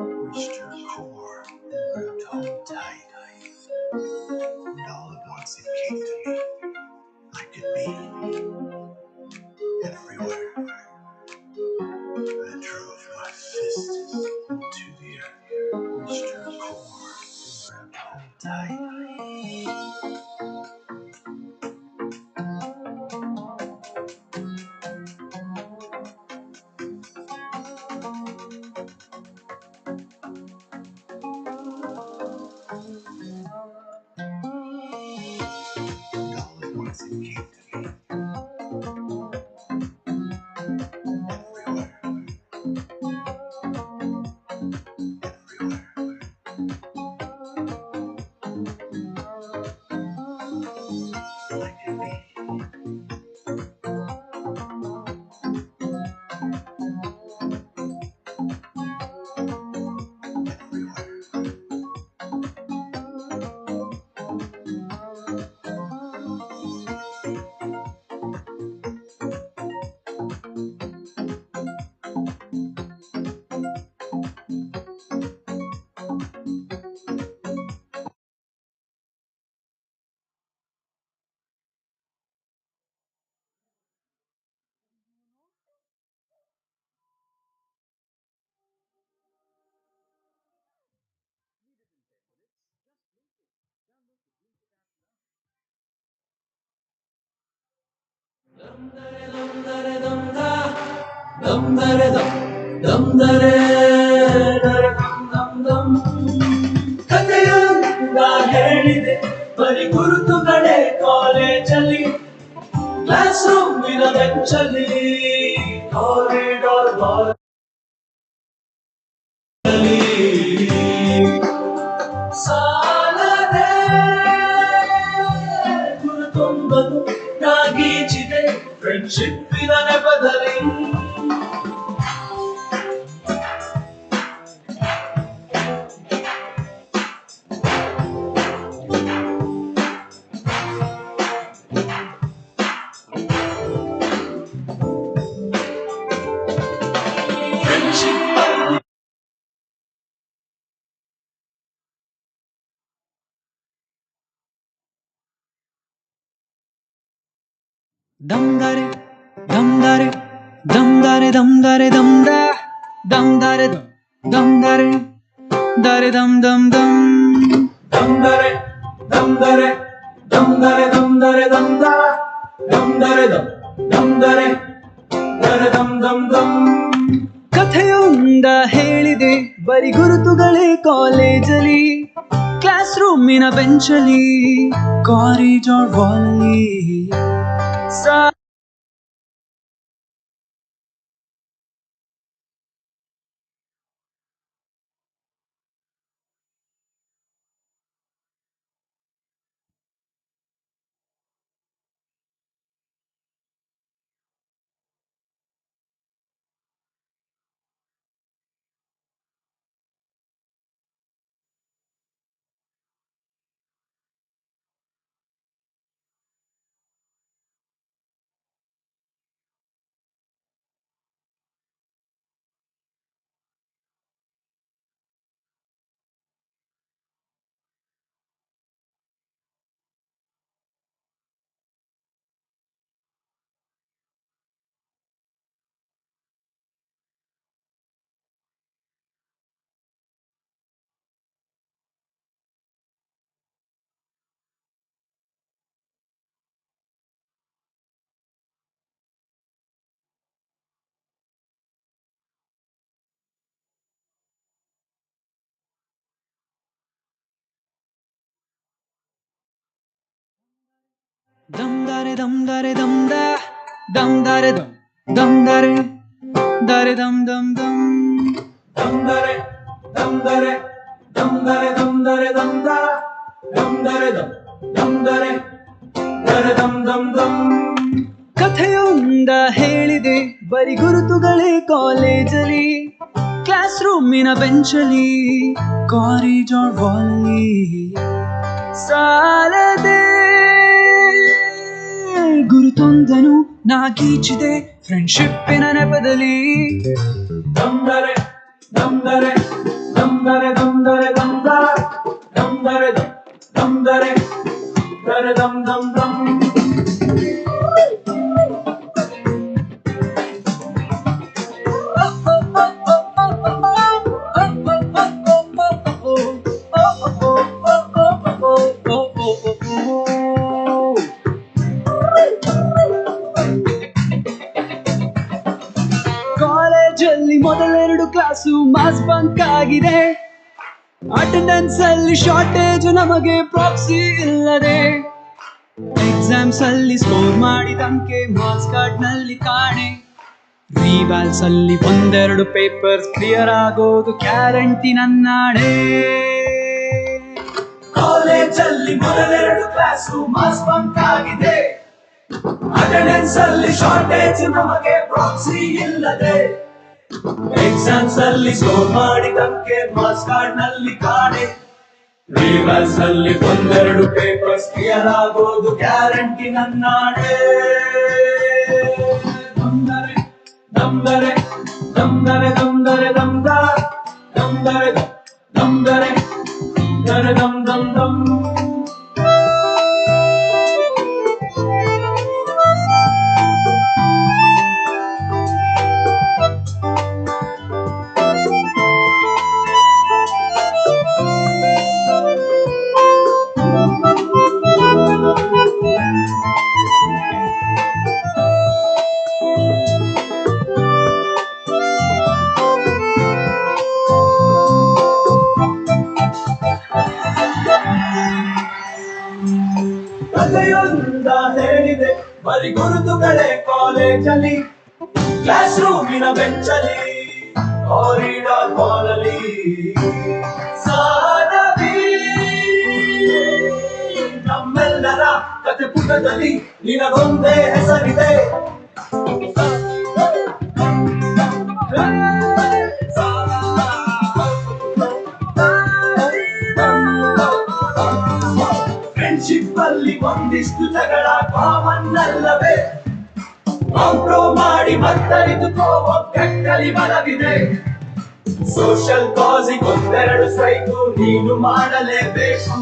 reached her core, and grabbed hold tight. And all at once it came to me. I could be everywhere. I drove my fist into the air, reached her core, and grabbed hold tight. And all at once it came to me. Everywhere, everywhere. ಕಥೆಯೊಂದ ಹೇಳಿದೆ ಬರೀ ಗುರುತುಗಳೇ ಕಾಲೇಜಲ್ಲಿ class ರೂಮಿನ ಬೆಂಚಲ್ಲಿ corridor ಬಾರಲ್ಲಿ ಸಾಲದೆ ಗುರುತೊಂದನು ನಾಗೀಚಿದೆ ಫ್ರೆಂಡ್ಶಿಪ್ಪಿನ ನೆಪದಲ್ಲಿ Dum dare, dum dare, dum dare, dum dare, dum da, dum dare, dum dare, dare dum dum dum, dum dare, dum dare, dum dare, dum dare, dum da, dum dare, dum dare, dare dum dum dum. ಕಥೆಯೊಂದ ಹೇಳಿದೆ ಬರಿ ಗುರುತುಗಳೇ ಕಾಲೇಜಲ್ಲಿ class ರೂಮಿನ ಬೆಂಚಲ್ಲಿ corridor ವಾಲಲ್ಲಿ dum dare dum dare dum da, dum dare dum dare, dare dum dum dum, Dum dare, dum dare, dum dare, dum dare, dum da, dum dare, dum dare, dare dum dum dum. ಕಥೆಯೊಂದ ಹೇಳಿದೆ ಬರಿ ಗುರುತುಗಳೇ ಕಾಲೇಜಲ್ಲಿ class ರೂಮಿನ ಬೆಂಚಲ್ಲಿ corridor ವಾಲಲ್ಲಿ ಸಾಲದೆ ಗುರುತೊಂದನು ನಾಗೀಚಿದೆ ಫ್ರೆಂಡ್ಶಿಪ್ಪಿನ ನೆಪದಲ್ಲಿ Dum dare, dum dare, dum dare, dum dare, dum da, dum dare, dum dare, dare dum dum dum. ಕಾಲೇಜಲ್ಲಿ ಮೊದಲೆರಡು class mass bunk ಆಗಿದೆ attendance ಅಲ್ಲಿ ಶಾರ್ಟೇಜ್ ನಮಗೆ ಪ್ರಾಕ್ಸಿ ಇಲ್ಲದೆ ಎಕ್ಸಾಮ್ಸ್ ಅಲ್ಲಿ ಸ್ಕೋರ್ ಮಾಡಿದಂಕೆ ಮಾರ್ಕ್ಸ್ ಕಾರ್ಡ್ ನಲ್ಲಿ ಕಾಣೆ ರಿವಾಲ್ಸ್ ಅಲ್ಲಿ ಒಂದೆರಡು ಪೇಪರ್ಸ್ ಕ್ಲಿಯರ್ ಆಗೋದು ಗ್ಯಾರಂಟಿ ನನ್ನಾಣೆ ಕಾಲೇಜಲ್ಲಿ ಮೊದಲೆರಡು ಕ್ಲಾಸು ಮಾಸ್ ಬಂಕ್ ಆಗಿದೆ ಅಟೆಂಡೆನ್ಸ್ ಅಲ್ಲಿ ಶಾರ್ಟೇಜ್ ನಮಗೆ ಪ್ರಾಕ್ಸಿ ಇಲ್ಲದೆ ಎಕ್ಸಾಮ್ಸ್ ಅಲ್ಲಿ ಸ್ಕೋರ್ ಮಾಡಿದಂಕೆ ಮಾರ್ಕ್ಸ್ ಕಾರ್ಡ್ ನಲ್ಲಿ ಕಾಣೆ ರಿವಲ್ಸ್ ಅಲ್ಲಿ ಒಂದೆರಡು ಪೇಪರ್ಸ್ ಕ್ಲಿಯರ್ ಆಗೋದು ಗ್ಯಾರಂಟಿ ನನ್ನಾಣೆ ದಮ್ದರೆ ದಮ್ದರೆ ದಮ್ದರೆ ದಮ್ದರೆ ದಮ್ದ ದಮ್ದರೆ ದಮ್ದರೆ ದರೆ ದಮ್ ದಮ್ ದಮ್. ಬಲವಿದೆ ಬರಿ ಗುರುತುಗಳೇ ಕಾಲೇಜಲ್ಲಿ ಕ್ಲಾಸ್ ರೂಮಿನ ಬೆಂಚಲ್ಲಿ ಕಾರಿಡಾರ್ ಹಾಲಲ್ಲಿ ಸಾರಥಿ ನಮ್ಮೆಲ್ಲರ ಕತೆ ಪುಟದಲ್ಲಿ ನಿನಗೊಂದೇ ಹೆಸರಿದೆ ಫ್ರೆಂಡ್ಶಿಪ್ ಅಲ್ಲಿ ಒಂದಿಷ್ಟು ಜಗಳ ಕಾಮನ್ ಅಲ್ಲವೇ ಕಾಂಪ್ರೋ ಮಾಡಿ ಮತ್ತರಿದುಕೋ ಒಗ್ಗಟ್ಟಲ್ಲಿ ಬಲವಿದೆ ಸೋಷಲ್ ಕಾಸಿಗೆ ಒಂದೆರಡು ಸ್ಟ್ರೈಕು ನೀನು ಮಾಡಲೇಬೇಕು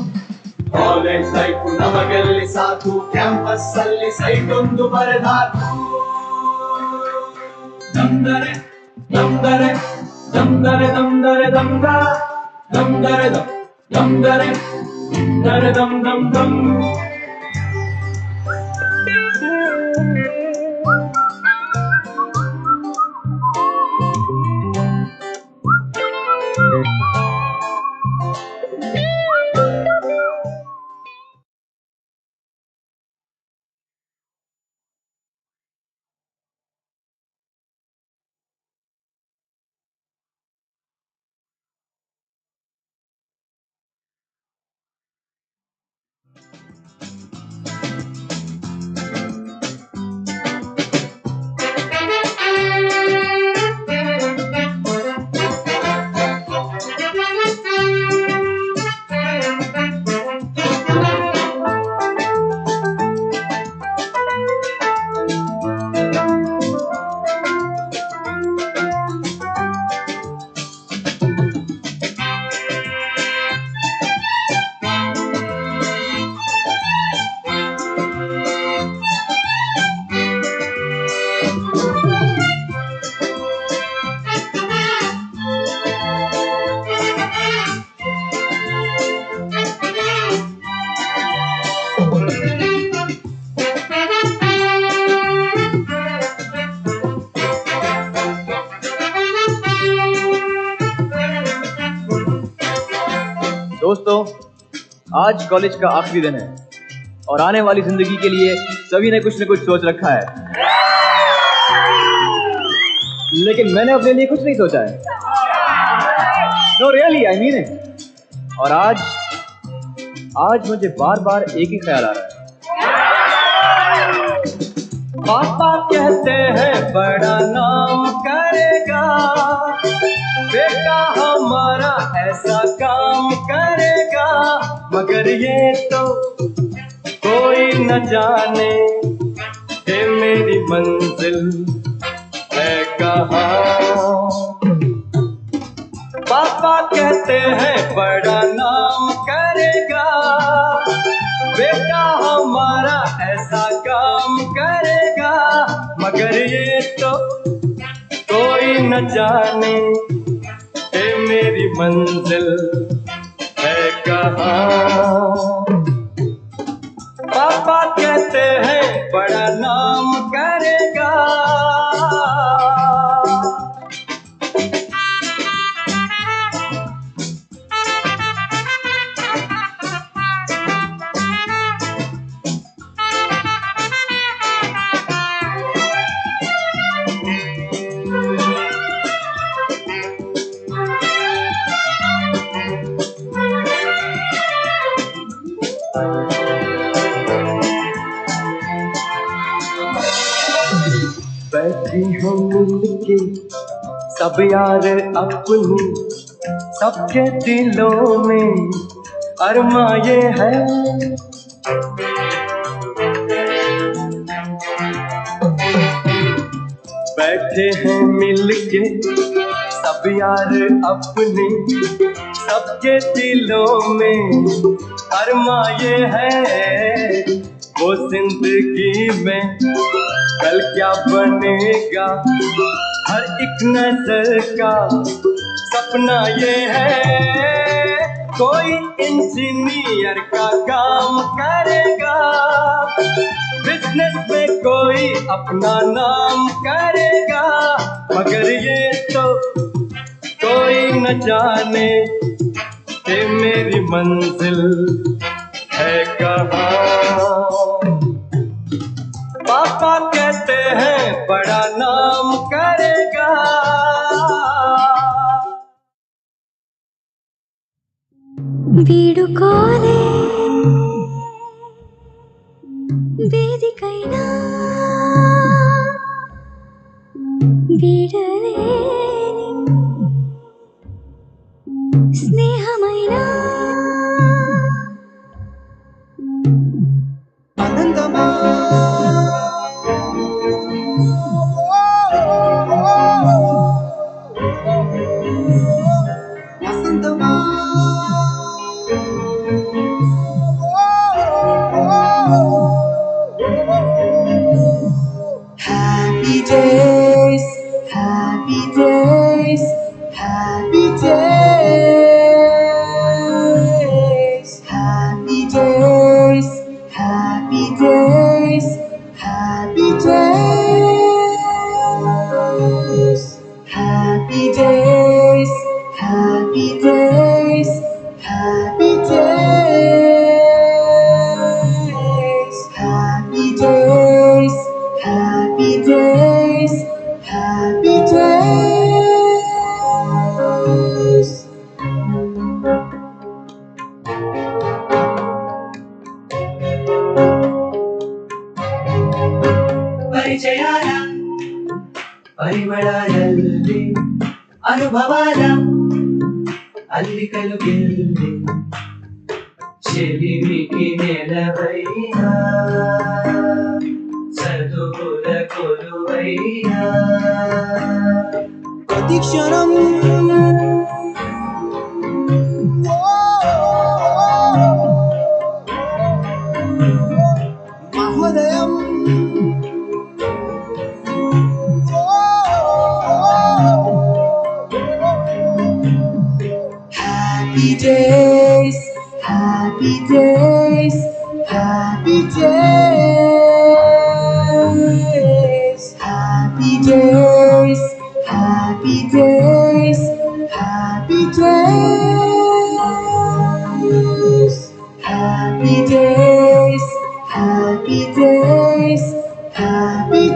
ಕಾಲೇಜ್ ಲೈಫ್ ನಮಗೆಲ್ಲಿ ಸಾಕು ಕ್ಯಾಂಪಸ್ ಅಲ್ಲಿ ಸೈಟ್ ಒಂದು ಬರೆದಾಕು ದಮ್ದರೆ ದಮ್ದರೆ ದಮ್ದರೆ ದಮ್ದರೆ ದಮ್ದ ದಮ್ದರೆ ದಮ್ ದಮ್ದರೆ ದರೆ ದಮ್ ದಮ್ ದಮ್ दोस्तों, आज कॉलेज का आखिरी दिन है और आने वाली जिंदगी के लिए सभी ने कुछ न कुछ सोच रखा है, लेकिन मैंने अपने लिए कुछ नहीं सोचा है। No really, I mean it. और आज मुझे बार बार एक ही ख्याल आ रहा है। पापा कहते हैं बड़ा नाम करेगा, बेटा हमारा ऐसा काम करेगा, मगर ये तो कोई न जाने कि मेरी मंजिल है कहाँ। पापा कहते हैं बड़ा नाम करेगा, बेटा हमारा ऐसा काम करेगा, मगर ये तो कोई न जाने कि मेरी मंजिल है कहाँ। पापा कहते हैं बड़ा नाम करेगा। बैठी हूँ मिलके सब यार अपनी, सबके दिलों में अरमा ये है। बैठे हैं मिलके सब यार अपने, सबके दिलों में अरमा ये है। वो जिंदगी में कल क्या बनेगा, हर एक नजर का सपना ये है। कोई इंजीनियर का काम करेगा, बिजनेस में कोई अपना नाम करेगा, मगर ये तो कोई न जाने कि मेरी मंजिल है कहाँ। हैं बड़ा नाम करेगा। వీడుకోలే వేదికైనా వీడలేని స్నేహమైనా ఆనందమా వసంతమా happy days, happy days, happy days, happy days, happy days, happy days, happy days, happy days, happy days, happy days, happy days, happy days. ಪರಿಚಯಾನ ಪರಿಮಳದಲ್ಲಿ ಅನುಭವದ ಅಲ್ಲಿ ಕಲುಗೆಲ್ಲಿ చెలిమికి నెలవైనా చదువుల కొలువైనా ప్రతి క్షణం మహోదయం happy days, happy days, happy days, happy days, happy days, happy days, happy days, happy days, happy days,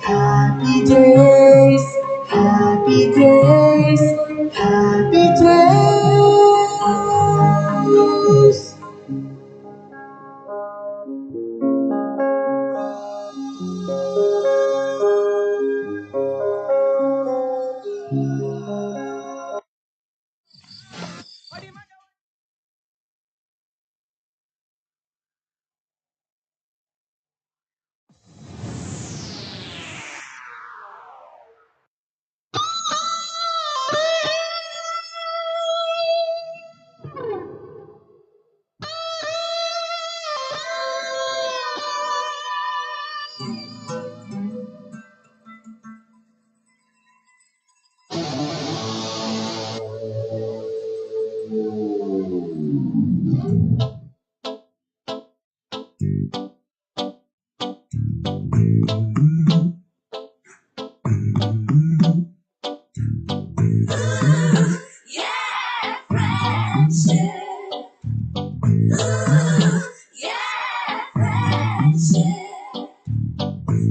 happy days, happy days, happy days.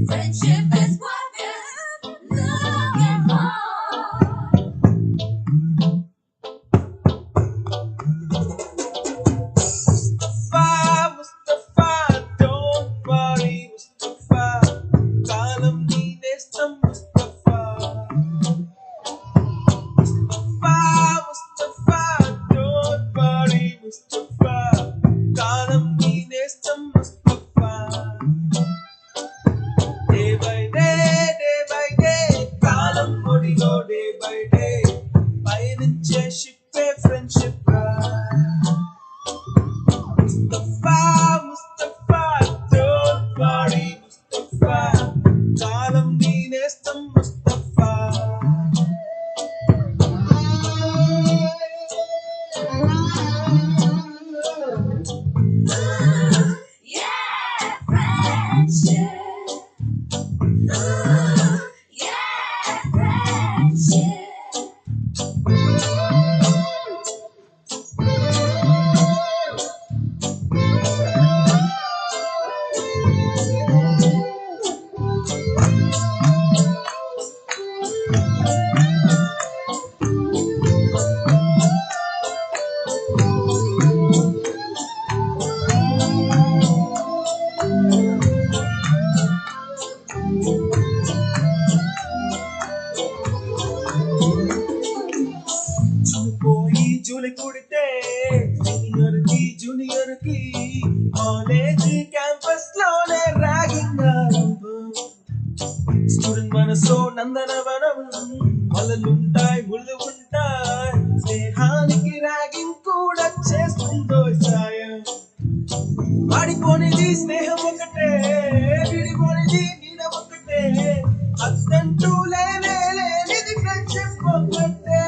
Friendship is what we're looking for. Mustafa, don't worry, Mustafa. Kalam neestam Mustafa. Mustafa, don't worry, Mustafa. Kalam neestam Mustafa. Day by day, kalam modigo day by day. Payaninche shippe friendship ra. Mustafa, don't worry, Mustafa. Kalam neestam Mustafa. Yeah, friendship. Yeah, friendship. సూలి కుడితే senior కి junior కి college campus లోనే ragging ఆరంభం. Student మనసో నందనవనం, వలలుంటాయి ముళ్ళు ఉంటాయి, స్నేహానికి ragging కూడా చేస్తుందో సాయం. వాడిపోనిది స్నేహం ఒకటే, విడిపోనిది నీడ ఒకటే, అద్దంటూ లేనిది ఫ్రెండ్షిప్ ఒకటే.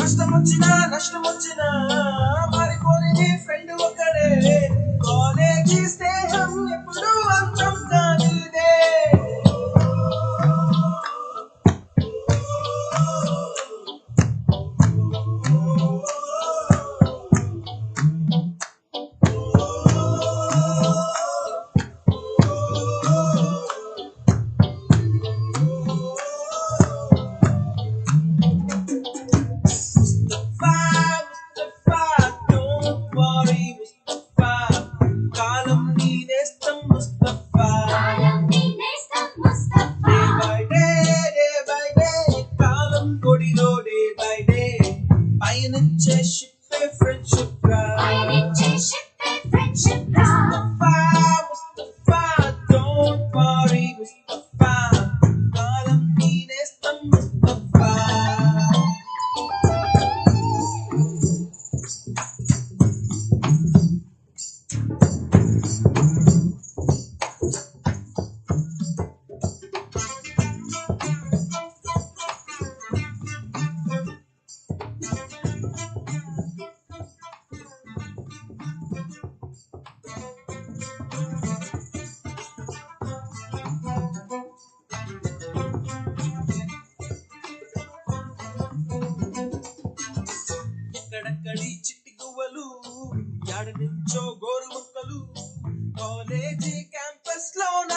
కష్టం వచ్చినా నష్టం వచ్చినా మారిపోనిది ఫ్రెండ్ ఒకడే, కాలేజీ స్నేహం ఎప్పుడు అంతం కానిదే. Mustafa, don't worry, Mustafa. Kalam ni nestam Mustafa. Day by day, kalam kodilo day by day. Payaniche shippe friendship ra. Mustafa, don't worry, Mustafa. Kalam ni nestam Mustafa. ఎక్కడక్కడి చిట్టి గువ్వలు, యాడ నుంచో గోరు ముక్కలు, కాలేజీ క్యాంపస్ లోన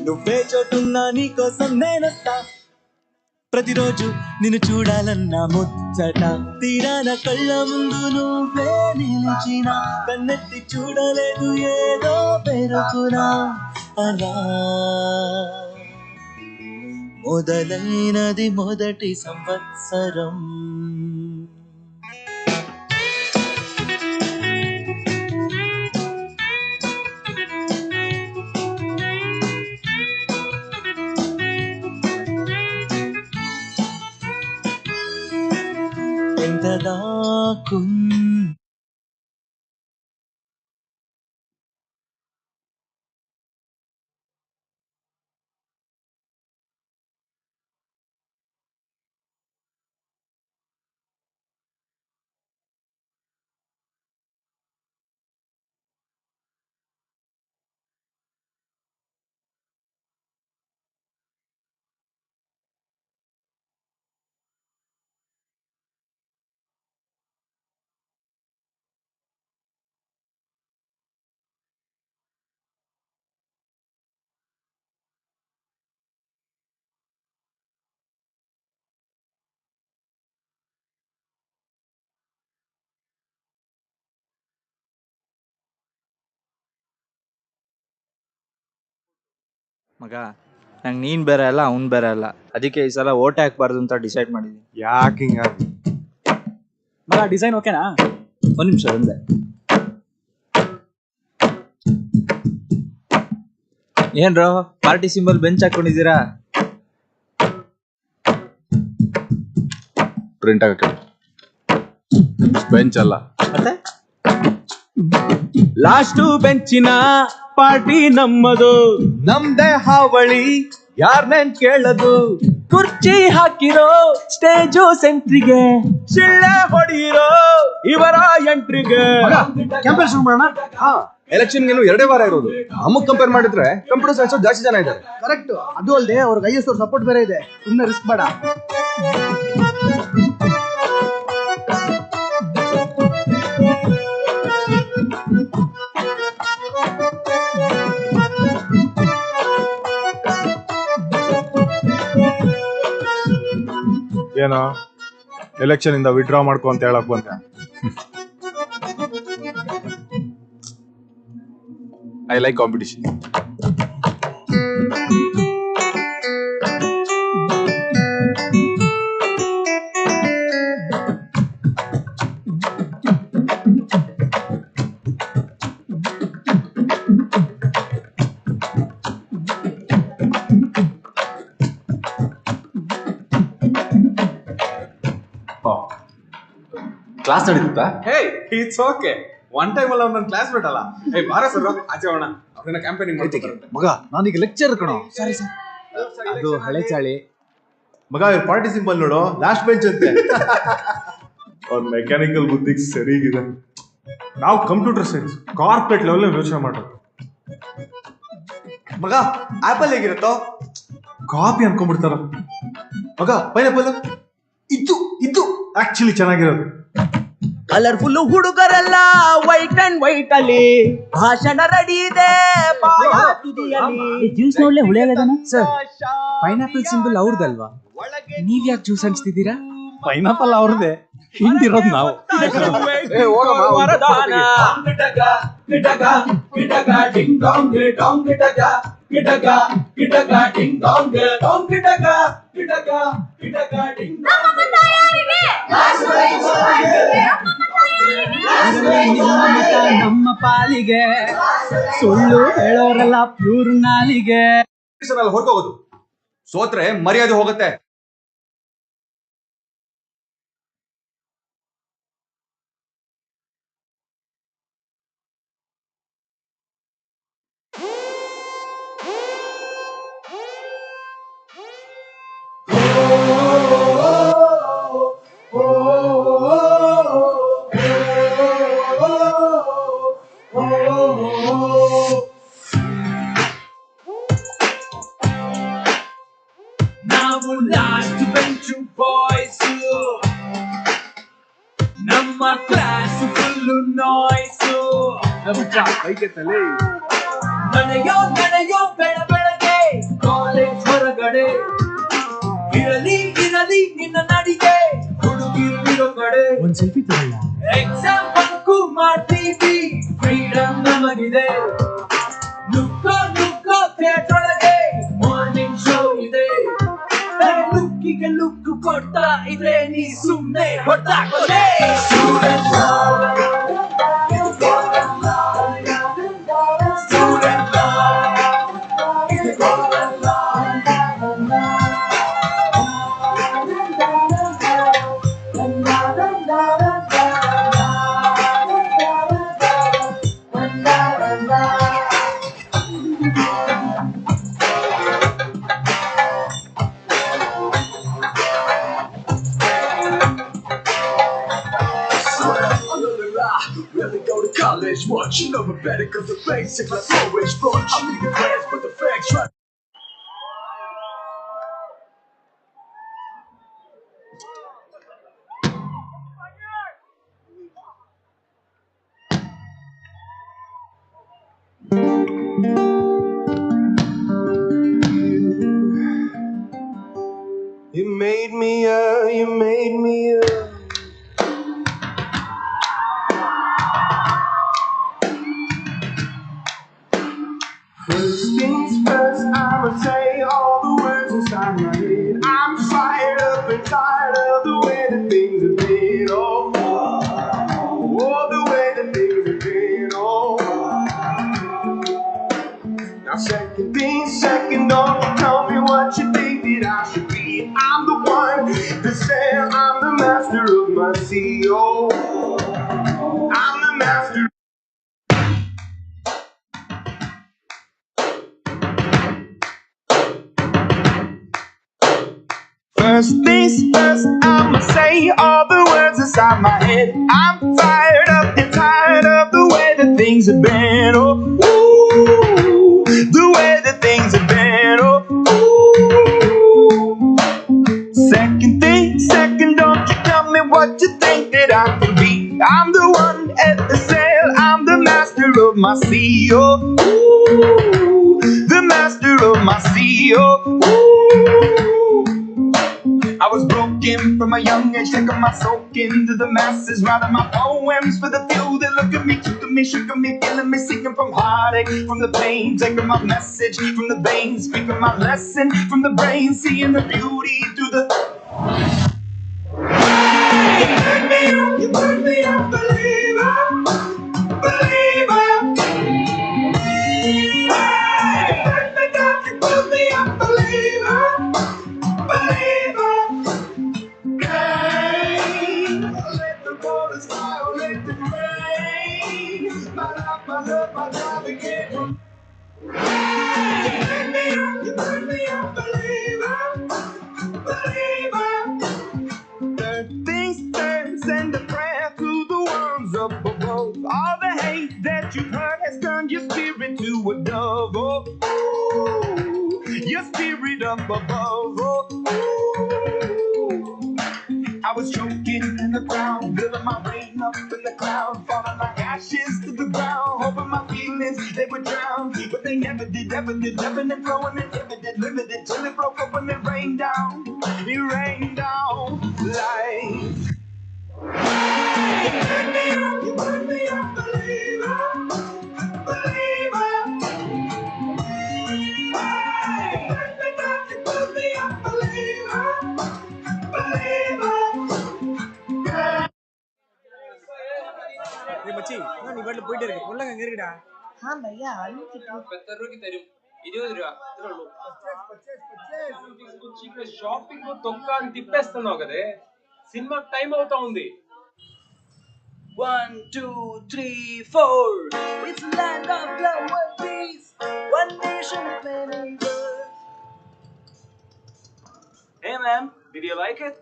నువ్వే చోటున్నా నీకోసం నేనొస్తా ప్రతిరోజు నిన్ను చూడాలన్నా ముచ్చట తీరాన కళ్ళ ముందు నువ్వే నిలిచిన కన్నెత్తి చూడలేదు ఏదో పెరుగునా అలా మొదలైనది మొదటి సంవత్సరం ఎంత దాకున్ ಮಗ ನಂಗೆ ನೀನು ಬೇರೆ ಅಲ್ಲ ಅವ್ನು ಬೇರೆ ಅಲ್ಲ, ಅದಕ್ಕೆ ಈ ಸಲ ಓಟ್ ಹಾಕ್ಬಾರ್ದು ಅಂತ ಡಿಸೈಡ್ ಮಾಡಿದ್ದೀನಿ. ಯಾಕೆ ಹಿಂಗಾಗಿ? ಮಗ ಡಿಸೈನ್ ಓಕೆನಾ? ಒಂದು ನಿಮಿಷ ಒಂದೇ. ಏನ್ರೋ ಪಾರ್ಟಿ ಸಿಂಬಲ್ ಬೆಂಚ್ ಹಾಕೊಂಡಿದ್ದೀರಾ? ಪ್ರಿಂಟ್ ಆಗಕ್ಕೆ ಬೆಂಚ್ ಅಲ್ಲ ಮತ್ತೆ ಲಾಸ್ಟು ಬೆಂಚಿನ ಪಾರ್ಟಿ ನಮ್ಮದು, ನಮ್ದೇ ಹಾವಳಿ ಯಾರ್ನೇನ್ ಕೇಳದು. ಕುರ್ಚಿ ಹಾಕಿರೋ ಸ್ಟೇಜು ಸೆಂಟ್ರಿಗೆ, ಶಿಳ್ಳೆ ಹೊಡೆಯಿರೋ ಇವರ ಎಂಟ್ರಿಗೆ. ಕ್ಯಾಂಪೇನ್ ಶುರು ಮಾಡೋಣ. ಎಲೆಕ್ಷನ್ ಗೆ 2 ವಾರ ಇರೋದು. ನಮಗ್ ಕಂಪೇರ್ ಮಾಡಿದ್ರೆ ಕಂಪ್ಯೂಟರ್ ಸೈನ್ಸ್ ಜಾಸ್ತಿ ಜನ ಇದ್ದಾರೆ. ಕರೆಕ್ಟ್. ಅದು ಅಲ್ಲದೆ ಅವ್ರಿಗೆ IS ಅವ್ರ ಸಪೋರ್ಟ್ ಬೇರೆ ಇದೆ. ಸುಮ್ಮನೆ ರಿಸ್ಕ್ ಬೇಡ. ಏನೋ ಎಲೆಕ್ಷನ್ ಇಂದ ವಿಡ್ರಾ ಮಾಡ್ಕೊ ಅಂತ ಹೇಳಕ್ ಬಂದೆ. I like competition. ಕ್ಲಾಸ್ ನಡೀತಾ? Hey it's okay. One time ಅಲ್ಲ ನನ್ನ ಕ್ಲಾಸ್ ಬಿಟ್ಟಲ್ಲ. ಹೇ ಬಾರ ಸರ್ ಆಚೆ ಹೋಗೋಣ. ಅವ್ರನ್ನ ಕ್ಯಾಂಪೇನಿಂಗ್ ಮಾಡ್ತಿದ್ದಾರೆ. ಮಗ ನಾನೀಗ ಲೆಕ್ಚರ್ ಕಣೋ. ಸರಿ ಸರ್. ಅದು ಹಳೆ ಚಾಳಿ. ಮಗ ಇವ್ರ ಪಾರ್ಟಿ ಸಿಂಬಲ್ ನೋಡು, ಲಾಸ್ಟ್ ಬೆಂಚ್ ಅಂತೆ. ಅವ್ರ ಮೆಕ್ಯಾನಿಕಲ್ ಬುದ್ಧಿಗೆ ಸರಿಗಿದೆ. ನಾವು ಕಂಪ್ಯೂಟರ್ ಸೈನ್ಸ್ ಕಾರ್ಪೊರೇಟ್ ಲೆವೆಲ್ ಯೋಚನೆ ಮಾಡೋದು. ಮಗ ಆಪಲ್ ಹೇಗಿರುತ್ತೋ? ಕಾಪಿ ಅನ್ಕೊಂಡ್ಬಿಡ್ತಾರ. ಮಗ ಪೈನಾಪಲ್ ಇದು ಆಕ್ಚುಲಿ ಚೆನ್ನಾಗಿರೋದು. ಕಲರ್ಫುಲ್ ಹುಡುಗರೆಲ್ಲ ವೈಟ್ ಅಂಡ್ ವೈಟ್ ಅಲ್ಲಿ ಭಾಷಣ ರೆಡಿ ಇದೆ. ಜ್ಯೂಸ್ ನೋಡ್ಲೆ ಹುಳಿಯಾಗದನ ಸರ್. ಪೈನಾಪಲ್ ಸಿಂಬಲ್ ಅವ್ರದಲ್ವಾ? ನೀವ್ ಯಾಕೆ ಜ್ಯೂಸ್ ಅನ್ಸ್ತಿದ್ದೀರಾ? ಪೈನಾಪಲ್ ಅವ್ರದೇ, ಹಿಂದಿರೋದು ನಾವು. ನಮ್ಮ ಪಾಲಿಗೆ ಸುಳ್ಳು ಹೇಳೋರೆಲ್ಲ ಪ್ಯೂರ್ ನಾಲಿಗೆ. ಹೊರಗೋಗೋದು ಸೋತ್ರೆ ಮರ್ಯಾದೆ ಹೋಗುತ್ತೆ. ನಾವು ಲಾಸ್ಟ್ ಬೆಂಚ್ ಬಾಯ್ಸ್, ನಮ್ಮ ಕ್ಲಾಸ್ ಫುಲ್ ನಾಯ್ಸ್. ನಡೆಯೋ ನಡೆಯೋ ಬೆಳಗ್ಗೆ ಕಾಲೇಜ್ ಹೊರಗಡೆ ಇರಲಿ ಇರಲಿ ನಿನ್ನ ನಡಿಗೆ ಹುಡುಗಿರೋ ಕಡೆ ಒಂದ್ ಸೆಲ್ಫಿ ತಗೊಳ್ಳ ಎಕ್ಸಾಮ್ ಬಂಕು ಮಾಡ್ತೀವಿ ಫ್ರೀಡಮ್ ನಮಗಿದೆ ನುಕ್ಕೋ ನುಕ್ಕೋ ಥಿಯೇಟರ್ ಒಳಗೆ ಮಾರ್ನಿಂಗ್ ಶೋ ಇದೆ ಲುಕ್ಕಿಗೆ ಲುಕ್ ಕೊಡ್ತಾ ಇದ್ರೆ ನೀ ಸುಮ್ನೆ ಹೊಡ್ದಾಕೋದೆ Really go to college, what you know better cause the basics are always wrong. I mean the class but the facts right. You made me you made me First things first, I'ma say all the words inside my head. I'm fired up and tired of the way that things have been. Oh, the way that things have been. Oh, now second things second, don't you tell me what you think that I should be. I'm the one to say I'm the master of my CEO. I'm the master. First things first, I'ma say all the words inside my head. I'm fired up and tired of the way that things have been. Oh, ooh, the way that things have been. Oh, ooh. Second thing second, don't you tell me what you think that I can be. I'm the one at the sail, I'm the master of my CEO. Ooh, the master of my CEO. Ooh. I was broken from a young age, taking my soak into the masses, writing my poems for the few that look at me, took at me, shook at me, killing me, singing from heartache, from the pain, taking my message from the veins, speaking my lesson from the brain, seeing the beauty through the. You put me up, believer, believer. You put me up, believer, believer. Let the waters fly, let them rain. My life, my love, my drive again from. You put me up, believer, believer. Third things third, send a prayer to the ones up above. All the hate that you've heard has turned your spirit to a dove. Oh, ooh, your spirit up above. Oh, ooh. I was choking in the ground, building my rain up in the cloud, falling like ashes to the ground, hoping my feelings they would drown, but they never did, ebbing and flowing, inhibited, limited, till it broke up when it rained down like. You put me up, believer, believer. You put me up, believer, believer. மச்சி நீ பாட்டுல போயிட்டே இருக்கு பொருளங்க எங்க இருக்குடா भैया आलू की എത്ര രൂപയ്ക്ക് തരും 20 രൂപ ഇത്രേ ഉള്ളൂ షాపింగ్ తొక్క అని తిప్పేస్తున్నావు కదే సినిమా టైం అవుతా ఉంది 1 2 3 4 It's a land of love and peace one nation with many birds Hey man, did you like it?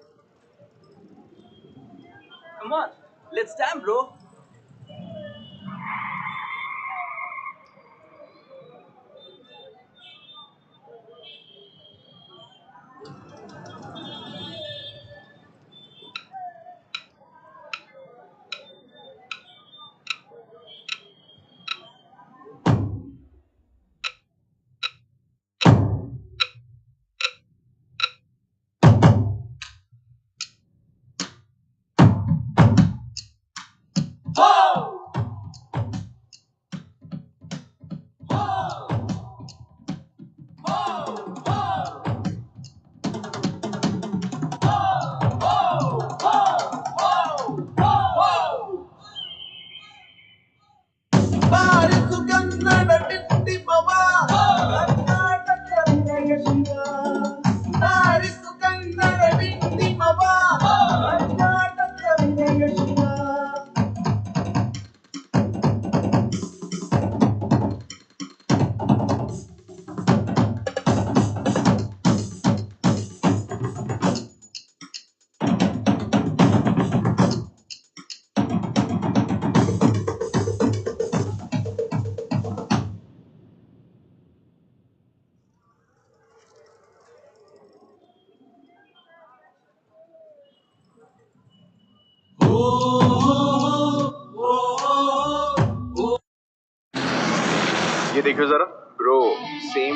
Come on, let's dance bro ये देखो जरा ब्रो, सेम।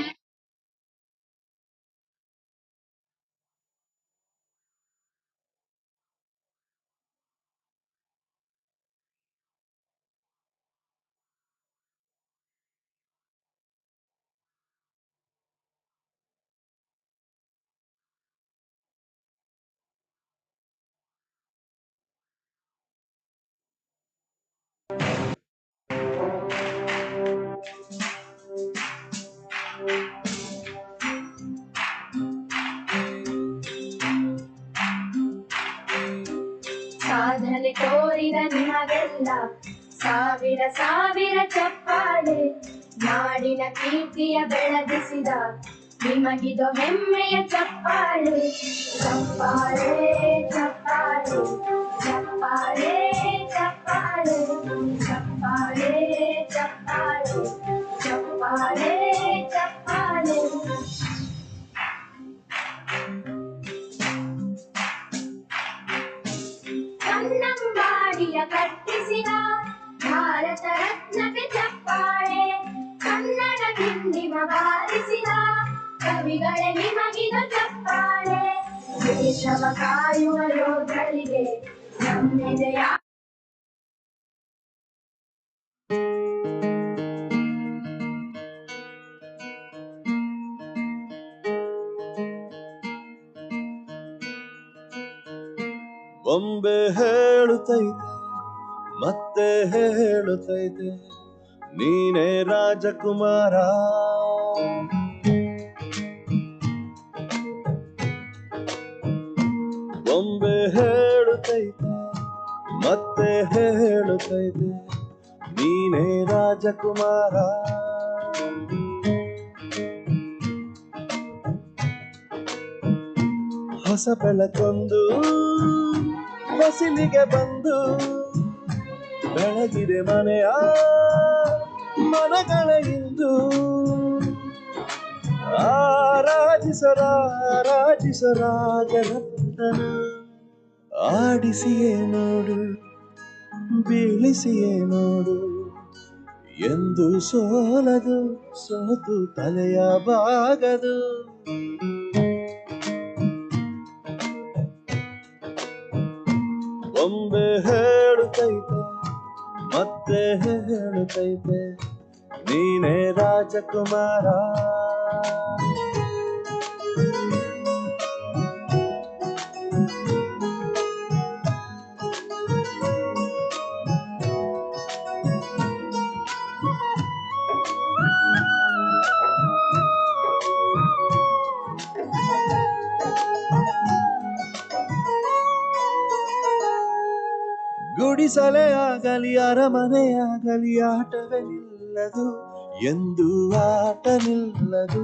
ಸಾಧನೆ ತೋರಿದ ನಿಮಗೆಲ್ಲ ಸಾವಿರ ಸಾವಿರ ಚಪ್ಪಾಳೆ, ನಾಡಿನ ಕೀರ್ತಿಯ ಬೆಳಗಿಸಿದ ನಿಮಗಿದು ಹೆಮ್ಮೆಯ ಚಪ್ಪಾಳೆ. ಚಪ್ಪಾಳೆ ಚಪ್ಪಾಳೆ ಚಪ್ಪಾಳೆ ಚಪ್ಪಾಳೆ ಚಪ್ಪಾಳೆ ಚಪ್ಪಾಳೆ ಚಪ್ಪಾಳೆ ಚಪ್ಪಾಳೆ. ಕನ್ನಂಬಾಡಿಯ ಕಟ್ಟಿಸಿದ ಭಾರತ ರತ್ನಕ್ಕೆ ಚಪ್ಪಾಳೆ, ಕನ್ನಡ ಕಿಂಡಿಮ ಬಾರಿಸಿದ ಕವಿಗಳೇ ನಿಮಗಿದು ಚಪ್ಪಾಳೆ. ದೇಶವ ಕಾಯುವ ಯೋಧರಿಗೆ ನಮ್ಮೆದೆಯ ಬೊಂಬೆ ಹೇಳುತ್ತೈತೆ ಮತ್ತೆ ಹೇಳುತ್ತೈತೆ ನೀನೇ ರಾಜಕುಮಾರ. ಬೊಂಬೆ ಹೇಳುತ್ತೈತೆ ಮತ್ತೆ ಹೇಳುತ್ತೈತೆ ನೀನೇ ರಾಜಕುಮಾರ. ಹೊಸ ಬೆಳಕೊಂದು ಹೊಸಿಲಿಗೆ ಬಂದು ಬೆಳಗಿದೆ ಮನೆಯ ಮನಗಳ ಇಂದು. ರಾಜರತ್ನ ಆಡಿಸಿಯೇ ನೋಡು ಬೀಳಿಸಿಯೇ ನೋಡು, ಎಂದು ಸೋಲದು ಸೋತು ತಲೆಯ ಬಾಗದು. ಬೊಂಬೆ ಹೇಳುತ್ತೈತೆ ಮತ್ತೆ ಹೇಳುತ್ತೈತೆ ನೀನೇ ರಾಜಕುಮಾರ. ಗುಡಿಸಲೇ ಆಗಲಿ ಅರಮನೆಯಾಗಲಿ ಆಟವೇ ನಿಲ್ಲದು, ಎಂದು ಆಟ ನಿಲ್ಲದು.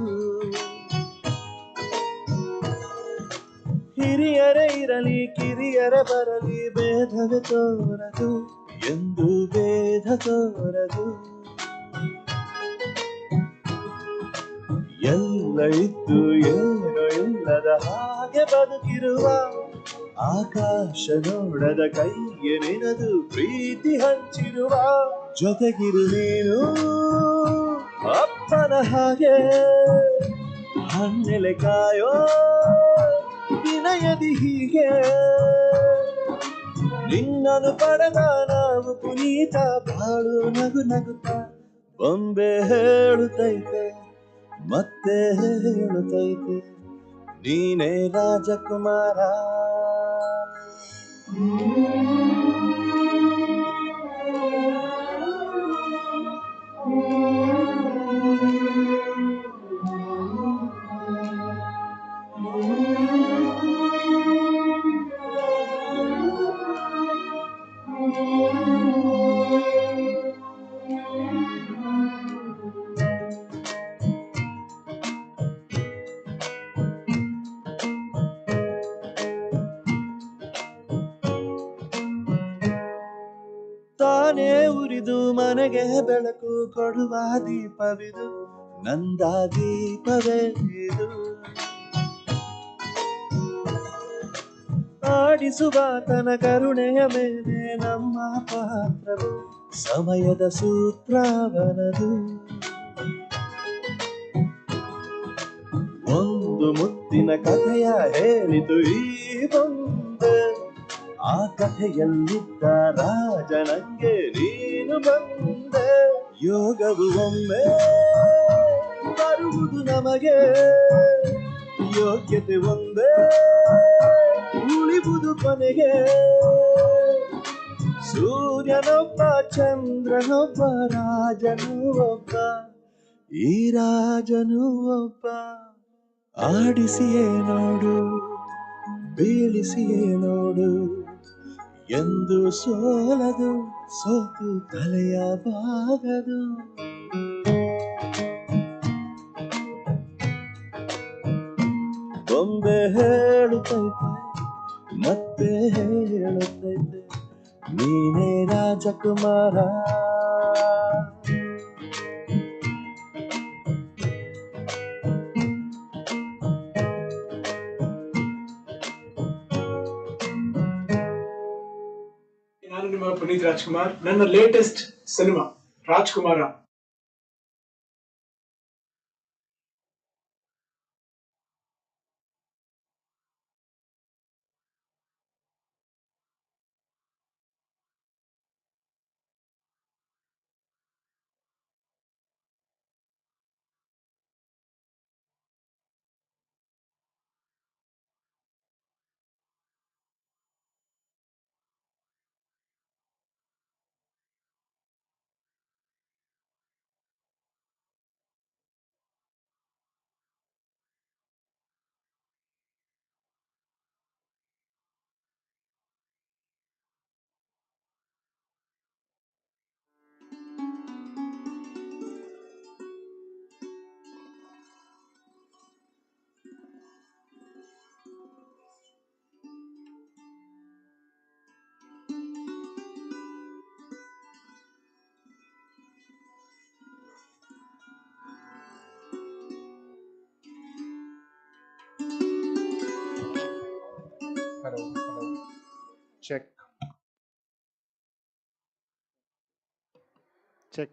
ಹಿರಿಯರೇ ಇರಲಿ ಕಿರಿಯರೇ ಬರಲಿ ಭೇದವೇ ತೋರದು, ಎಂದು ಭೇದ ತೋರದು. ಎಲ್ಲ ಇದ್ದು ಏನೋ ಇಲ್ಲದ ಹಾಗೆ ಬದುಕಿರುವ, ಆಕಾಶ ನೋಡದ ಕೈಗೆ ನೆನೆದು ಪ್ರೀತಿ ಹಂಚಿರುವ. ಜೊತೆಗಿರು ನೀನು ಅಪ್ಪನ ಹಾಗೆ, ಹಣ್ಣೆಲೆ ಕಾಯೋ ವಿನಯದಿ ಹೀಗೆ. ನಿನ್ನನ್ನು ಪಡೆದ ನಾವು ಪುನೀತ ಬಾಳು ನಗು ನಗುತ್ತ. ಬೊಂಬೆ ಹೇಳುತ್ತೈತೆ ಮತ್ತೆ ಹೇಳುತ್ತೈತೆ ನೀನೇ ರಾಜಕುಮಾರ. ತಾನೇ ಉರಿದು ಮನೆಗೆ ಬೆಳಕು ಕೊಡುವ ದೀಪವಿದು, ನಂದ ದೀಪವೇ ಇದು. ಆಡಿಸುವ ತನ ಕರುಣೆಯ ಮೇಲೆ ನಮ್ಮ ಪಾತ್ರವು, ಸಮಯದ ಸೂತ್ರವನದು. ಒಂದು ಮುತ್ತಿನ ಕಥೆಯ ಹೇಳಿತು ಈ ಬೊಂಬೆ. ಆ ಕಥೆಯಲ್ಲಿದ್ದ ರಾಜನಂಗೆ ನೀನು ಬಂದೆ. ಯೋಗವು ಒಮ್ಮೆ ಬರುವುದು ನಮಗೆ, ಯೋಗ್ಯತೆ ಒಂದೇ ಉಳಿವುದು ಕೊನೆಗೆ. ಸೂರ್ಯನೊಬ್ಬ ಚಂದ್ರನೊಬ್ಬ ರಾಜನು ಒಬ್ಬ, ಈ ರಾಜನು ಒಬ್ಬ. ಆಡಿಸಿಯೇ ನೋಡು ಬೀಳಿಸಿಯೇ ನೋಡು, ಎಂದು ಸೋಲದು ಸೋತು ತಲೆಯ ಬಾಗದು. ಬೊಂಬೆ ಹೇಳುತ್ತೈತೆ ಮತ್ತೆ ಹೇಳುತ್ತೈತೆ, ನೀನೇ ರಾಜಕುಮಾರ. ನಾನು ನಿಮ್ಮ ಪುನೀತ್ ರಾಜ್ಕುಮಾರ್. ನನ್ನ latest cinema Rajkumar Hello. Check. Check.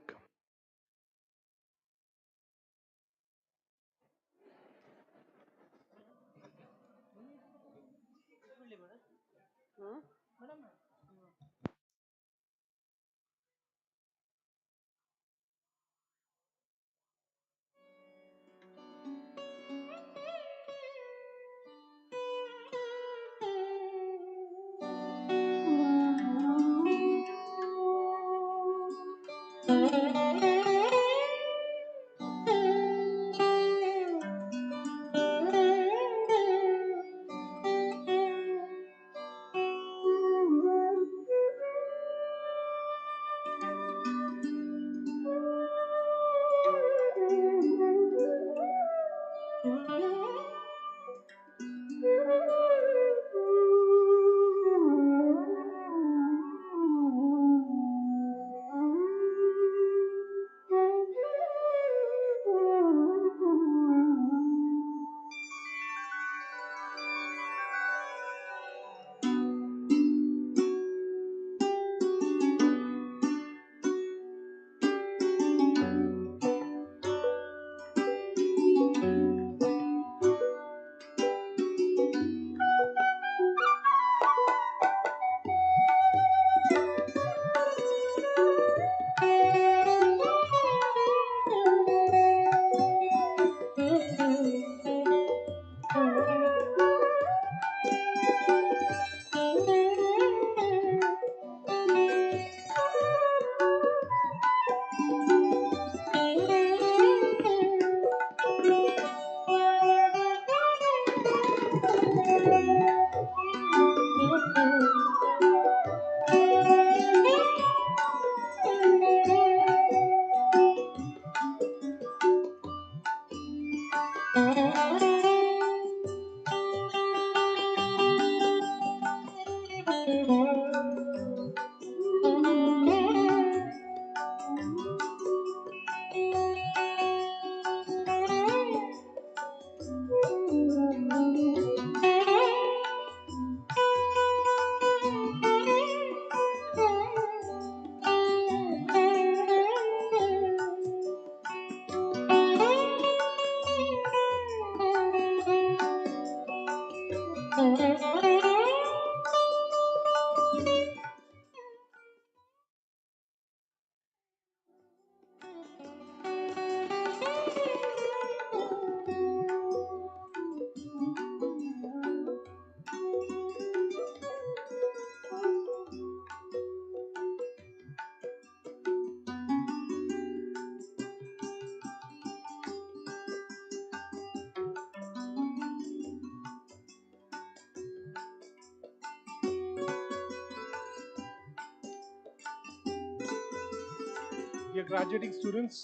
dear graduating students,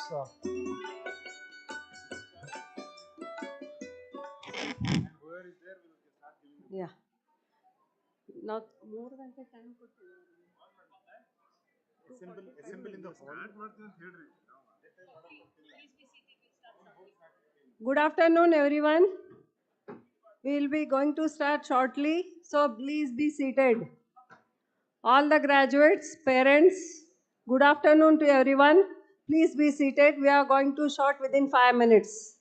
Yeah. Now more than the time could assemble in the hall. Good afternoon, everyone. We will be going to start shortly, so please be seated. All the graduates, parents, good afternoon to everyone. Please be seated. We are going to start within 5 minutes.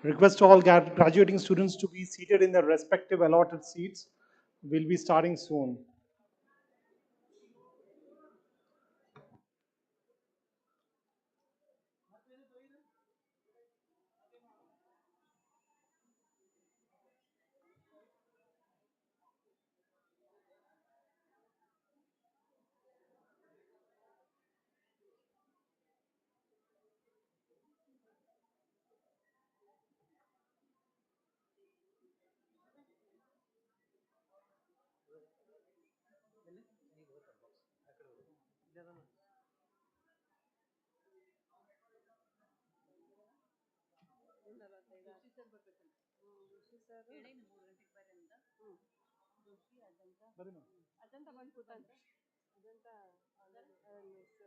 Request all graduating students to be seated in their respective allotted seats. We'll be starting soon.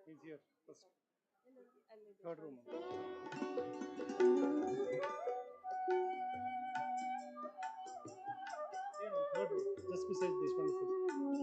He's here. Third room. Third room. Just beside this one.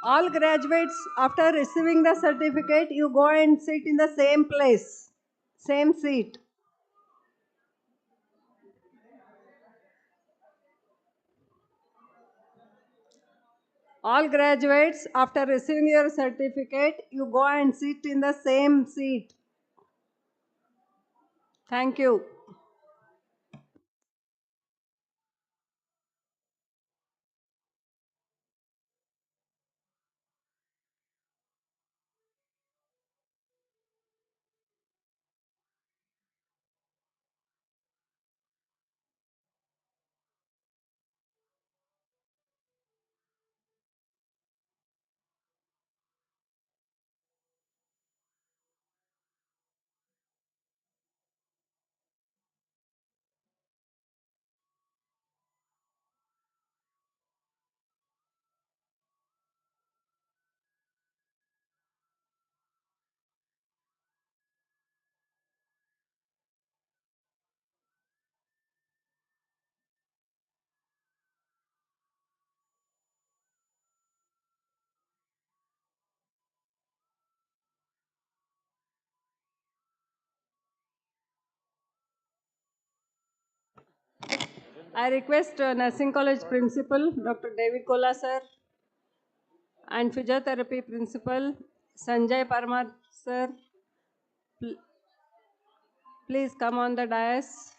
All graduates, after receiving the certificate, you go and sit in the same place, same seat. All graduates, after receiving your certificate, you go and sit in the same seat. Thank you. I request Nursing College Principal, Dr. David Kola sir, and Physiotherapy Principal, Sanjay Parmar sir, please come on the dais.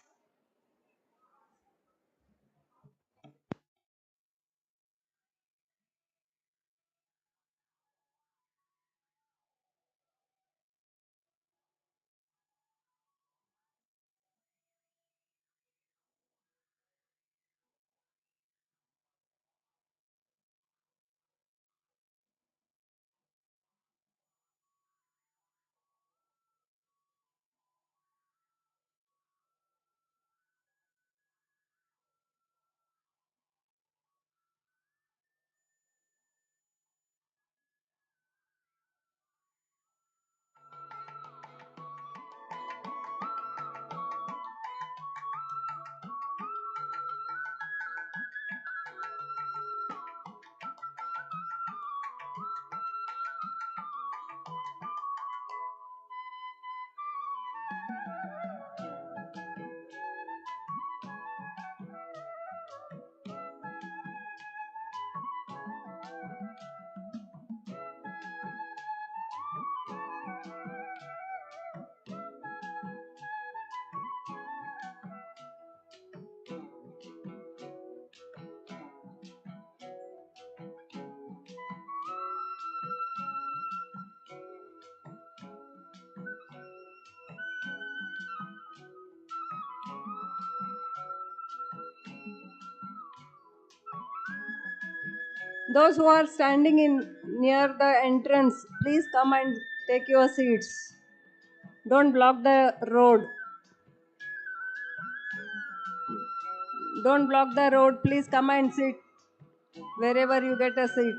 Those who are standing in near the entrance, please come and take your seats. Don't block the road. Don't block the road. Please come and sit wherever you get a seat.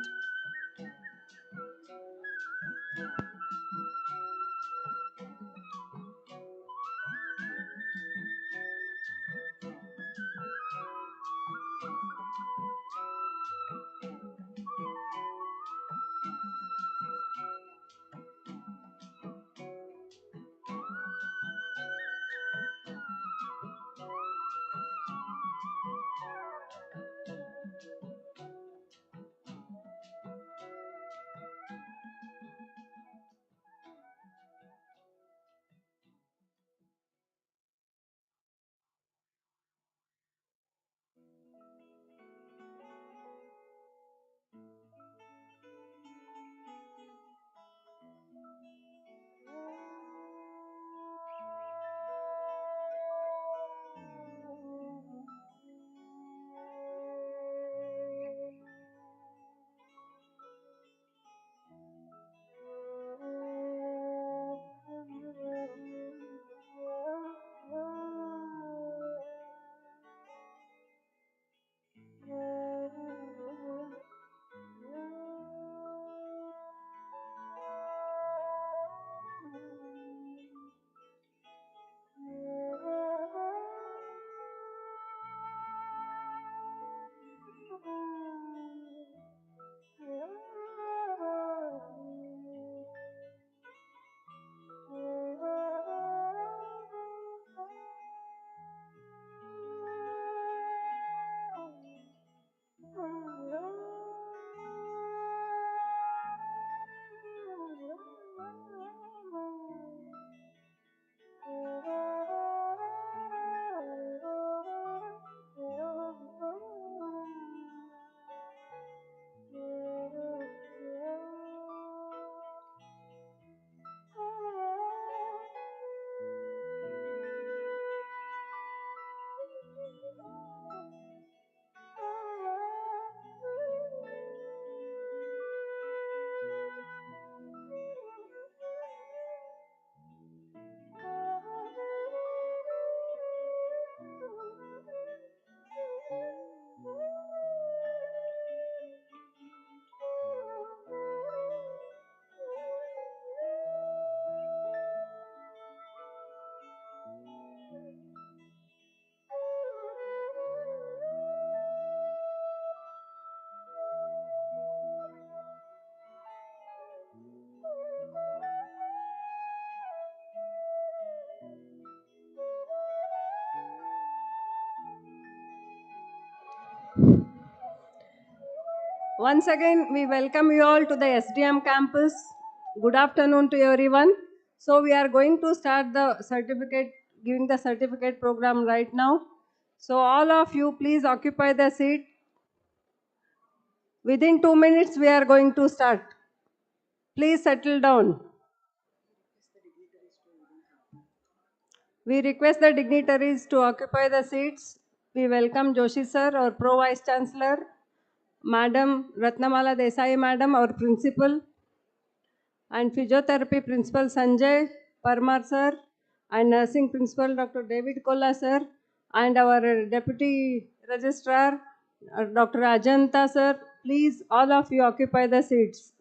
Once again, we welcome you all to the SDM campus. Good afternoon to everyone. So we are going to start the certificate, giving the certificate program right now. So all of you, please occupy the seat. Within 2 minutes, we are going to start. Please settle down. We request the dignitaries to occupy the seats. We welcome Joshi sir, our Pro Vice Chancellor, Madam Ratnamala Desai Madam, our Principal, and Physiotherapy Principal Sanjay Parmar sir, and Nursing Principal Dr. David Kolla sir, and our Deputy Registrar Dr. Ajanta sir. Please, all of you occupy the seats.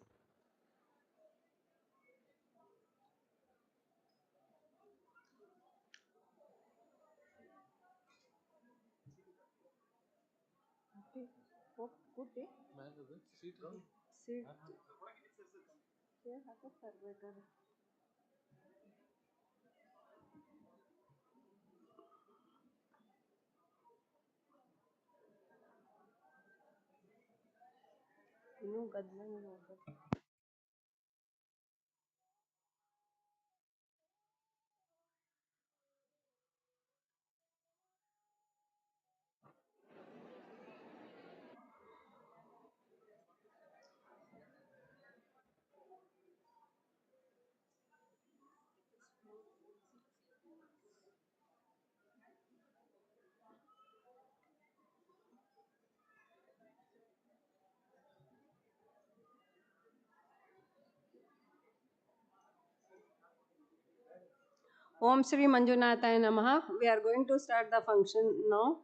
Om Shri Manjunathaya Namaha. We are going to start the function now.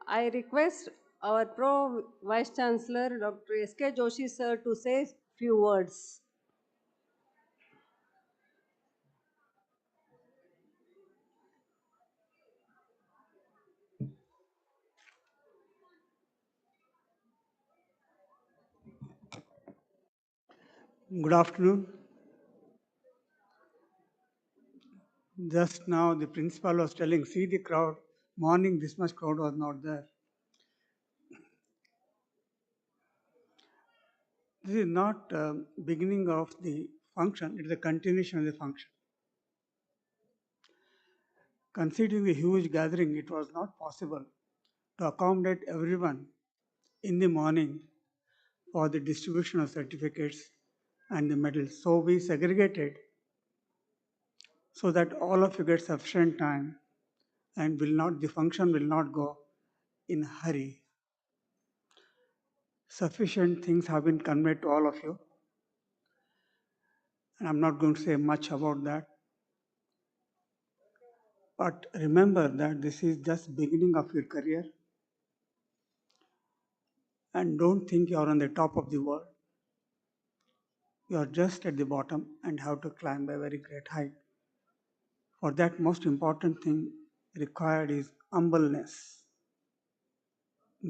I request our Pro Vice Chancellor Dr. S.K. Joshi sir to say few words. Good afternoon. Just now the principal was telling, see the crowd, morning this much crowd was not there. This is not beginning of the function, it is a continuation of the function. Considering the huge gathering, it was not possible to accommodate everyone in the morning for the distribution of certificates and the medals. So we segregated so that all of you get sufficient time and the function will not go in a hurry. Sufficient things have been conveyed to all of you. And I'm not going to say much about that. But remember that this is just beginning of your career. And don't think you're on the top of the world. You're just at the bottom and have to climb a very great height. For that, most important thing required is humbleness.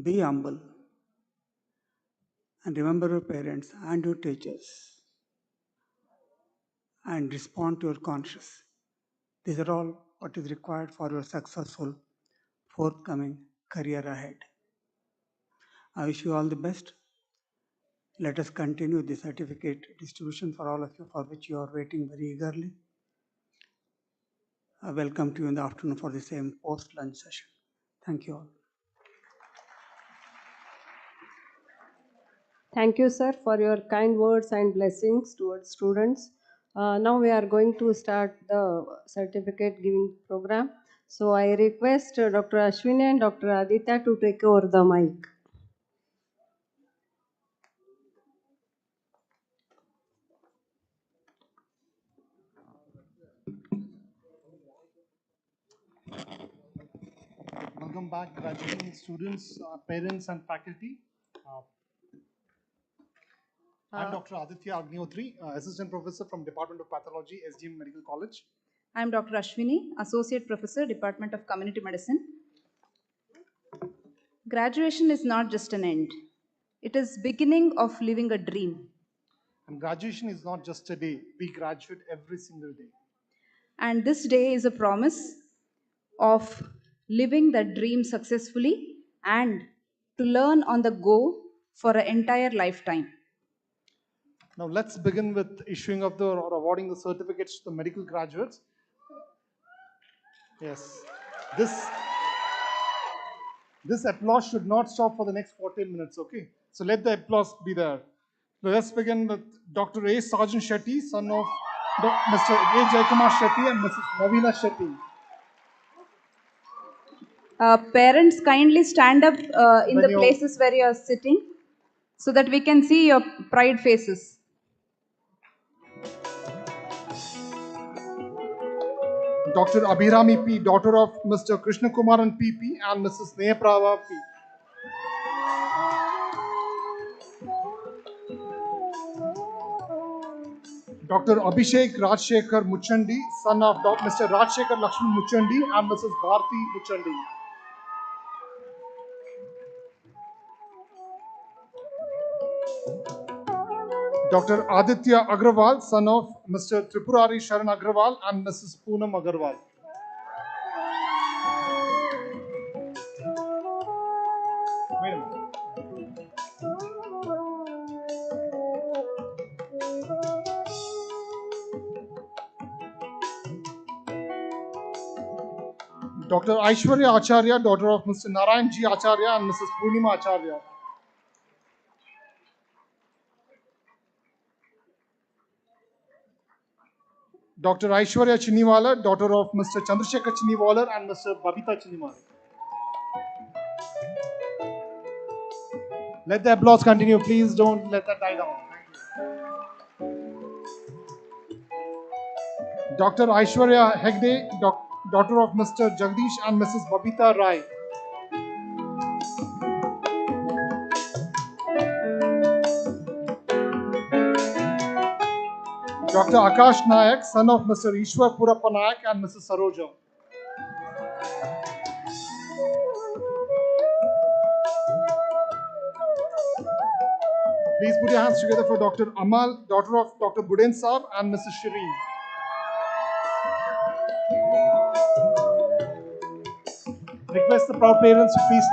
Be humble. And remember your parents and your teachers. And respond to your conscience. These are all what is required for your successful forthcoming career ahead. I wish you all the best. Let us continue the certificate distribution for all of you, for which you are waiting very eagerly. I welcome to you in the afternoon for the same post-lunch session. Thank you all. Thank you, sir, for your kind words and blessings towards students. Now we are going to start the certificate giving program. So I request Dr. Ashwini and Dr. Aditya to take over the mic. Welcome back, graduating students, parents, and faculty. I'm Dr. Aditya Agnihotri, Assistant Professor from Department of Pathology, SDM Medical College. I'm Dr. Ashwini, Associate Professor, Department of Community Medicine. Graduation is not just an end. It is beginning of living a dream. And graduation is not just a day. We graduate every single day. And this day is a promise of living that dream successfully and to learn on the go for an entire lifetime. Now let's begin with issuing of the or awarding the certificates to the medical graduates. Yes, this applause should not stop for the next 40 minutes, okay? So let the applause be there. So let's begin with Dr. A. Sarjan Shetty, son of Mr. A. Jaikumar Shetty and Mrs. Navina Shetty. Parents, kindly stand up in When the you're- places where you are sitting so that we can see your pride faces. Dr. Abhirami P., daughter of Mr. Krishna Kumaran P.P. and Mrs. Neyaprava P. Dr. Abhishek Rajshekhar Muchandi, son of Mr. Rajshekhar Lakshman Muchandi and Mrs. Bharti Muchandi. Dr. Aditya Agrawal, son of Mr. Tripurari Sharan Agrawal and Mrs. Poonam Agrawal. Wait a minute. Dr. Aishwarya Acharya, daughter of Mr. Narayan G. Acharya and Mrs. Purnima Acharya. Dr. Aishwarya Chiniwala, daughter of Mr. Chandrasekhar Chiniwala and Mr. Babita Chiniwala. Let the applause continue. Please don't let that die down. Dr. Aishwarya Hegde, daughter of Mr. Jagdish and Mrs. Babita Rai. Dr. Akash Nayak, son of Mr. Ishwar Purappa Nayak and Mrs. Saroja. Please put your hands together for Dr. Amal, daughter of Dr. Buden Saab and Mrs. Shri. Request the proud parents to please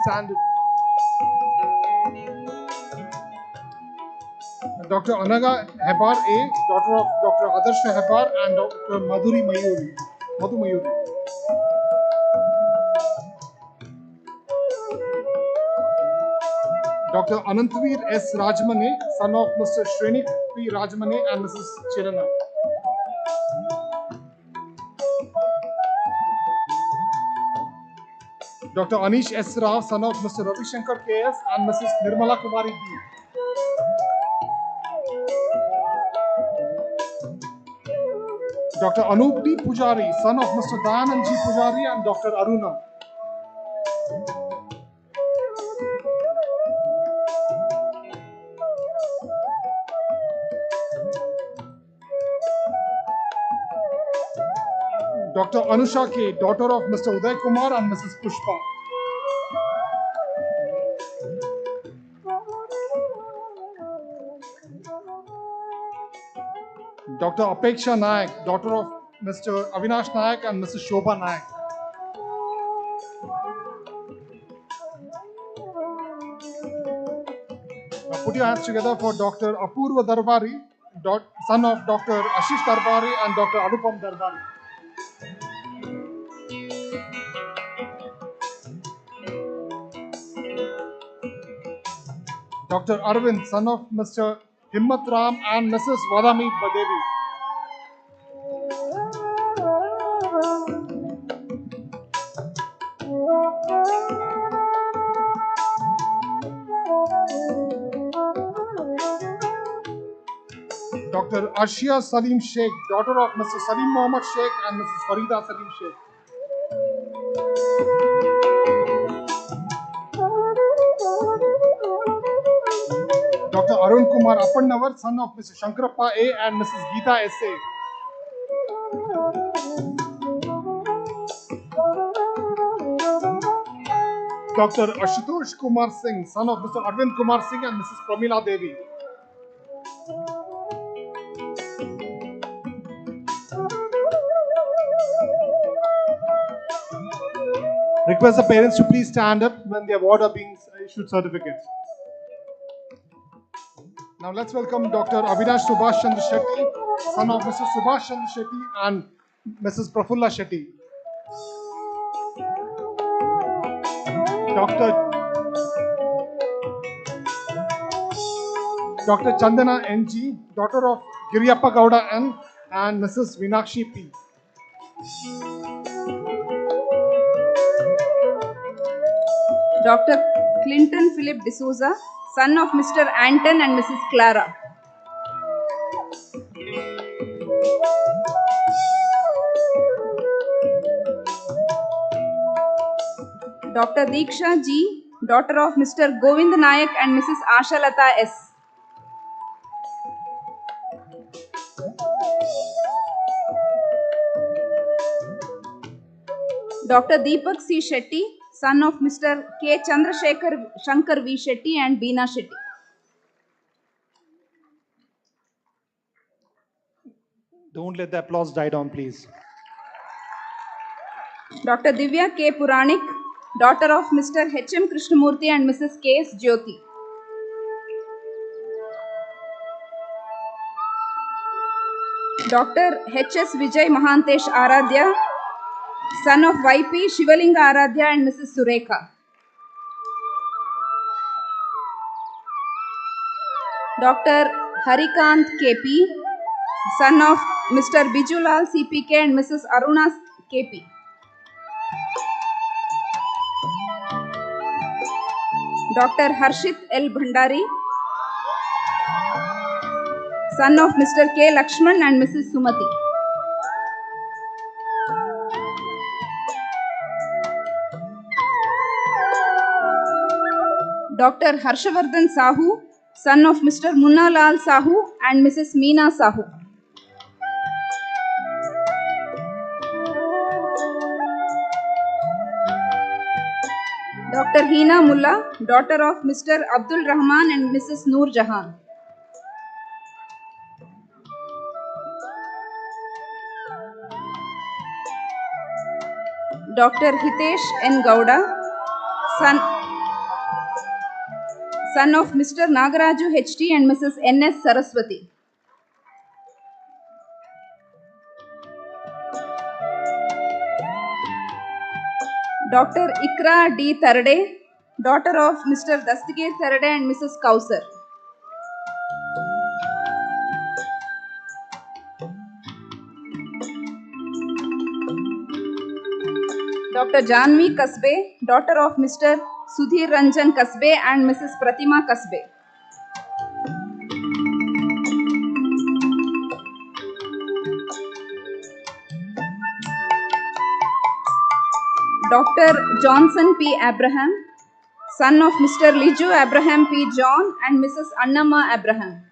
stand. Dr. Anaga Hebar A, daughter of Dr. Adarsha Hebar and Dr. Madhu Mayuri. Dr. Anantvir S. Rajmane, son of Mr. Shrenik P. Rajmane and Mrs. Chirana. Dr. Anish S. Rao, son of Mr. Ravi Shankar K.S. and Mrs. Nirmala Kumari B. Dr. Anup D. Pujari, son of Mr. Dayanand G. Pujari and Dr. Aruna. Dr. Anusha K., daughter of Mr. Uday Kumar and Mrs. Pushpa. Dr. Apeksha Nayak, daughter of Mr. Avinash Nayak and Mrs. Shobha Nayak. Now put your hands together for Dr. Apurva Darbari, son of Dr. Ashish Darbari and Dr. Anupam Darbari. Dr. Arvind, son of Mr. Himmat Ram and Mrs. Vadami Badevi. Dr. Ashia Salim Sheikh, daughter of Mr. Salim Mohammad Sheikh and Mrs. Farida Salim Sheikh. Dr. Arun Kumar Appannavar, son of Mr. Shankarappa A and Mrs. Geeta S.A. Dr. Ashutosh Kumar Singh, son of Mr. Arvind Kumar Singh and Mrs. Pramila Devi. Request the parents to please stand up when the award are being issued certificates. Now let's welcome Dr. Avinash Subhash Chandra Shetty, son of Mrs. Subhash Chandra Shetty and Mrs. Prafulla Shetty. Dr. Chandana N.G., daughter of Giriyappa Gowda N. and Mrs. Vinakshi P. Dr. Clinton Philip D'Souza, son of Mr. Anton and Mrs. Clara. Dr. Deeksha G, daughter of Mr. Govind Nayak and Mrs. Ashalata S. Dr. Deepak C. Shetty, son of Mr. K. Chandrasekhar Shankar V. Shetty and Beena Shetty. Don't let the applause die down, please. Dr. Divya K. Puranik, daughter of Mr. H.M. Krishnamurthy and Mrs. K.S. Jyoti. Dr. H.S. Vijay Mahantesh Aradhya, son of Y.P. Shivalinga Aradhya and Mrs. Surekha. Dr. Harikant K.P., son of Mr. Bijulal C.P.K. and Mrs. Aruna K.P. Dr. Harshit L. Bhandari, son of Mr. K. Lakshman and Mrs. Sumati. Dr. Harshavardhan Sahu, son of Mr. Munna Lal Sahu and Mrs. Meena Sahu. Dr. Hina Mullah, daughter of Mr. Abdul Rahman and Mrs. Noor Jahan. Dr. Hitesh N. Gowda, son of Mr. Nagaraju H.T. and Mrs. N.S. Saraswati. Dr. Ikra D. Tharade, daughter of Mr. Dastigir Tharade and Mrs. Kausar. Dr. Janvi Kasbe, daughter of Mr. Sudhir Ranjan Kasbe and Mrs. Pratima Kasbe. Dr. Johnson P. Abraham, son of Mr. Liju Abraham P. John and Mrs. Annama Abraham.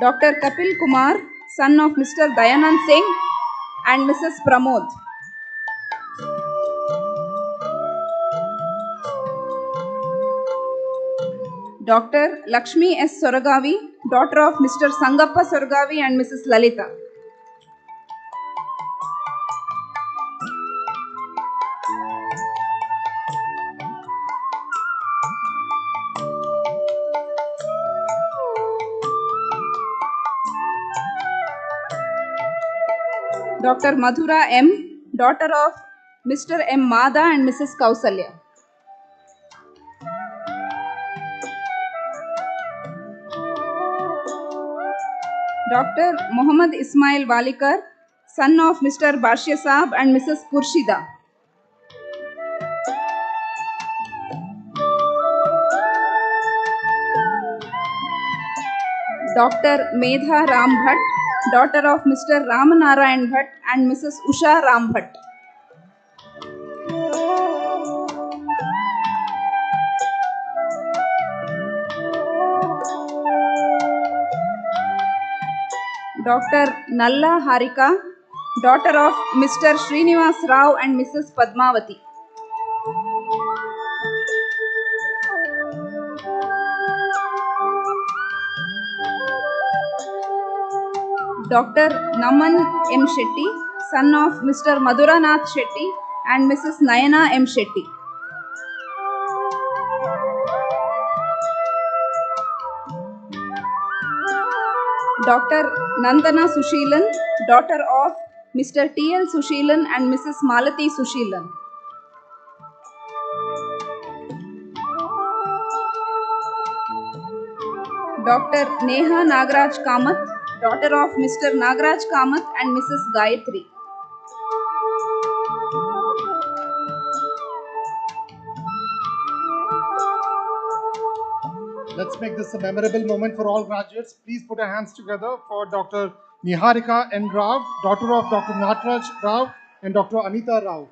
Dr. Kapil Kumar, son of Mr. Dayanand Singh and Mrs. Pramod. Dr. Lakshmi S. Soragavi, daughter of Mr. Sangappa Soragavi and Mrs. Lalita. Dr. Madhura M., daughter of Mr. M. Mada and Mrs. Kausalya. Dr. Muhammad Ismail Walikar, son of Mr. Bashir Saab and Mrs. Kurshida. Dr. Medha Ram Bhatt, daughter of Mr. Ramanarayan Bhatt and Mrs. Usha Ram Bhatt. Dr. Nalla Harika, daughter of Mr. Srinivas Rao and Mrs. Padmavati. Dr. Naman M. Shetty, son of Mr. Madhuranath Shetty and Mrs. Nayana M. Shetty. Dr. Nandana Sushilan, daughter of Mr. T.L. Sushilan and Mrs. Malati Sushilan. Dr. Neha Nagraj Kamath, daughter of Mr. Nagraj Kamath and Mrs. Gayatri. Let's make this a memorable moment for all graduates. Please put your hands together for Dr. Niharika N. Rao, daughter of Dr. Natraj Rao and Dr. Anita Rao.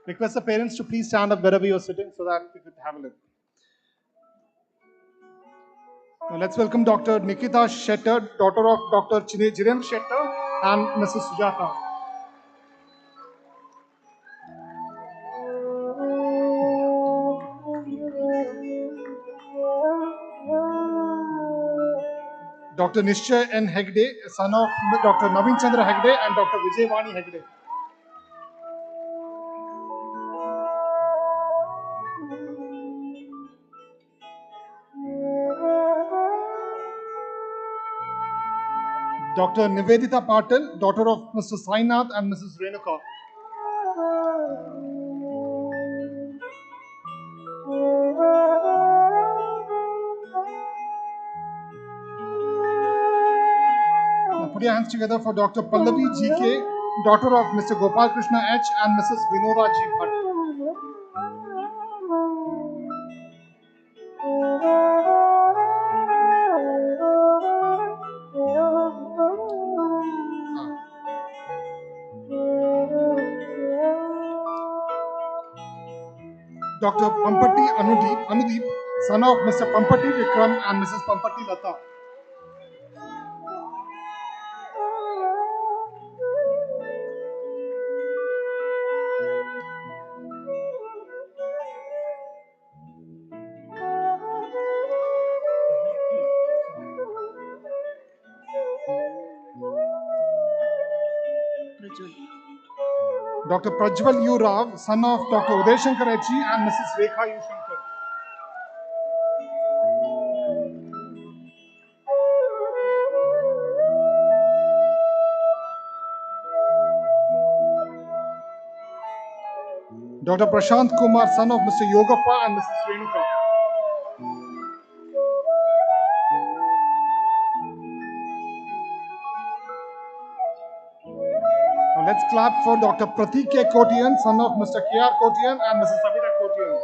Request the parents to please stand up wherever you're sitting so that we could have a look. Now let's welcome Dr. Nikita Shetter, daughter of Dr. Jiren Shetter and Mrs. Sujata. Dr. Nishchay N. Hegde, son of Dr. Naveen Chandra Hegde and Dr. Vijayvani Hegde. Dr. Nivedita Patil, daughter of Mr. Sainath and Mrs. Renuka. Now put your hands together for Dr. Pallavi GK, daughter of Mr. Gopal Krishna H and Mrs. Vinoda G. Bhatt. Dr. Pampati Anudeep, son of Mr. Pampati Vikram and Mrs. Pampati Lata. Dr. Prajwal U. Rao, son of Dr. Uday Shankar H. and Mrs. Rekha U. Shankar. Dr. Prashant Kumar, son of Mr. Yogappa and Mrs. Renuka. Now let's clap for Dr. Pratik K. Kotian, son of Mr. K.R. Kotian and Mrs. Savita Kotian.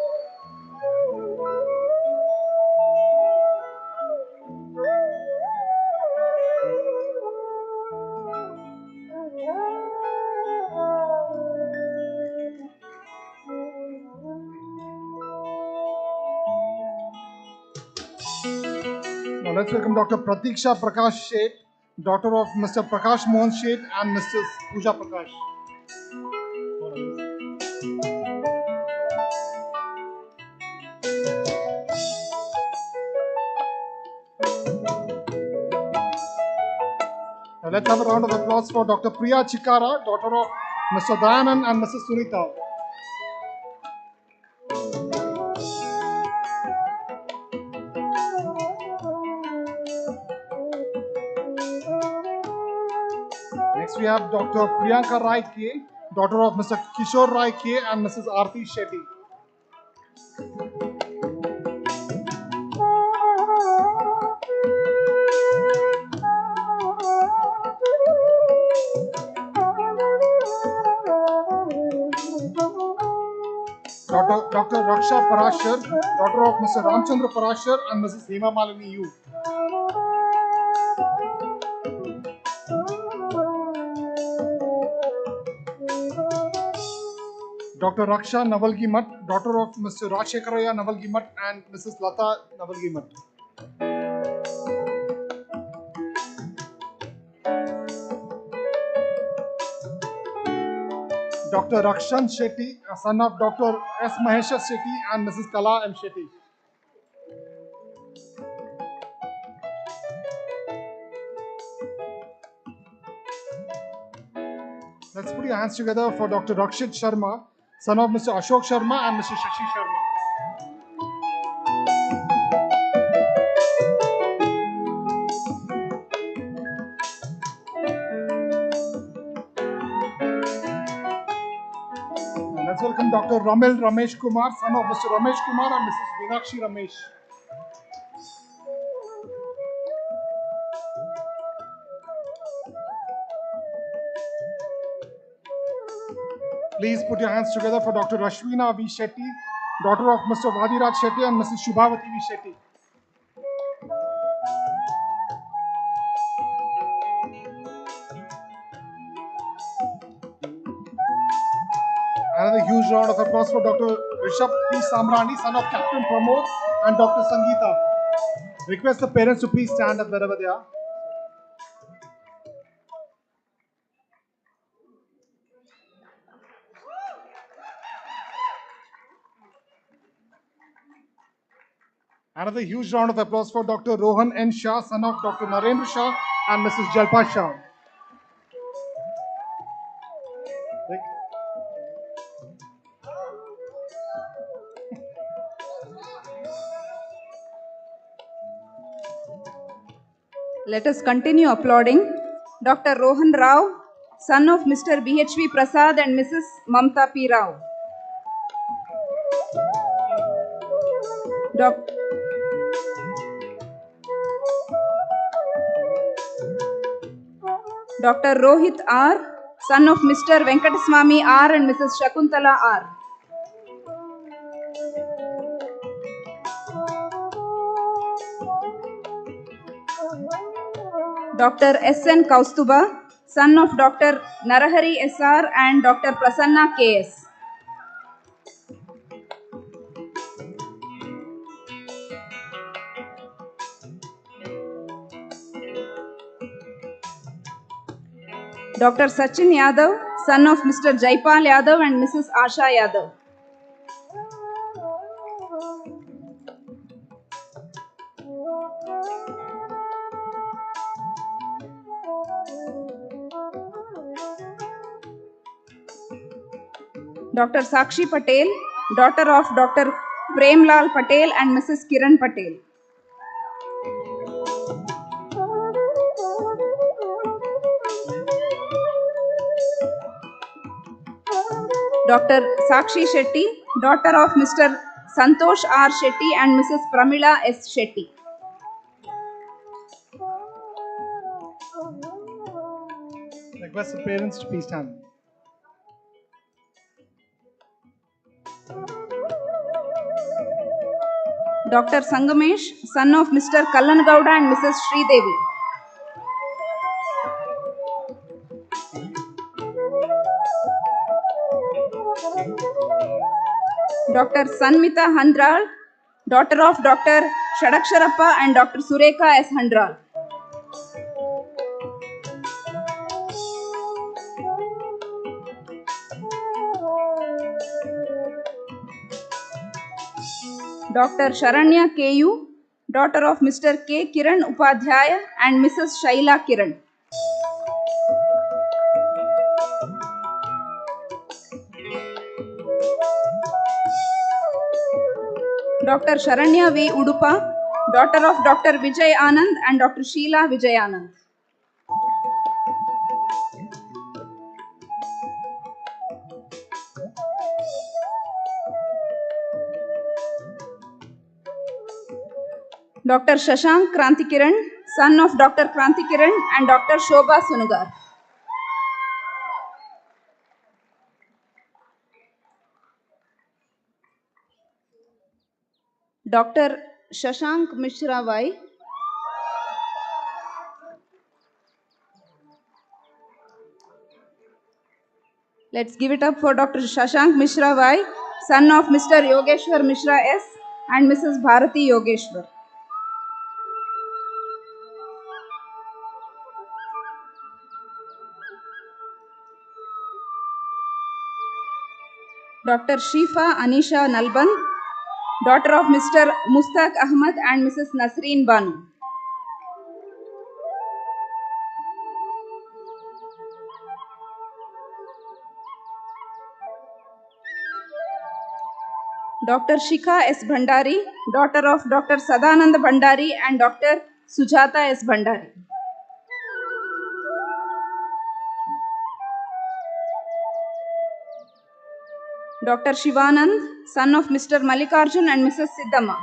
Now let's welcome Dr. Pratiksha Prakash Sheth, daughter of Mr. Prakash Mohan Sheth and Mrs. Pooja Prakash. Now let's have a round of applause for Dr. Priya Chikara, daughter of Mr. Dayanand and Mrs. Sunita. Next we have Dr. Priyanka Rai K, daughter of Mr. Kishore Rai K and Mrs. Aarti Shetty. Dr. Raksha Parashar, daughter of Mr. Ramchandra Parashar and Mrs. Hema Malini U. Dr. Raksha Navalgi Mutt, daughter of Mr. Rajshekaraya Navalgi Mutt and Mrs. Lata Navalgi Mutt. Dr. Rakshan Shetty, son of Dr. S. Mahesha Shetty and Mrs. Kala M. Shetty. Let's put your hands together for Dr. Rakshit Sharma, son of Mr. Ashok Sharma and Mr. Shashi Sharma. And let's welcome Dr. Ramil Ramesh Kumar, son of Mr. Ramesh Kumar and Mrs. Meenakshi Ramesh. Please put your hands together for Dr. Ashwina V. Shetty, daughter of Mr. Vadiraj Shetty and Mrs. Shubhavati V. Shetty. Another huge round of applause for Dr. Rishabh P. Samrani, son of Captain Pramod and Dr. Sangeeta. Request the parents to please stand up wherever they are. Another huge round of applause for Dr. Rohan N. Shah, son of Dr. Narendra Shah and Mrs. Jalpa Shah. Let us continue applauding Dr. Rohan Rao, son of Mr. BHV Prasad and Mrs. Mamta P. Rao. Dr. Rohit R., son of Mr. Venkataswamy R. and Mrs. Shakuntala R. Dr. S.N. Kaustuba, son of Dr. Narahari S.R. and Dr. Prasanna K.S. Dr. Sachin Yadav, son of Mr. Jaipal Yadav and Mrs. Asha Yadav. Dr. Sakshi Patel, daughter of Dr. Premlal Patel and Mrs. Kiran Patel. Dr. Sakshi Shetty, daughter of Mr. Santosh R. Shetty and Mrs. Pramila S. Shetty. Request the parents to please stand. Dr. Sangamesh, son of Mr. Kallan Gowda and Mrs. Shri Devi. Dr. Sanmita Handral, daughter of Dr. Shadaksharappa and Dr. Sureka S. Handral. Dr. Sharanya K.U., daughter of Mr. K. Kiran Upadhyaya and Mrs. Shaila Kiran. Dr. Sharanya V. Udupa, daughter of Dr. Vijay Anand and Dr. Sheila Vijay Anand. Dr. Shashank Krantikiran, son of Dr. Krantikiran and Dr. Shobha Sunugar. Dr. Shashank Mishra Y. Let's give it up for Dr. Shashank Mishra Y, son of Mr. Yogeshwar Mishra S. and Mrs. Bharati Yogeshwar. Dr. Shifa Anisha Nalban, daughter of Mr. Mustaq Ahmad and Mrs. Nasreen Banu. Dr. Shikha S. Bhandari, daughter of Dr. Sadanand Bhandari and Dr. Sujata S. Bhandari. Dr. Shivanand, son of Mr. Mallikarjun and Mrs. Siddhamma.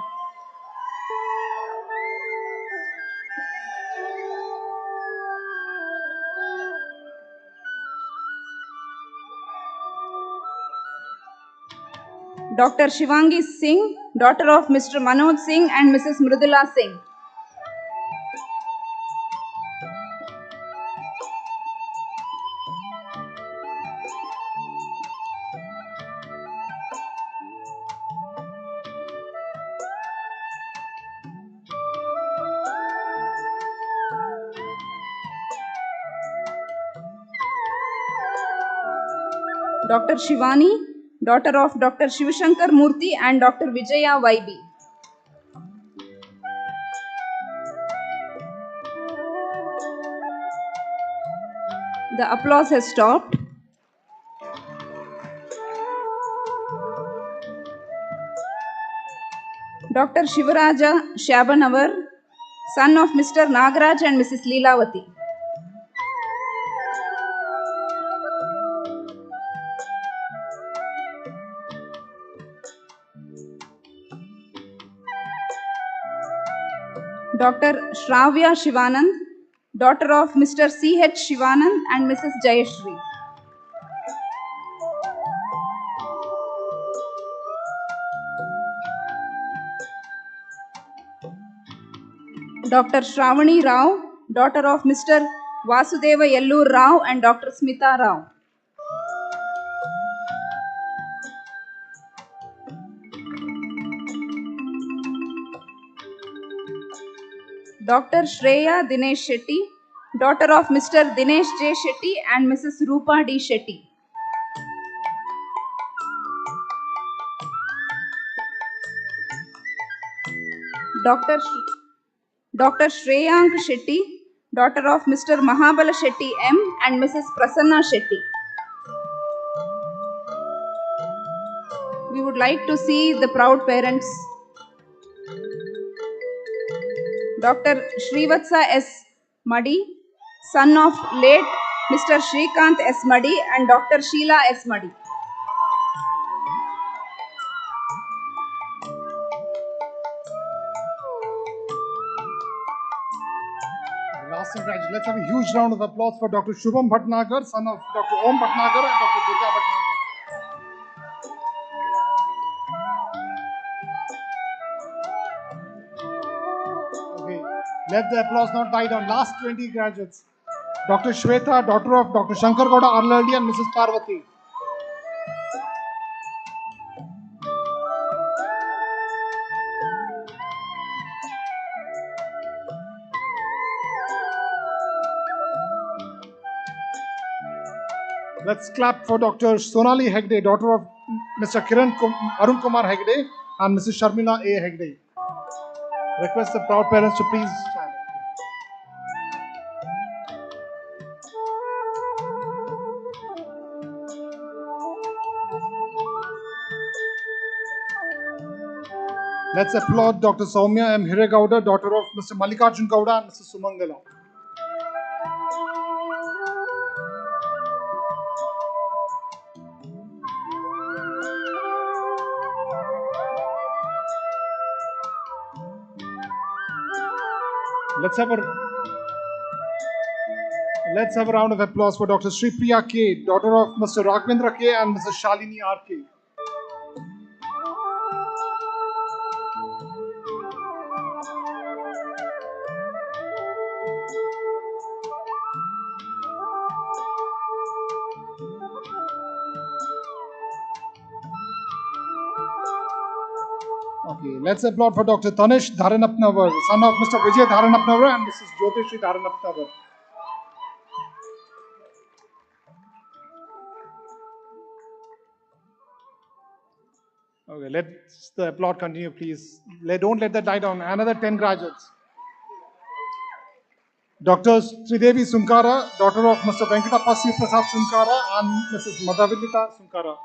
Dr. Shivangi Singh, daughter of Mr. Manoj Singh and Mrs. Mridula Singh. Dr. Shivani, daughter of Dr. Shivashankar Murthy and Dr. Vijaya YB. The applause has stopped. Dr. Shivaraja Shabanavar, son of Mr. Nagaraj and Mrs. Leelavati. Dr. Shravya Shivanand, daughter of Mr. C.H. Shivanand and Mrs. Jayashri. Dr. Shravani Rao, daughter of Mr. Vasudeva Yellur Rao and Dr. Smita Rao. Dr. Shreya Dinesh Shetty, daughter of Mr. Dinesh J. Shetty and Mrs. Rupa D. Shetty. Dr. Shreyank Shetty, daughter of Mr. Mahabala Shetty M and Mrs. Prasanna Shetty. We would like to see the proud parents. Dr. Srivatsa S. Madi, son of late Mr. Shrikant S. Madi and Dr. Sheila S. Madi. Last congratulations. Let's have a huge round of applause for Dr. Shubham Bhatnagar, son of Dr. Om Bhatnagar and Dr. Durga Bhatnagar. Okay, let the applause not die down. Last 20 graduates. Dr. Shweta, daughter of Dr. Shankar Gowda Arlaldi and Mrs. Parvati. Let's clap for Dr. Sonali Hegde, daughter of Mr. Arun Kumar Hegde and Mrs. Sharmila A. Hegde. Request the proud parents to please stand. Let's applaud Dr. Soumya M. Hiregowda, daughter of Mr. Mallikarjun Gowda and Mrs. Sumangala. Let's have a round of applause for Dr. Shri Priya K, daughter of Mr. Raghavendra K and Mrs. Shalini R. K. Okay, let's applaud for Dr. Tanish Dharanapnavar, son of Mr. Vijay Dharanapnavar and Mrs. Jyotishri Dharanapnavar. Okay, let's the applaud continue, please. Don't let that die down. Another 10 graduates. Dr. Sridevi Sunkara, daughter of Mr. Venkatapasi Prasad Sunkara and Mrs. Madhavilita Sunkara.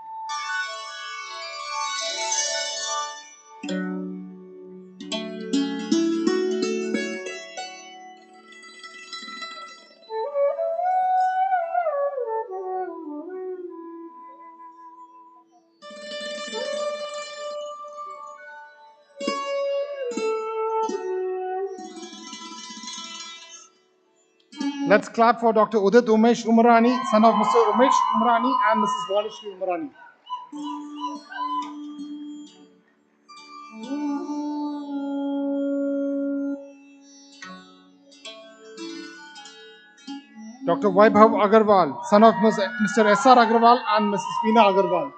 Let's clap for Dr. Udit Umesh Umarani, son of Mr. Umesh Umarani and Mrs. Valishri Umarani. Dr. Vaibhav Agarwal, son of Mr. S.R. Agarwal and Mrs. Veena Agarwal.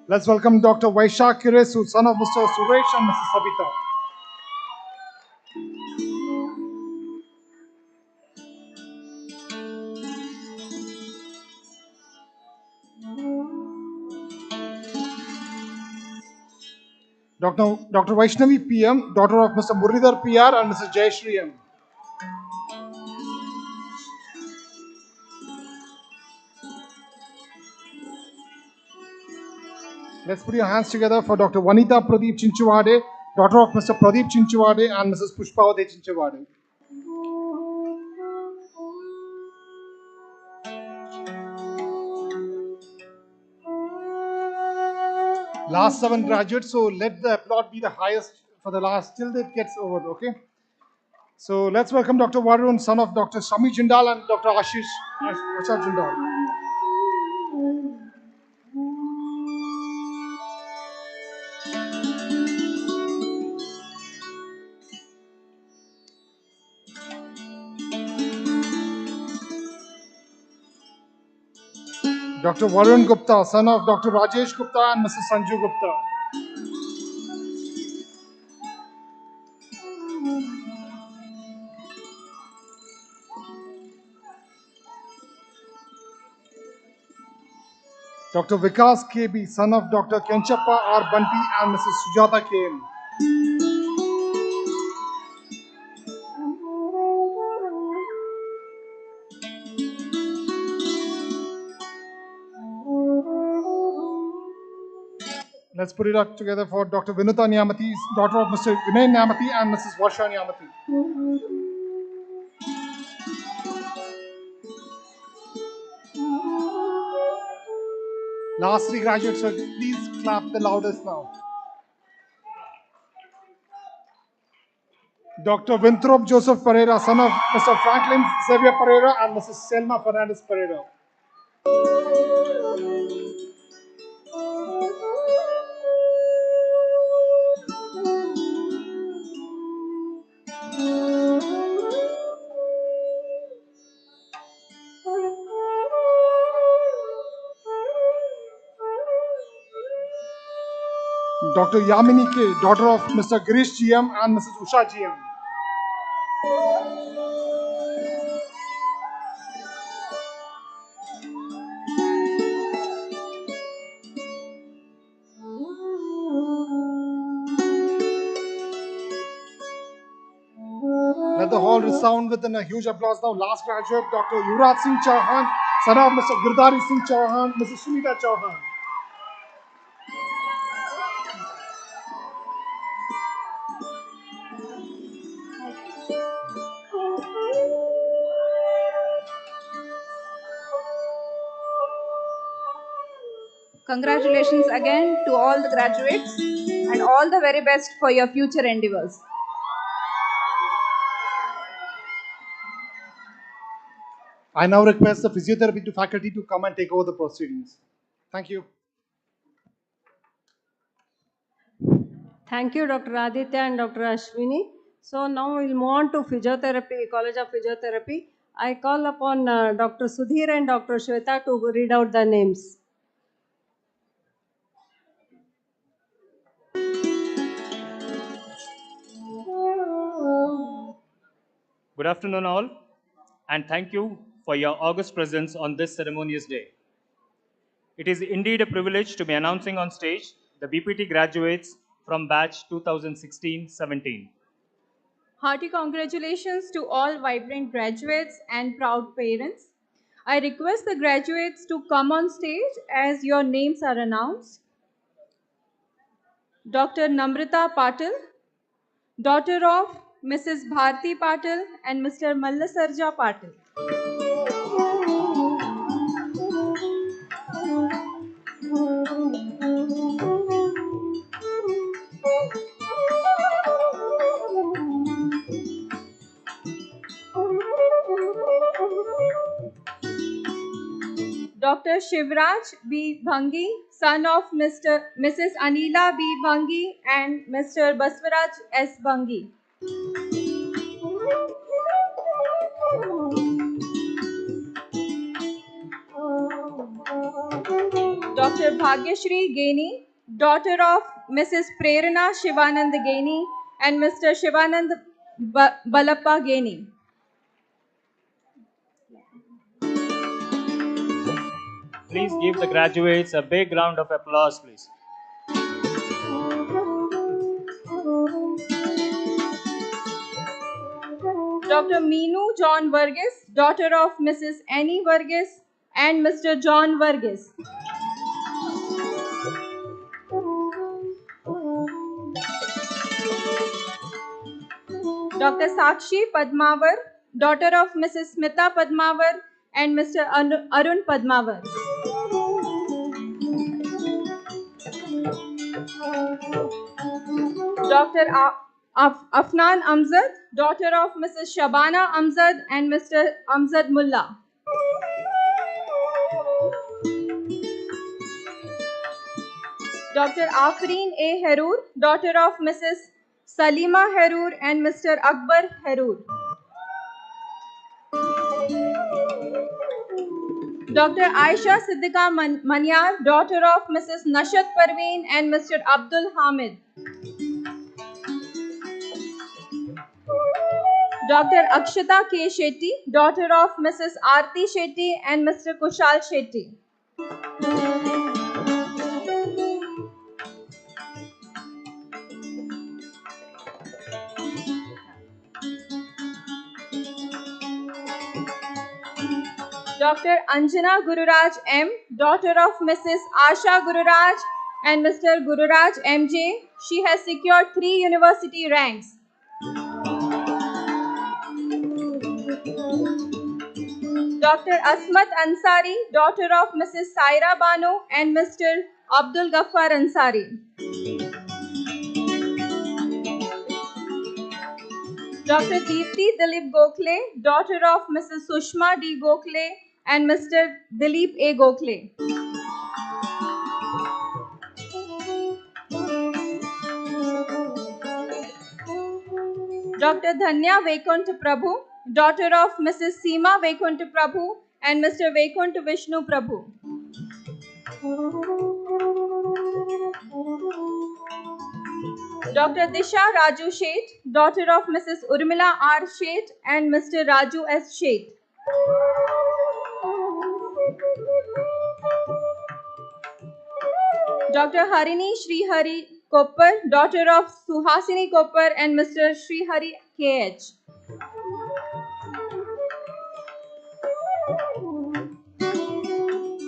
Let's welcome Dr. Vaishak Kiresu, son of Mr. Suresh and Mrs. Savita. Dr. Vaishnavi PM, daughter of Mr. Muridhar PR and Mrs. Jayashri M. Let's put your hands together for Dr. Vanita Pradeep Chinchwade, daughter of Mr. Pradeep Chinchwade and Mrs. Pushpavati Chinchwade. Last 7 graduates, so let the applaud be the highest for the last till it gets over, okay? So let's welcome Dr. Varun, son of Dr. Shami Jindal and Dr. Ashish Jindal. Dr. Varun Gupta, son of Dr. Rajesh Gupta and Mrs. Sanju Gupta. Dr. Vikas KB, son of Dr. Kenchappa R. Bunty and Mrs. Sujata KM. Let's put it up together for Dr. Vinuta Nyamati, daughter of Mr. Vinay Nyamati and Mrs. Varsha Nyamati. Last 3 graduates, so please clap the loudest now. Dr. Winthrop Joseph Pereira, son of Mr. Franklin Xavier Pereira and Mrs. Selma Fernandez Pereira. Dr. Yamini K, daughter of Mr. Girish GM and Mrs. Usha GM. Let the hall resound with a huge applause now. Last graduate, Dr. Yuvraj Singh Chauhan, son of Mr. Girdhari Singh Chauhan, Mrs. Sunita Chauhan. Congratulations again to all the graduates and all the very best for your future endeavors. I now request the physiotherapy faculty to come and take over the proceedings. Thank you. Thank you, Dr. Aditya and Dr. Ashwini. So now we'll move on to Physiotherapy, College of Physiotherapy. I call upon Dr. Sudhir and Dr. Shweta to read out the names. Good afternoon, all, and thank you for your august presence on this ceremonious day. It is indeed a privilege to be announcing on stage the BPT graduates from batch 2016-17. Hearty congratulations to all vibrant graduates and proud parents. I request the graduates to come on stage as your names are announced. Dr. Namrata Patil, daughter of Mrs. Bharti Patil and Mr. Mallasarja Patil. Dr. Shivraj B. Bhangi, son of Mrs. Anila B. Bhangi and Mr. Baswaraj S. Bhangi. Dr. Bhagyashri Gaini, daughter of Mrs. Prerana Shivanand Gaini and Mr. Shivanand Balappa Gaini. Please give the graduates a big round of applause, please. Dr. Meenu John Varghese, daughter of Mrs. Annie Varghese and Mr. John Varghese. Dr. Sakshi Padmavar, daughter of Mrs. Smita Padmavar and Mr. Arun Padmavar. Dr. Afnan Amzad, daughter of Mrs. Shabana Amzad and Mr. Amzad Mullah. Dr. Afreen A. Heroor, daughter of Mrs. Salima Heroor and Mr. Akbar Heroor. Dr. Aisha Siddiqa Manyar, daughter of Mrs. Nashat Parveen and Mr. Abdul Hamid. Dr. Akshata K. Shetty, daughter of Mrs. Aarti Shetty and Mr. Kushal Shetty. Dr. Anjana Gururaj M., daughter of Mrs. Asha Gururaj and Mr. Gururaj MJ. She has secured 3 university ranks. Dr. Asmat Ansari, daughter of Mrs. Saira Banu and Mr. Abdul Ghaffar Ansari. Dr. Deepti Dilip Gokhale, daughter of Mrs. Sushma D. Gokhale and Mr. Dilip A. Gokhale. Dr. Dhanya Vaikuntha Prabhu, daughter of Mrs. Seema Vaikuntha Prabhu and Mr. Vaikuntha Vishnu Prabhu. Dr. Disha Raju Sheth, daughter of Mrs. Urmila R. Sheth and Mr. Raju S. Sheth. Dr. Harini Shri Hari Koppar, daughter of Suhasini Koppar and Mr. Shri Hari K.H.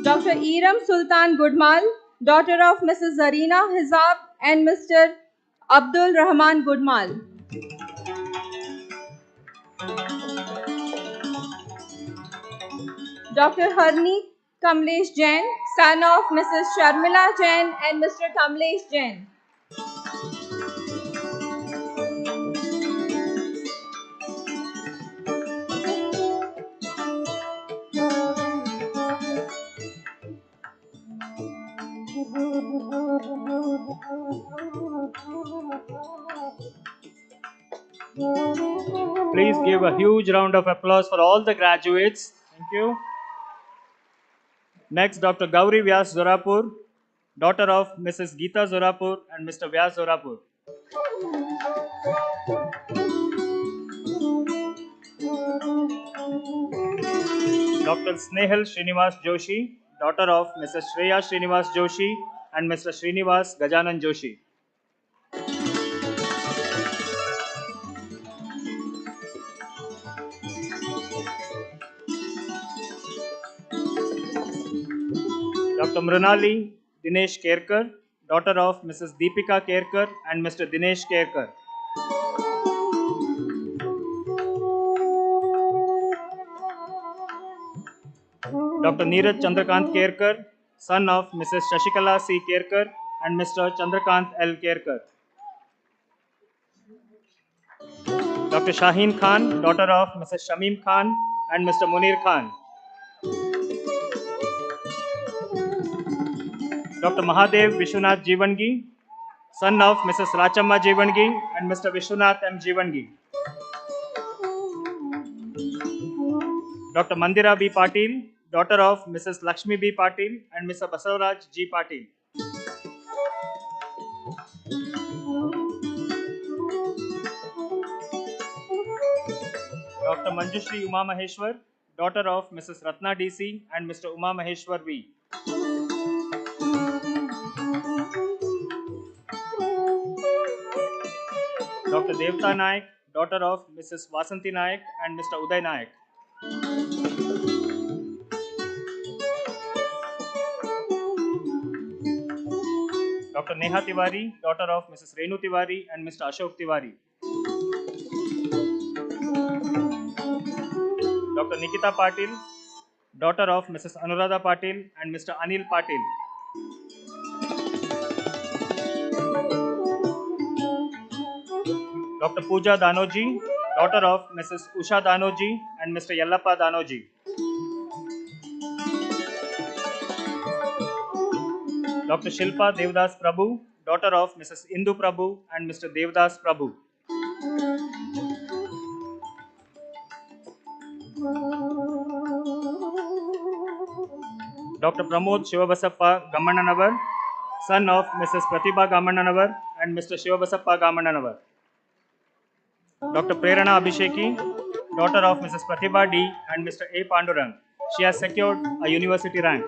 Dr. Iram Sultan Gudmal, daughter of Mrs. Zarina Hizab and Mr. Abdul Rahman Gudmal. Dr. Harni Kamlesh Jain, son of Mrs. Sharmila Jain and Mr. Kamlesh Jain. Please give a huge round of applause for all the graduates. Thank you. Next, Dr. Gauri Vyas Zorapur, daughter of Mrs. Geeta Zorapur and Mr. Vyas Zorapur. Dr. Snehal Srinivas Joshi, daughter of Mrs. Shreya Srinivas Joshi and Mr. Srinivas Gajanan Joshi. Dr. Mrunali Dinesh Kerkar, daughter of Mrs. Deepika Kerkar and Mr. Dinesh Kerkar. Dr. Neeraj Chandrakant Kerkar, son of Mrs. Shashikala C. Kerkar and Mr. Chandrakant L. Kerkar. Dr. Shaheen Khan, daughter of Mrs. Shamim Khan and Mr. Munir Khan. Dr. Mahadev Vishwanath Jivangi, son of Mrs. Rachamma Jivangi and Mr. Vishwanath M. Jivangi. Dr. Mandira B. Patil, daughter of Mrs. Lakshmi B. Patil and Mr. Basavaraj G. Patil. Dr. Manjushri Uma Maheshwar, daughter of Mrs. Ratna DC and Mr. Uma Maheshwar V. Dr. Devta Naik, daughter of Mrs. Vasanti Naik and Mr. Uday Naik. Dr. Neha Tiwari, daughter of Mrs. Renu Tiwari and Mr. Ashok Tiwari. Dr. Nikita Patil, daughter of Mrs. Anuradha Patil and Mr. Anil Patil. Dr. Pooja Danoji, daughter of Mrs. Usha Danoji and Mr. Yellappa Danoji. Dr. Shilpa Devdas Prabhu, daughter of Mrs. Indu Prabhu and Mr. Devdas Prabhu. Dr. Pramod Shivabasappa Gammannanavar, son of Mrs. Pratibha Gammannanavar and Mr. Shivabasappa Gammannanavar. Dr. Prerana Abhisheki, daughter of Mrs. Pratibha D and Mr. A. Pandurang. She has secured a university rank.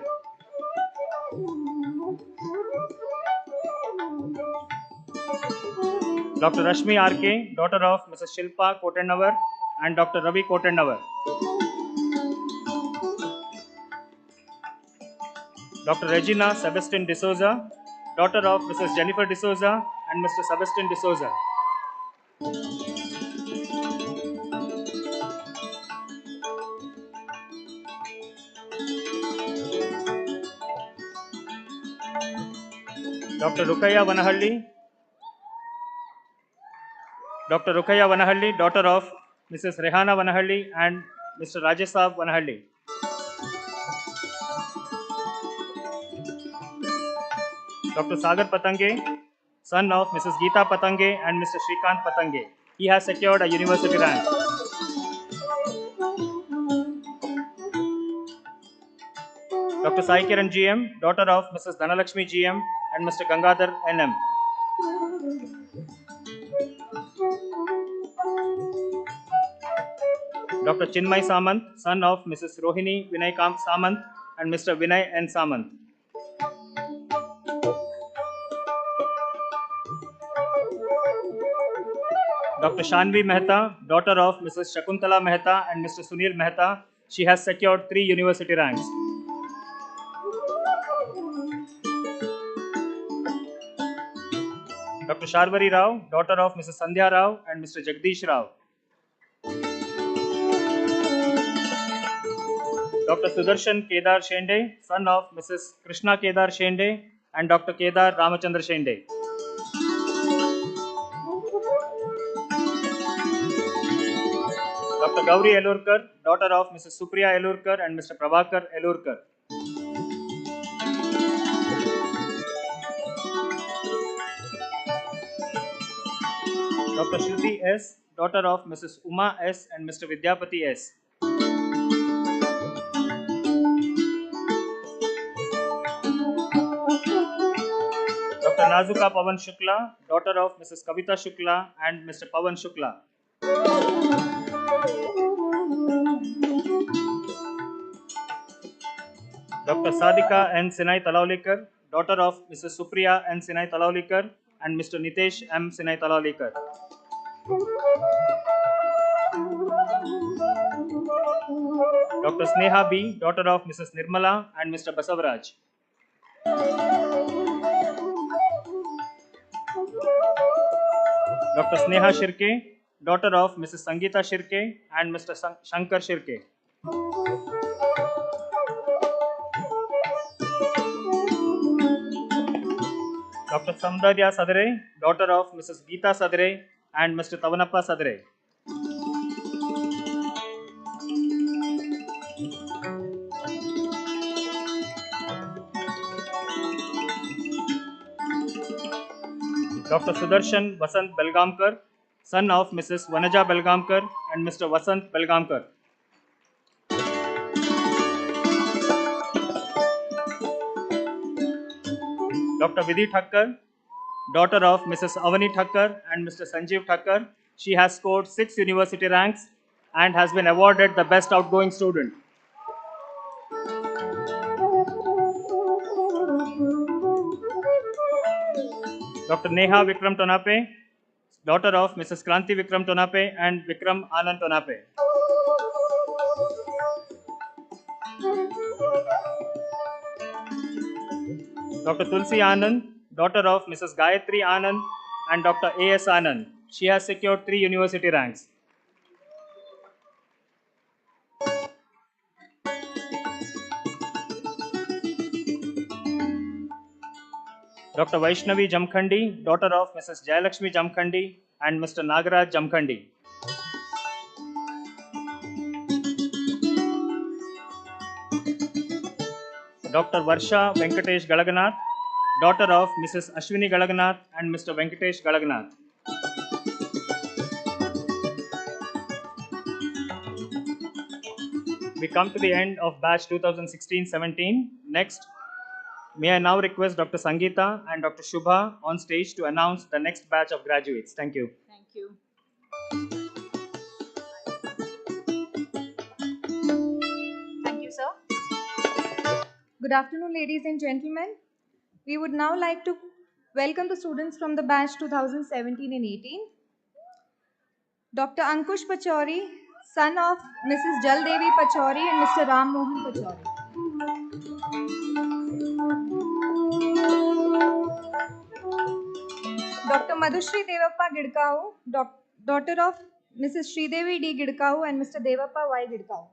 Dr. Rashmi R.K., daughter of Mrs. Shilpa Kotennavar and Dr. Ravi Kotennavar. Dr. Regina Sebastian D'Souza, daughter of Mrs. Jennifer D'Souza and Mr. Sebastian D'Souza. Dr. Rukaya Vanahalli, daughter of Mrs. Rehana Vanahalli and Mr. Rajesab Vanahalli. Dr. Sagar Patange, son of Mrs. Geeta Patange and Mr. Shrikant Patange. He has secured a university rank. Dr. Sai Kiran GM, daughter of Mrs. Dhanalakshmi GM and Mr. Gangadhar NM. Dr. Chinmay Samant, son of Mrs. Rohini Vinay Kamp Samant and Mr. Vinay N. Samant. Dr. Shanvi Mehta, daughter of Mrs. Shakuntala Mehta and Mr. Sunil Mehta. She has secured 3 university ranks. Dr. Sharvari Rao, daughter of Mrs. Sandhya Rao and Mr. Jagdish Rao. Dr. Sudarshan Kedar Shende, son of Mrs. Krishna Kedar Shende and Dr. Kedar Ramachandra Shende. Dr. Gauri Elurkar, daughter of Mrs. Supriya Elurkar and Mr. Prabhakar Elurkar. Dr. Shruti S., daughter of Mrs. Uma S. and Mr. Vidyapati S. Dr. Nazuka Pavan Shukla, daughter of Mrs. Kavita Shukla and Mr. Pavan Shukla. Dr. Sadika N. Sinai Talaulikar, daughter of Mrs. Supriya N. Sinai Talaulikar and Mr. Nitesh M. Sinai Talaulikar. Dr. Sneha B., daughter of Mrs. Nirmala and Mr. Basavaraj. Dr. Sneha Shirke, daughter of Mrs. Sangeeta Shirke and Mr. Shankar Shirke. Dr. Samdarya Sadre, daughter of Mrs. Geeta Sadre and Mr. Tavanappa Sadre. Dr. Sudarshan Vasant Belgamkar, son of Mrs. Vanaja Belgamkar and Mr. Vasant Belgamkar. Dr. Vidhi Thakkar, daughter of Mrs. Avani Thakkar and Mr. Sanjeev Thakkar. She has scored 6 university ranks and has been awarded the best outgoing student. Dr. Neha Vikram Tonape, daughter of Mrs. Kranti Vikram Tonape and Vikram Anand Tonape. Dr. Tulsi Anand, daughter of Mrs. Gayatri Anand and Dr. A.S. Anand. She has secured 3 university ranks. Dr. Vaishnavi Jamkhandi, daughter of Mrs. Jayalakshmi Jamkhandi and Mr. Nagaraj Jamkhandi. Dr. Varsha Venkatesh Galaganath, daughter of Mrs. Ashwini Galaganath and Mr. Venkatesh Galaganath. We come to the end of batch 2016-17. Next, may I now request Dr. Sangeeta and Dr. Shubha on stage to announce the next batch of graduates. Thank you. Thank you. Thank you, sir. Good afternoon, ladies and gentlemen. We would now like to welcome the students from the batch 2017 and 18. Dr. Ankush Pachauri, son of Mrs. Jaldevi Pachauri and Mr. Ram Mohan Pachauri. Dr. Madhushri Devappa Gidkau, daughter of Mrs. Sridevi D. Gidkau and Mr. Devappa Y. Gidkau.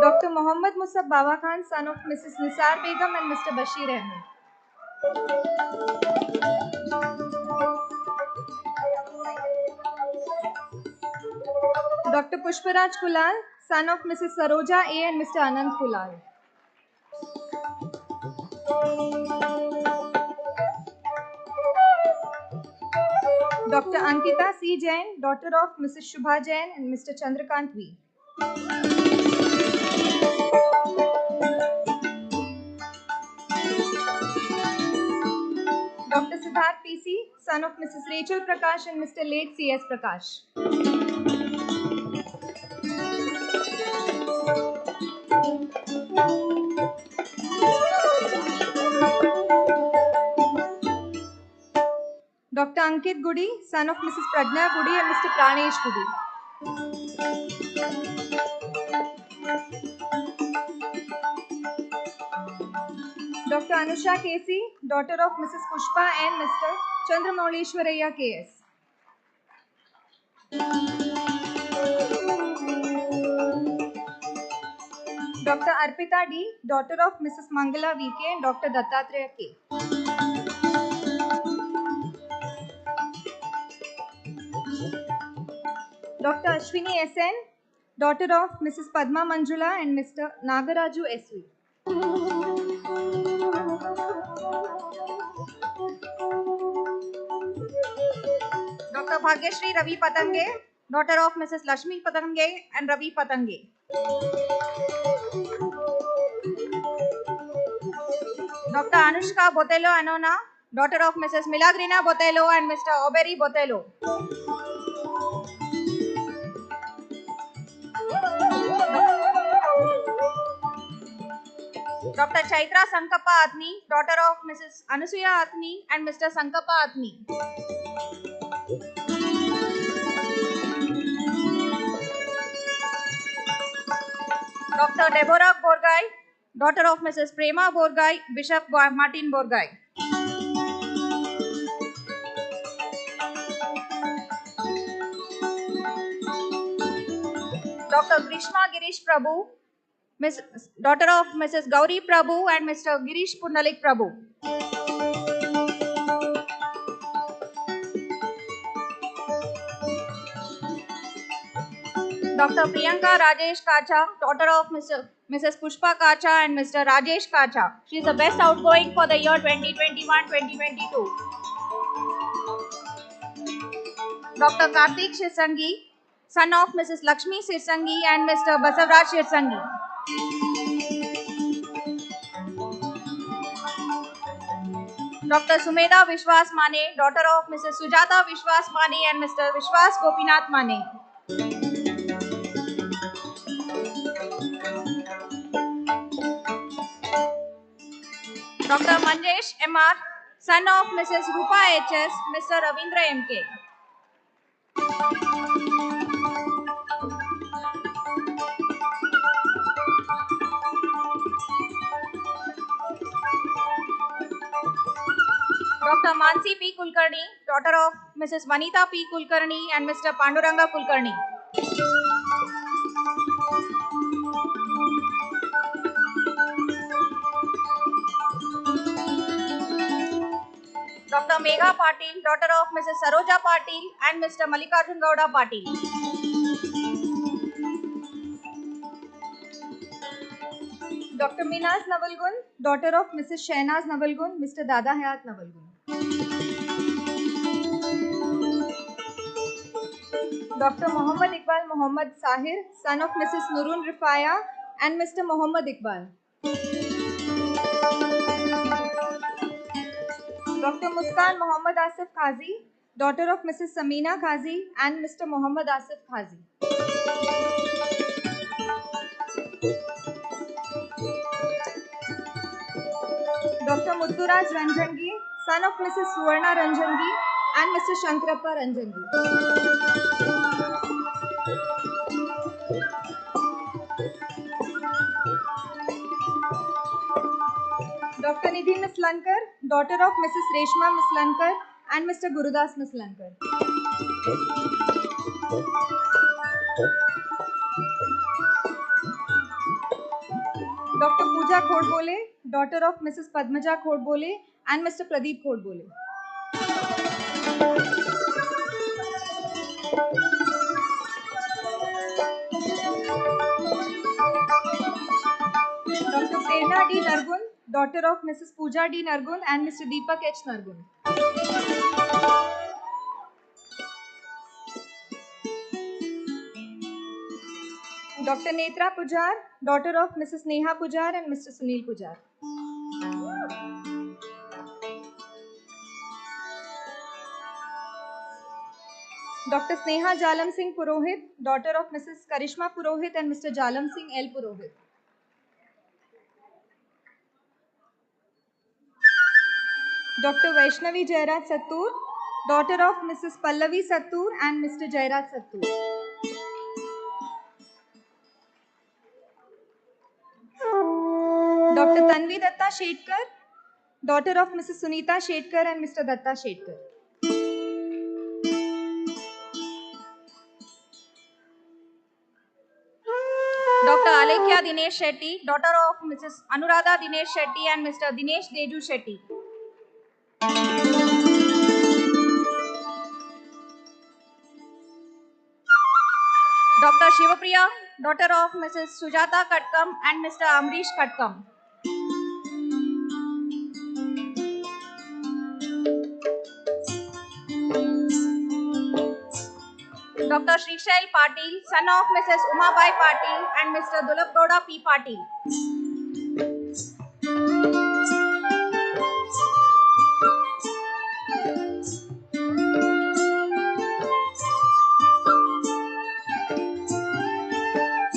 Dr. Mohammad Musab Baba Khan, son of Mrs. Nisar Begum and Mr. Bashir Ahmed. Dr. Pushparaj Kulal, son of Mrs. Saroja A. and Mr. Anand Kulal. Dr. Ankita C. Jain, daughter of Mrs. Shubha Jain and Mr. Chandrakant V. Dr. Siddharth PC, son of Mrs. Rachel Prakash and Mr. late C.S. Prakash. Dr. Ankit Gudi, son of Mrs. Prajna Gudi and Mr. Pranesh Gudi. Dr. Anusha K.C., daughter of Mrs. Pushpa and Mr. Chandramauleshwaraya K.S. Dr. Arpita D., daughter of Mrs. Mangala V.K. and Dr. Dattatreya K. Dr. Ashwini S.N., daughter of Mrs. Padma Manjula and Mr. Nagaraju S.V. Dr. Bhagyashree Ravi Patange, daughter of Mrs. Lakshmi Patange and Ravi Patange. Dr. Anushka Botello Anona, daughter of Mrs. Milagrina Botello and Mr. Aubery Botello. Dr. Chaitra Sankappa Atni, daughter of Mrs. Anasuya Atni and Mr. Sankappa Atni. Dr. Deborah Borgai, daughter of Mrs. Prema Borgai, Bishop Martin Borgai. Dr. Grishma Girish Prabhu, daughter of Mrs. Gauri Prabhu and Mr. Girish Pundalik Prabhu. Dr. Priyanka Rajesh Kacha, daughter of Mrs. Pushpa Kacha and Mr. Rajesh Kacha. She is the best outgoing for the year 2021-2022. Dr. Karthik Shirsangi, son of Mrs. Lakshmi Shirsangi and Mr. Basavraj Shirsangi. Dr. Sumedha Vishwas Mane, daughter of Mrs. Sujata Vishwas Mane and Mr. Vishwas Gopinath Mane. Dr. Manjesh M.R., son of Mrs. Rupa H.S., Mr. Ravindra M.K. Dr. Mansi P. Kulkarni, daughter of Mrs. Vanita P. Kulkarni and Mr. Panduranga Kulkarni. Dr. Megha Patil, daughter of Mrs. Saroja Patil and Mr. Mallikarjun Gowda Patil. Dr. Minaz Navalgun, daughter of Mrs. Shahnaz Navalgun, Mr. Dada Hayat Navalgun. Dr. Muhammad Iqbal Muhammad Sahir, son of Mrs. Nurun Rifaya and Mr. Muhammad Iqbal. Dr. Muskan Muhammad Asif Qazi, daughter of Mrs. Samina Qazi and Mr. Muhammad Asif Qazi. Dr. Mutturaj Ranjangi, son of Mrs. Suvarna Ranjangi and Mr. Shankrappa Ranjangi. Dr. Nidhi Mislankar, daughter of Mrs. Reshma Mislankar and Mr. Gurudas Mislankar. Dr. Pooja Khodbole, daughter of Mrs. Padmaja Khodbole and Mr. Pradeep Khodbole. Dr. Prerna D. Nargun, daughter of Mrs. Pooja D. Nargun and Mr. Deepak H. Nargun. Dr. Netra Pujar, daughter of Mrs. Neha Pujar and Mr. Sunil Pujar. Dr. Sneha Jalam Singh Purohit, daughter of Mrs. Karishma Purohit and Mr. Jalam Singh L. Purohit. Dr. Vaishnavi Jairaj Sattur, daughter of Mrs. Pallavi Sattur and Mr. Jairaj Sattur. Dr. Tanvi Datta Shetkar, daughter of Mrs. Sunita Shetkar and Mr. Datta Shetkar. Dr. Alekhya Dinesh Shetty, daughter of Mrs. Anuradha Dinesh Shetty and Mr. Dinesh Deju Shetty. Dr. Shivapriya, daughter of Mrs. Sujata Katkam and Mr. Amrish Katkam. Dr. Srishail Patil, son of Mrs. Umabai Patil and Mr. Dulab Gowda P. Patil.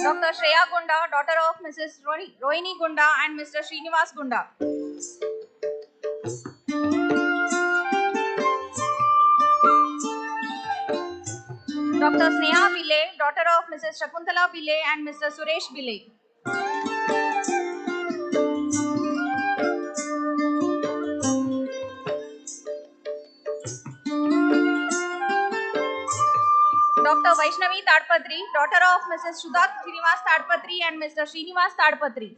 Dr. Shreya Gunda, daughter of Mrs. Rohini Gunda and Mr. Srinivas Gunda. Dr. Sneha Bile, daughter of Mrs. Shakuntala Bile and Mr. Suresh Bile. Dr. Vaishnavi Tadpatri, daughter of Mrs. Sudha Srinivas Tadpatri and Mr. Srinivas Tadpatri.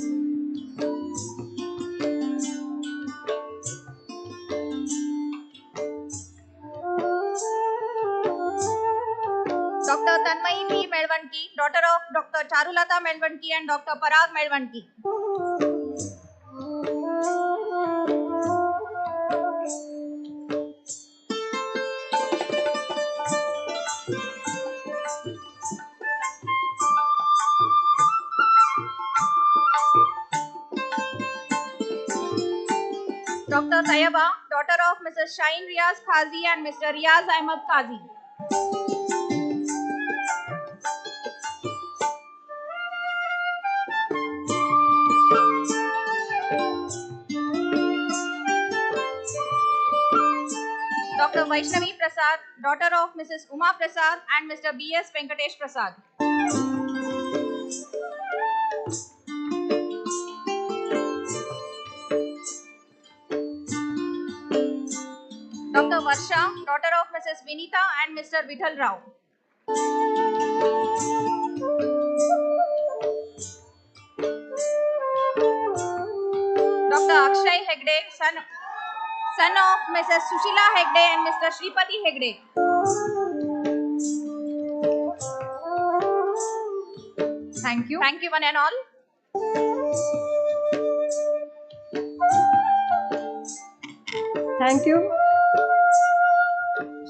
Dr. Tanmayi P. Melvanki, Melvanki, daughter of Dr. Charulata Melvanki and Dr. Parag Melvanki. Dr. Tayaba, daughter of Mrs. Shine Riaz Qazi and Mr. Riaz Ahmad Qazi. Dr. Vaishnavi Prasad, daughter of Mrs. Uma Prasad and Mr. B.S. Venkatesh Prasad. Dr. Varsha, daughter of Mrs. Vinita and Mr. Vithal Rao. Dr. Akshay Hegde, son of Mrs. Sushila Hegde and Mr. Shripati Hegde. Thank you. Thank you one and all. Thank you.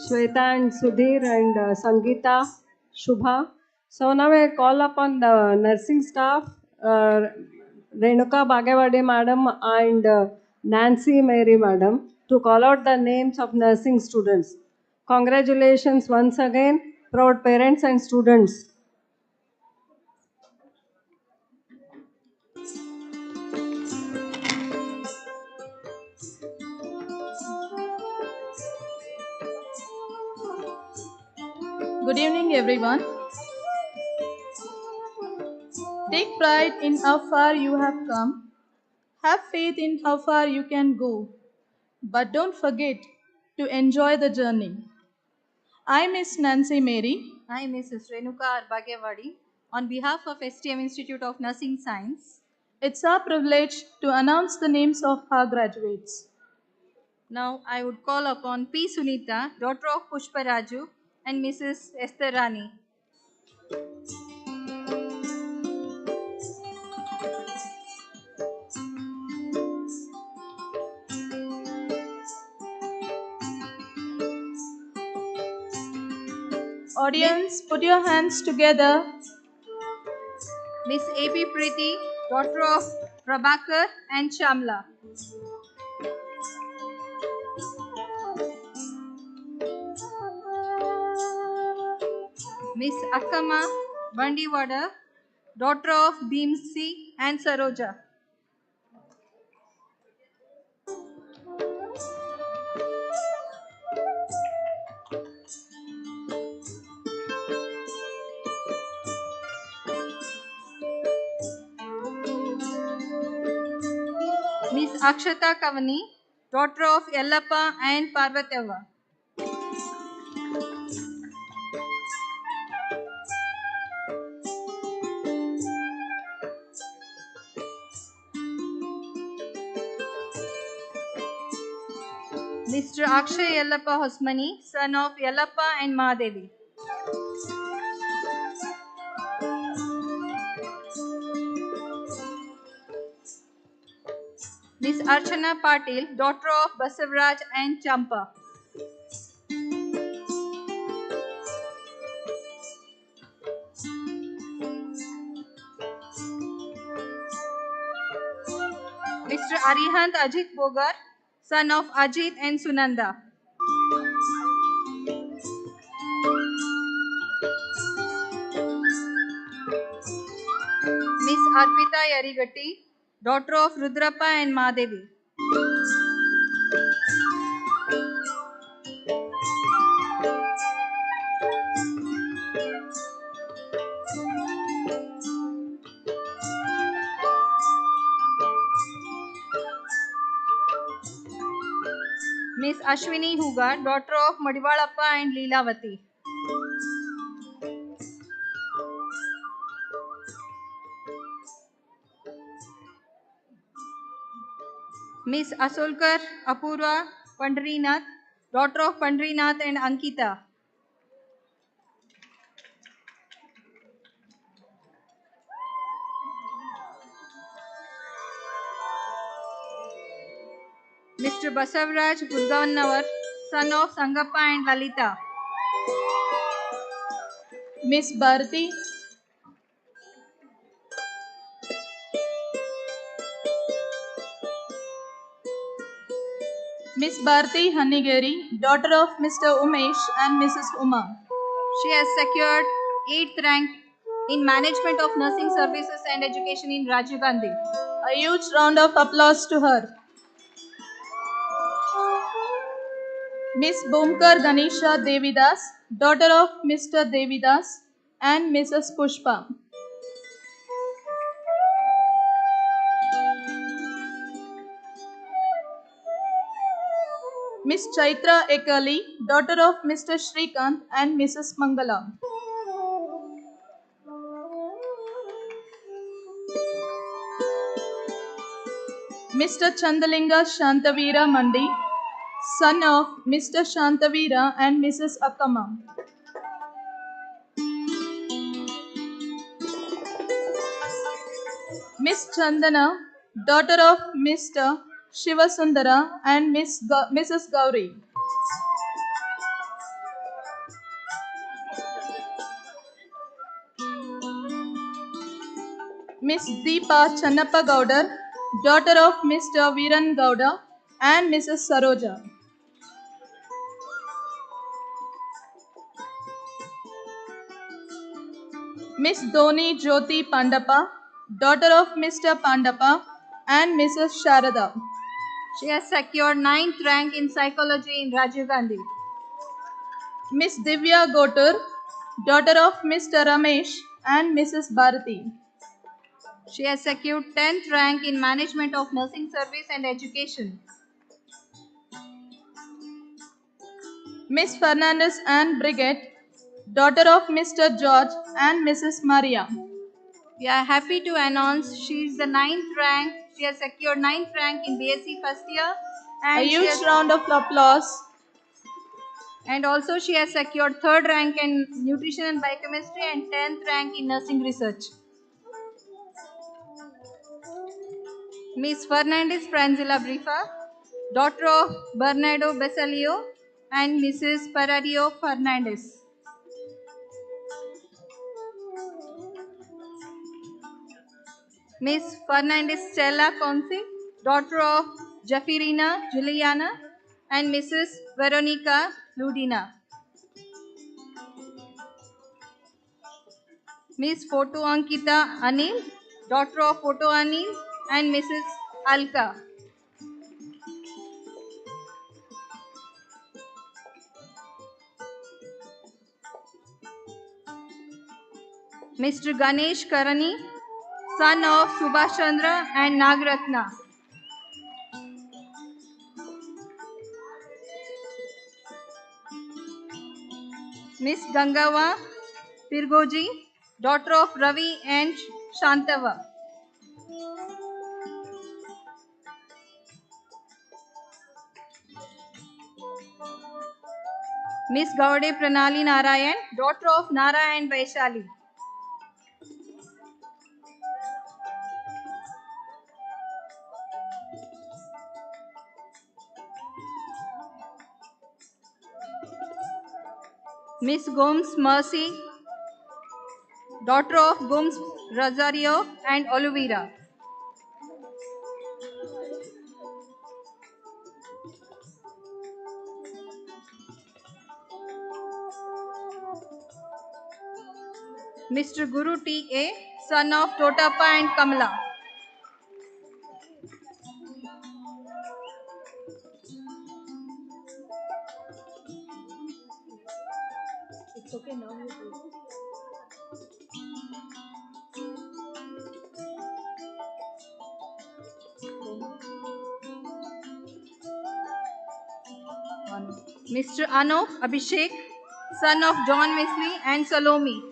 Shweta and Sudhir and Sangeeta, Shubha. So now I call upon the nursing staff, Renuka Bagewade madam and Nancy Mary madam to call out the names of nursing students. Congratulations once again, proud parents and students. Good evening, everyone. Take pride in how far you have come. Have faith in how far you can go. But don't forget to enjoy the journey. I Miss Nancy Mary. I, Mrs. Renuka Bagewadi, on behalf of STM Institute of Nursing Science. It's our privilege to announce the names of our graduates. Now I would call upon P. Sunita, daughter of Pushparaju and Mrs. Esther Rani. Audience, put your hands together. Miss A.P. Preeti, daughter of Prabhakar and Shamla. Miss Akkama Bandiwada, daughter of Bhimsi and Saroja. Miss Akshata Kavani, daughter of Yellappa and Parvatava. Mr. Akshay Yellappa Hosmani, son of Yellappa and Mahadevi. Miss Archana Patil, daughter of Basavraj and Champa. Mr. Arihant Ajit Bogar, son of Ajit and Sunanda. Miss Arpita Yarigatti, daughter of Rudrappa and Mahadevi. Miss Ashwini Huga, daughter of Madivalappa and Leelavati. Miss Asolkar Apurva Pandrinath, daughter of Pandrinath and Ankita. Mr. Basavaraj Gurgavannavar, son of Sangappa and Lalita. Miss Bharati, Miss Bharati Hanigeri, daughter of Mr. Umesh and Mrs. Uma. She has secured 8th rank in Management of Nursing Services and Education in Rajiv Gandhi. A huge round of applause to her. Miss Bhumkar Ganesha Devidas, daughter of Mr. Devidas and Mrs. Pushpa. Miss Chaitra Ekali, daughter of Mr. Shrikant and Mrs. Mangala. Mr. Chandalinga Shantavira Mandi, son of Mr. Shantavira and Mrs. Akkama. Miss Chandana, daughter of Mr. Shivasundara and Mrs. Gauri. Miss Deepa Channappa Gaudar, daughter of Mr. Viran Gauda and Mrs. Saroja. Miss Dhoni Jyoti Pandapa, daughter of Mr. Pandapa and Mrs. Sharada. She has secured 9th rank in Psychology in Rajiv Gandhi. Miss Divya Gotur, daughter of Mr. Ramesh and Mrs. Bharati. She has secured 10th rank in Management of Nursing Service and Education. Miss Fernandez Ann Brigette, daughter of Mr. George and Mrs. Maria. We are happy to announce she is the 9th rank. She has secured 9th rank in BSc first year. And a huge round of applause. And also she has secured 3rd rank in Nutrition and Biochemistry and 10th rank in Nursing Research. Miss Fernandez Franzilla Brifa, daughter of Bernardo Besalio and Mrs. Paradio Fernandez. Miss Fernandez Stella Conce, daughter of Jafirina Juliana and Mrs. Veronica Ludina. Miss Photo Ankita Anil, daughter of Photo Anil and Mrs. Alka. Mr. Ganesh Karani, son of Subhash Chandra and Nagratna. Miss Gangava Pirgoji, daughter of Ravi and Shantava. Miss Gaude Pranali Narayan, daughter of Narayan Vaishali. Miss Gomes Mercy, daughter of Gomes Rosario and Olivera. Mr. Guru T.A., son of Totappa and Kamala. It's okay now. Mr. Anok Abhishek, son of John Wesley and Salome.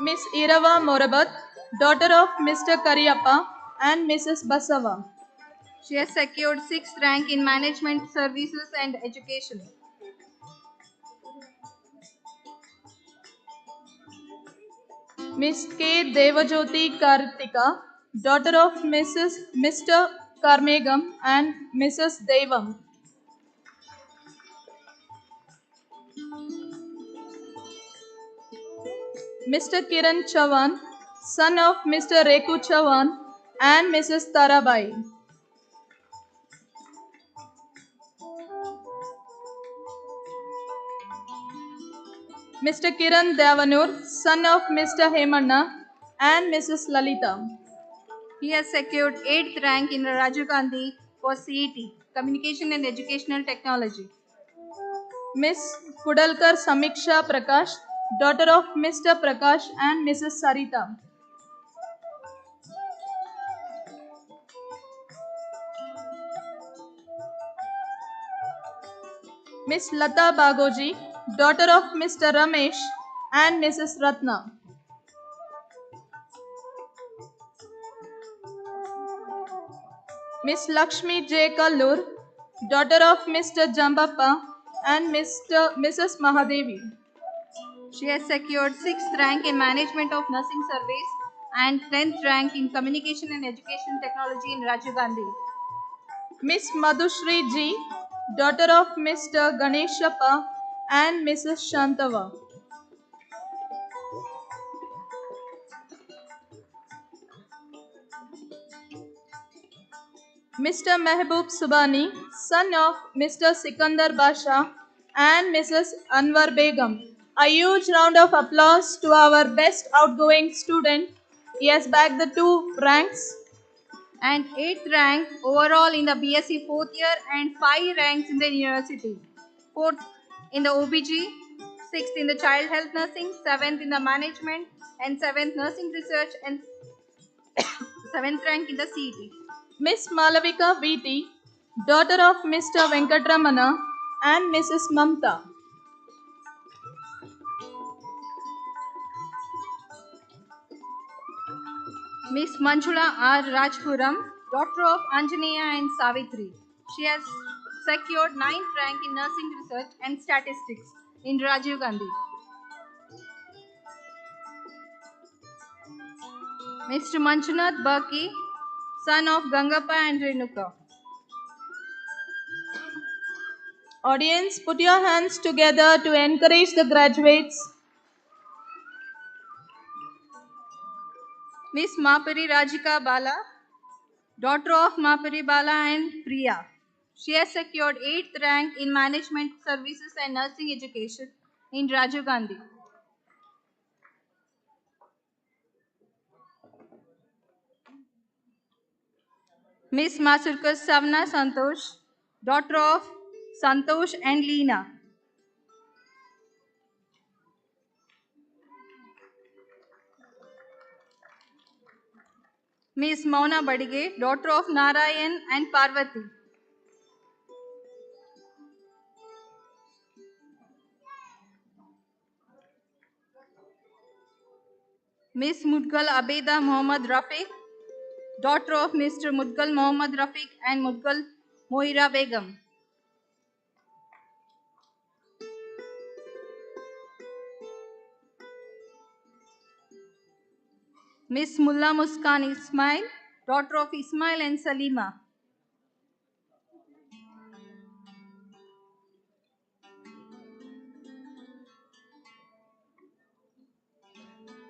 Miss Irava Morabat, daughter of Mr. Kariyappa and Mrs. Basava. She has secured 6th rank in Management Services and Education. Miss K. Devajyoti Kartika, daughter of Mr. Karmegam and Mrs. Devam. Mr. Kiran Chavan, son of Mr. Reku Chavan and Mrs. Tarabai. Mr. Kiran Devanur, son of Mr. Hemanna and Mrs. Lalita. He has secured 8th rank in Rajiv Gandhi for CET, Communication and Educational Technology. Miss Kudalkar Samiksha Prakash, daughter of Mr. Prakash and Mrs. Sarita. Miss Lata Bagoji, daughter of Mr. Ramesh and Mrs. Ratna. Miss Lakshmi J. Kallur, daughter of Mr. Jambappa and Mrs. Mahadevi. She has secured 6th rank in Management of Nursing Service and 10th rank in Communication and Education Technology in Rajiv Gandhi. Miss Madhushri G, daughter of Mr. Ganeshappa and Mrs. Shantava. Mr. Mehboob Subani, son of Mr. Sikandar Basha and Mrs. Anwar Begum. A huge round of applause to our best outgoing student. He has bagged the 2 ranks. And 8th rank overall in the BSc 4th year and 5 ranks in the university. 4th in the OBG, 6th in the child health nursing, 7th in the management and 7th nursing research and 7th rank in the CET. Miss Malavika VT, daughter of Mr. Venkatramana and Mrs. Mamta. Miss Manjula R. Rajpuram, daughter of Anjaneya and Savitri. She has secured 9th rank in nursing research and statistics in Rajiv Gandhi. Mr. Manjunath Baki, son of Gangappa and Renuka. Audience, put your hands together to encourage the graduates. Miss Mapuri Rajika Bala, daughter of Mapuri Bala and Priya. She has secured 8th rank in Management Services and Nursing Education in Rajiv Gandhi. Miss Masurkar Savna Santosh, daughter of Santosh and Leena. Miss Mauna Badige, daughter of Narayan and Parvati. Miss Mudgal Abeda Muhammad Rafiq, daughter of Mr. Mudgal Muhammad Rafiq and Mudgal Moira Begum. Miss Mulla Muskan Ismail, daughter of Ismail and Salima.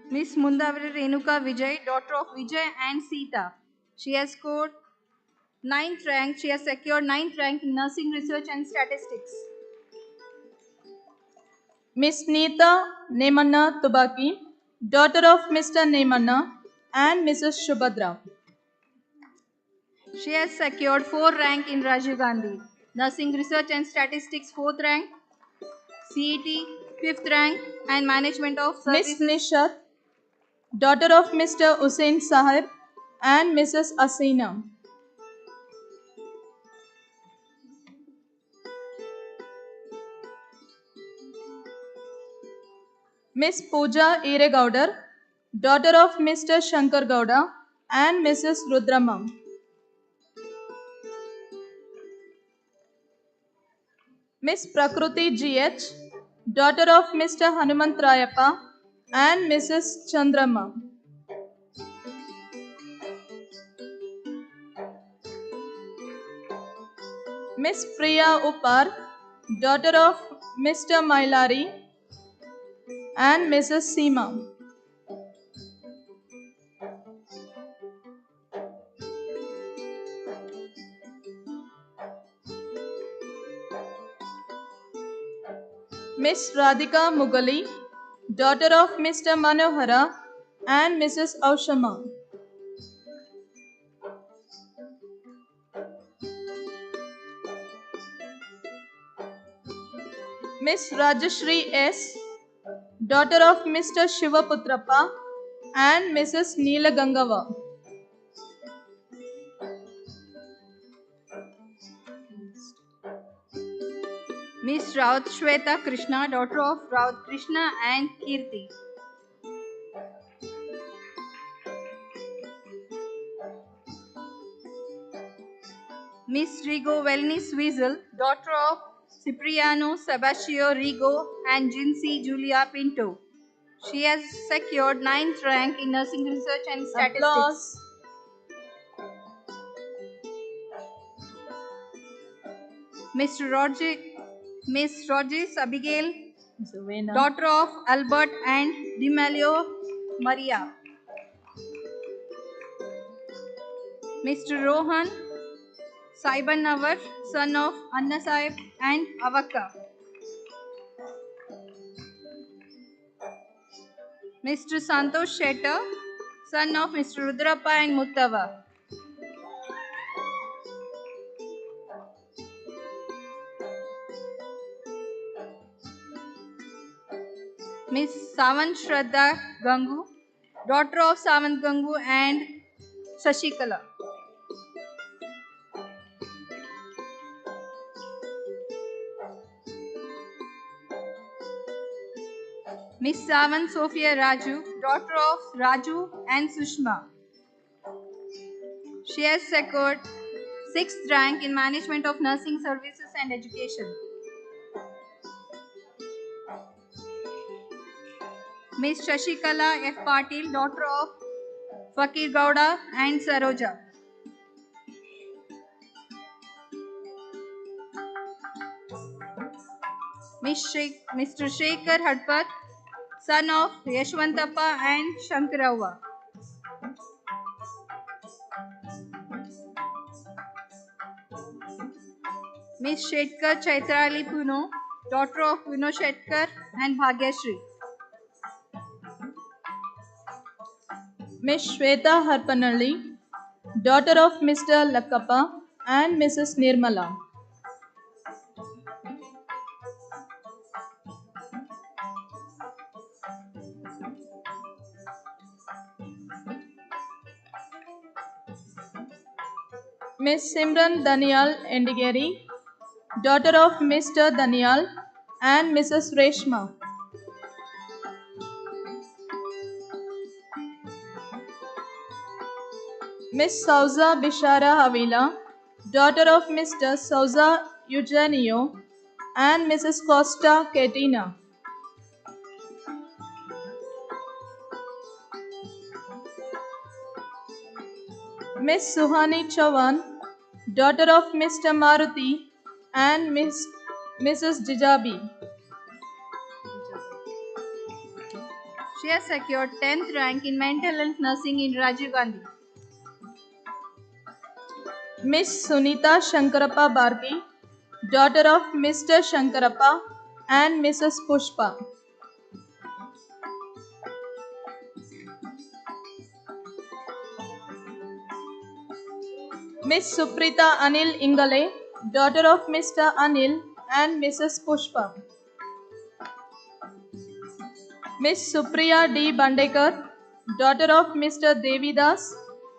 Miss Mundavari Renuka Vijay, daughter of Vijay and Sita. She has scored 9th rank. She has secured 9th rank in nursing research and statistics. Miss Neeta Nemanna Tubaki, daughter of Mr. Nemanna and Mrs. Shubhadra. She has secured 4th rank in Rajiv Gandhi. Nursing research and statistics 4th rank, CET 5th rank and management of services. Miss Nishat, daughter of Mr. Hussain Sahib and Mrs. Asina. Miss Pooja Iregaudar, daughter of Mr. Shankar Gowda and Mrs. Rudramam. Miss Prakruti GH, daughter of Mr. Hanumantrayappa and Mrs. Chandrama. Miss Priya Upar, daughter of Mr. Mailari and Mrs. Seema. Miss Radhika Mughali, daughter of Mr. Manohara and Mrs. Aushama. Miss Rajashri S., daughter of Mr. Shivaputrappa and Mrs. Neelagangava. Miss Raut Shweta Krishna, daughter of Raut Krishna and Kirti. Miss Rigo Wellness Weasel, daughter of Cipriano Sebastiano Rigo and Jinsi Julia Pinto. She has secured 9th rank in nursing research and statistics. Applause. Miss Rogers Abigail, daughter of Albert and Dimelio Maria. Mr. Rohan Saiban Navar, son of Anna Saib and Avaka. Mr. Santosh Shettar, son of Mr. Rudrappa and Muttava. Miss Savant Shraddha Gangu, daughter of Savant Gangu and Shashikala. Miss Savant Sophia Raju, daughter of Raju and Sushma. She has secured 6th rank in Management of Nursing Services and Education. Miss Shashikala F. Patil, daughter of Fakir Gowda and Saroja. Mr. Shekhar Hadpat, son of Yashwantappa and Shankarava. Miss Shetkar Chaitrali Puno, daughter of Puno Shetkar and Bhagyashri. Miss Shweta Harpanalli, daughter of Mr. Lakappa and Mrs. Nirmala. Miss Simran Danial Endigeri, daughter of Mr. Danial and Mrs. Reshma. Miss Sauza Bishara Havila, daughter of Mr. Sauza Eugenio and Mrs. Costa Katina. Miss Suhani Chavan, daughter of Mr. Maruti and Mrs. Jijabi. She has secured 10th rank in Mental Health Nursing in Rajiv Gandhi. Miss Sunita Shankarappa Barki, daughter of Mr. Shankarappa and Mrs. Pushpa. Miss Suprita Anil Ingale, daughter of Mr. Anil and Mrs. Pushpa. Miss Supriya D. Bandekar, daughter of Mr. Devidas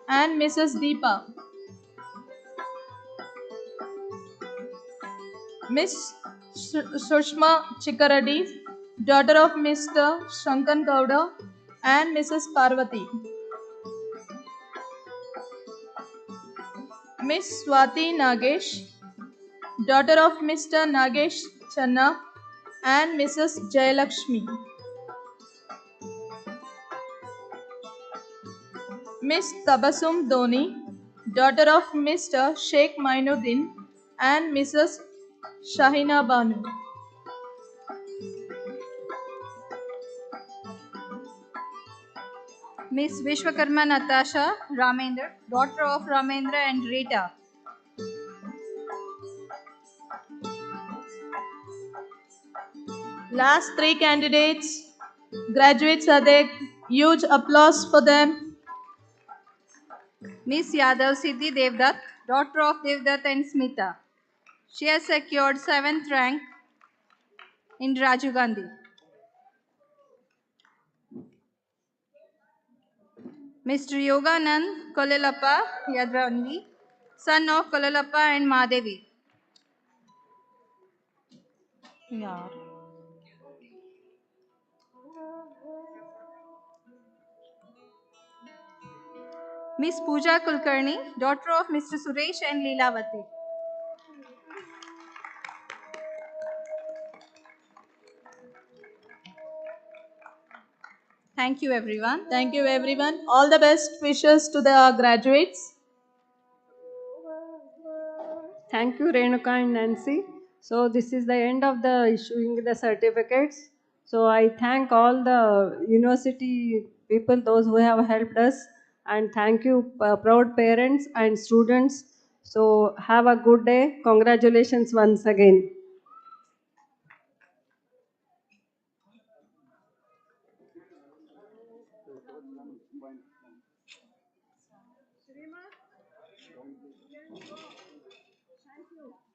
and Mrs. Deepa. Miss Sushma Chikareddy, daughter of Mr. Shankan Gowda and Mrs. Parvati. Miss Swati Nagesh, daughter of Mr. Nagesh Channa and Mrs. Jayalakshmi. Miss Tabassum Dhoni, daughter of Mr. Sheikh Mainuddin and Mrs. Shahina Banu. Miss Vishwakarma Natasha Ramendra, daughter of Ramendra and Rita. Last three candidates, graduates are there. Huge applause for them. Miss Yadav Siddhi Devdutt, daughter of Devdutt and Smita. She has secured 7th rank in Rajiv Gandhi. Mr. Yoganand Kolalappa Yadrandi, son of Kolalappa and Madevi. Yeah. Miss Pooja Kulkarni, daughter of Mr. Suresh and Leelavati. Thank you, everyone. Thank you, everyone. All the best wishes to the graduates. Thank you, Renuka and Nancy. So this is the end of the issuing the certificates. So I thank all the university people, those who have helped us, and thank you, proud parents and students. So have a good day. Congratulations once again. Thank you.